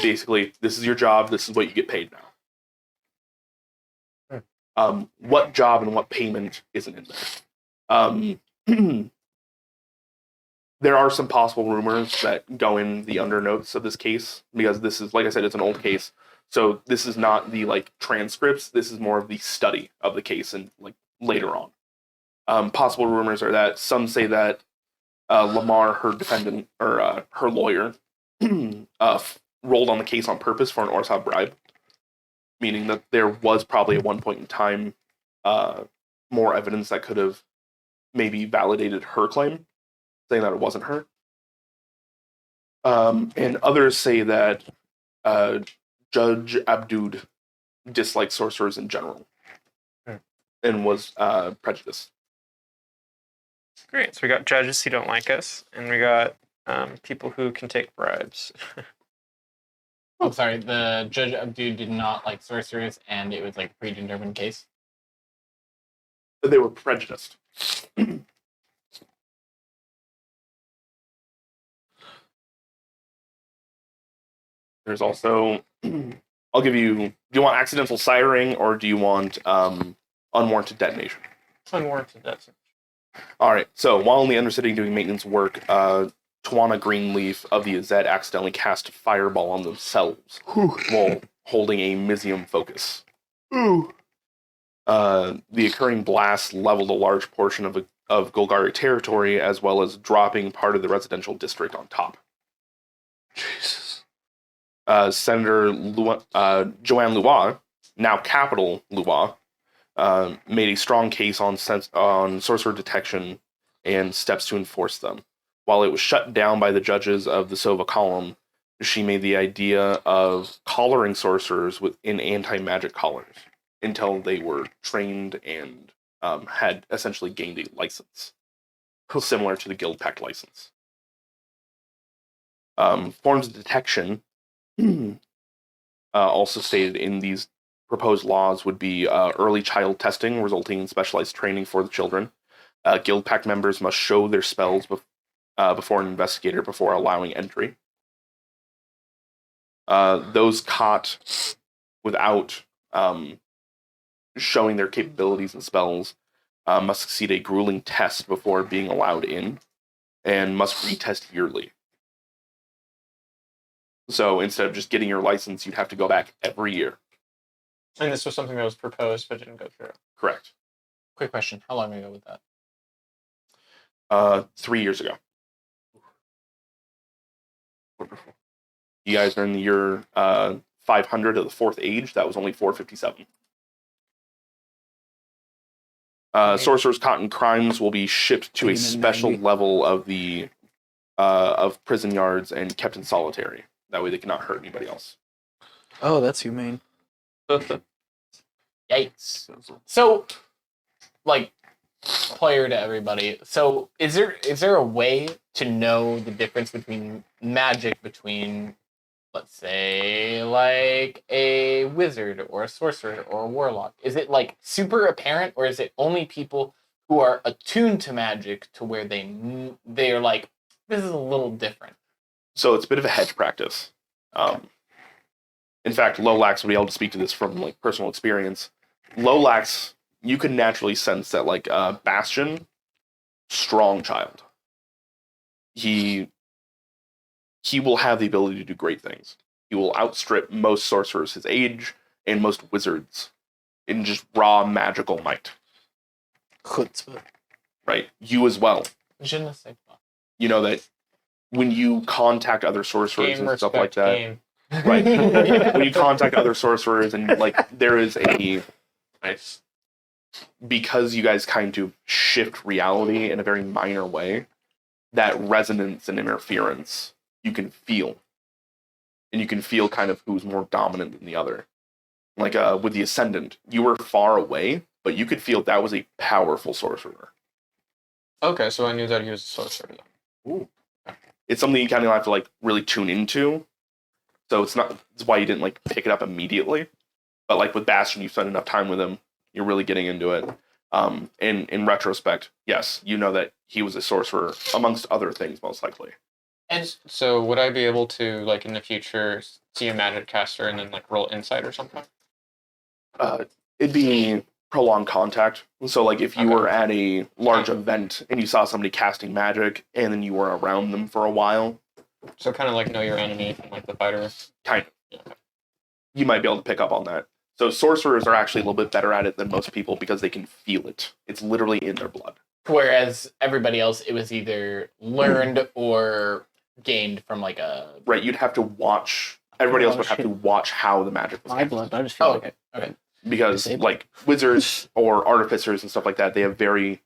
Basically, this is your job, this is what you get paid now. What job and what payment isn't in there. There are some possible rumors that go in the undernotes of this case, because this is, like I said, it's an old case. So this is not the, like, transcripts, this is more of the study of the case and, like, later on. Possible rumors are that some say that Lamar, her defendant, or her lawyer, rolled on the case on purpose for an Orsab bribe, meaning that there was probably at one point in time more evidence that could have maybe validated her claim, saying that it wasn't her. And others say that Judge Abdud disliked sorcerers in general and was prejudiced. Great. So we got judges who don't like us, and we got people who can take bribes. I'm sorry, the Judge Abdu did not like sorcerers, and it was like a predetermined case. They were prejudiced. There's also, I'll give you, do you want accidental siring or do you want unwarranted detonation? Unwarranted detonation. All right, so while in the Undercity doing maintenance work, Tawana Greenleaf of the Azet accidentally cast a fireball on themselves while holding a Mizium focus. The occurring blast leveled a large portion of Golgari territory, as well as dropping part of the residential district on top. Jesus. Senator Joanne Louis, now Capital Louis, made a strong case on sorcerer detection and steps to enforce them. While it was shut down by the judges of the Sova column, she made the idea of collaring sorcerers in anti-magic collars until they were trained and had essentially gained a license, similar to the Guild Pact license. Forms of detection also stated in these proposed laws would be early child testing, resulting in specialized training for the children. Guild Pact members must show their spells before an investigator before allowing entry. Those caught without showing their capabilities and spells must succeed a grueling test before being allowed in, and must retest yearly. So instead of just getting your license, you'd have to go back every year. And this was something that was proposed but didn't go through. Correct. Quick question: how long ago was that? 3 years ago. You guys are in the year 500 of the fourth age. That was only 457. Sorcerers caught in crimes will be shipped to a special level of the of prison yards and kept in solitary. That way they cannot hurt anybody else. Oh, that's humane. Yikes! So, like player to everybody. So is there a way to know the difference between magic between, let's say, like a wizard or a sorcerer or a warlock? Is it like super apparent, or is it only people who are attuned to magic to where they are like, this is a little different? So it's a bit of a hedge practice. In fact, Lolax would be able to speak to this from like personal experience. Lolax, you can naturally sense that like Bastion, strong child. He will have the ability to do great things. He will outstrip most sorcerers his age and most wizards in just raw magical might. Chutzpah. Right? You as well. Je ne sais pas. You know that when you contact other sorcerers Game, and stuff like respect, that. game. Right. When you contact other sorcerers and like there is a Nice. because you guys kind of shift reality in a very minor way, that resonance and interference you can feel. And you can feel kind of who's more dominant than the other. Like with the Ascendant, you were far away, but you could feel that was a powerful sorcerer. Okay, so I knew that he was a sorcerer. It's something you kind of have to like really tune into. So it's why you didn't like pick it up immediately. But like with Bastion, you spent enough time with him, you're really getting into it. In retrospect, yes, you know that he was a sorcerer amongst other things, most likely. And so would I be able to, like, in the future, see a magic caster and then, like, roll insight or something? It'd be prolonged contact. So like if you Okay. were at a large event and you saw somebody casting magic and then you were around them for a while, So kind of like know your enemy from, like, the fighter. kind of, Yeah. you might be able to pick up on that. So sorcerers are actually a little bit better at it than most people because they can feel it. It's literally in their blood. Whereas everybody else, it was either learned or gained from like a. Right, you'd have to watch. Everybody else would have to watch how the magic was My cast. blood. I just feel Oh, like okay. Okay. Because Disabled. like wizards or artificers and stuff like that, they have very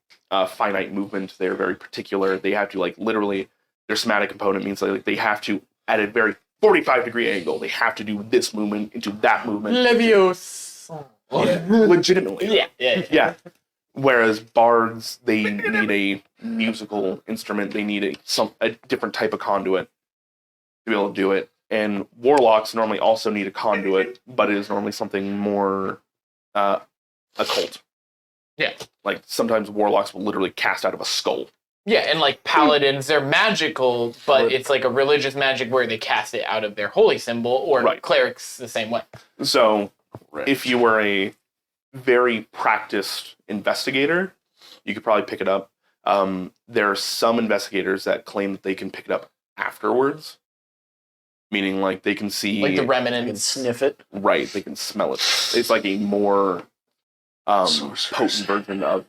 finite movement. They're very particular. They have to like literally their somatic component means like they have to at a very 45-degree angle. They have to do this movement into that movement. Leviosa. Legitimately. Yeah. Yeah. Whereas bards, they need a musical instrument. They need a different type of conduit to be able to do it. And warlocks normally also need a conduit, but it is normally something more occult. Yeah. Like sometimes warlocks will literally cast out of a skull. Yeah, and like paladins, they're magical, but it's like a religious magic where they cast it out of their holy symbol, or Right. clerics the same way. So if you were a very practiced investigator, you could probably pick it up. There are some investigators that claim that they can pick it up afterwards, meaning like they can see Like the You can remnants. sniff it. right, they can smell it. It's like a more potent version of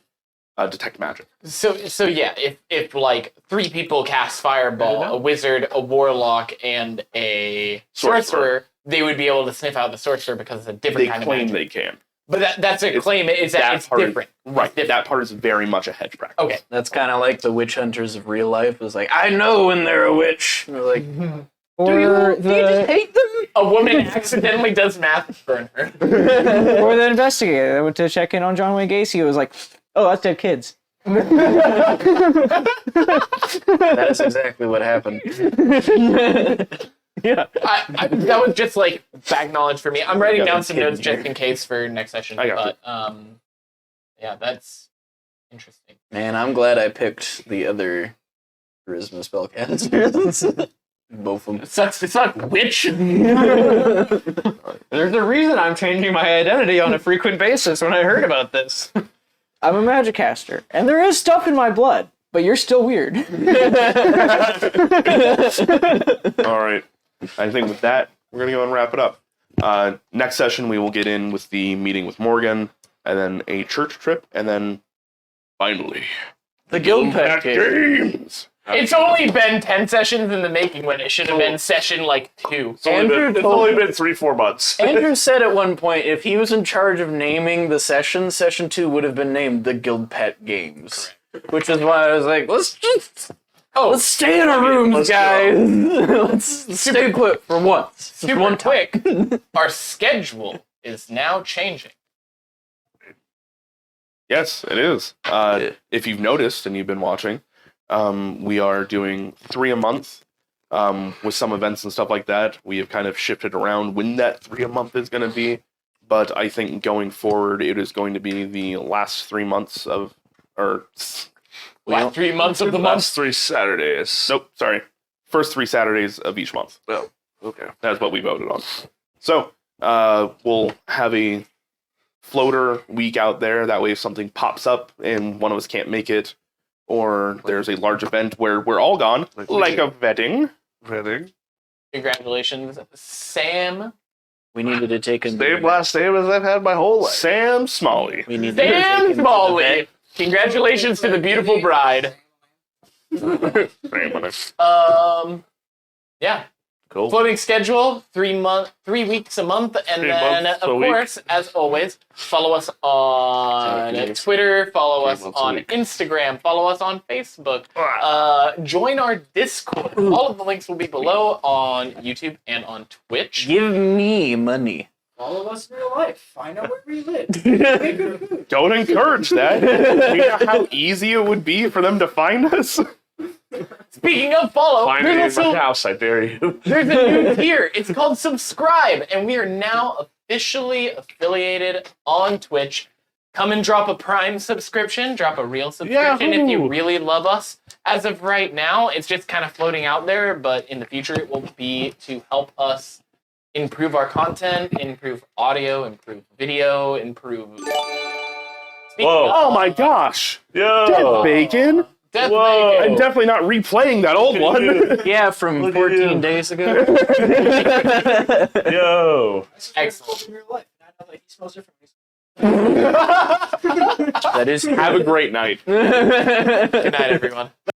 detect magic. So yeah, if like 3 people cast fireball, a wizard, a warlock, and a sorcerer, they would be able to sniff out the sorcerer because it's a different They kind of claim magic. they can. But that's a claim. It's that that it's part is- different. Right, It's different. that part is very much a hedge practice. Okay. That's kind of like the witch hunters of real life. It's like, I know when they're a witch. And they're like, Or the hate them? A woman accidentally does math burn her. or the investigator that went to check in on John Wayne Gacy was like, "Oh, that's dead kids." That is exactly what happened. Yeah. That was just like back knowledge for me. I'm writing Yeah, down that's some hidden notes just in case for next session. I got But yeah, that's interesting. Man, I'm glad I picked the other charisma spellcasters. Both of them. It's not witch. There's a reason I'm changing my identity on a frequent basis when I heard about this. I'm a magic caster, and there is stuff in my blood, but you're still weird. All right. I think with that, we're going to go and wrap it up. Next session, we will get in with the meeting with Morgan, and then a church trip, and then finally, The guild pack games. It's only been 10 sessions in the making when it should have been session like 2. It's only been 3-4 months. Andrew said at one point if he was in charge of naming the session 2 would have been named the Guild Pet Games. Which is why I was like, let's stay in our rooms, guys. Let's stay put for once. Just Super one time. quick, our schedule is now changing. Yes, it is. If you've noticed and you've been watching, we are doing 3 a month with some events and stuff like that. We have kind of shifted around when that 3 a month is going to be, but I think going forward, it is going to be the last 3 months of, or Last 3 months of the month. Last 3 Saturdays. nope, sorry, first 3 Saturdays of each month. Oh, okay. That's what we voted on. So we'll have a floater week out there. That way, if something pops up and one of us can't make it, or there's a large event where we're all gone, like a wedding. Ready? Congratulations, Sam. We needed to take a Same last name as I've had my whole life. Sam Smalley. We needed to take Sam him to the Smalley. vet. Congratulations to the beautiful bride. Yeah. Cool. Floating schedule, 3 weeks a month, and 3 then months of a week. course, as always, follow us on Twitter, follow 3 us months a on week. Instagram, follow us on Facebook. Join our Discord. All of the links will be below on YouTube and on Twitch. Give me money. Follow us in real life. Find out where we live. Don't encourage that. You know how easy it would be for them to find us? Speaking of follow, Find me in there's my also house, I dare you. there's a new tier. It's called subscribe, and we are now officially affiliated on Twitch. Come and drop a Prime subscription, drop a real subscription if you Yahoo! really love us. As of right now, it's just kind of floating out there, but in the future it will be to help us improve our content, improve audio, improve video, improve... Speaking Whoa. Oh my gosh. Yo! Dead bacon? Death Whoa. Bacon. I'm definitely not replaying that old one. Yeah, from Look at 14 you. days ago. Yo! Excellent. In real life. I know that he smells different. That is Have a great night. Good night, everyone.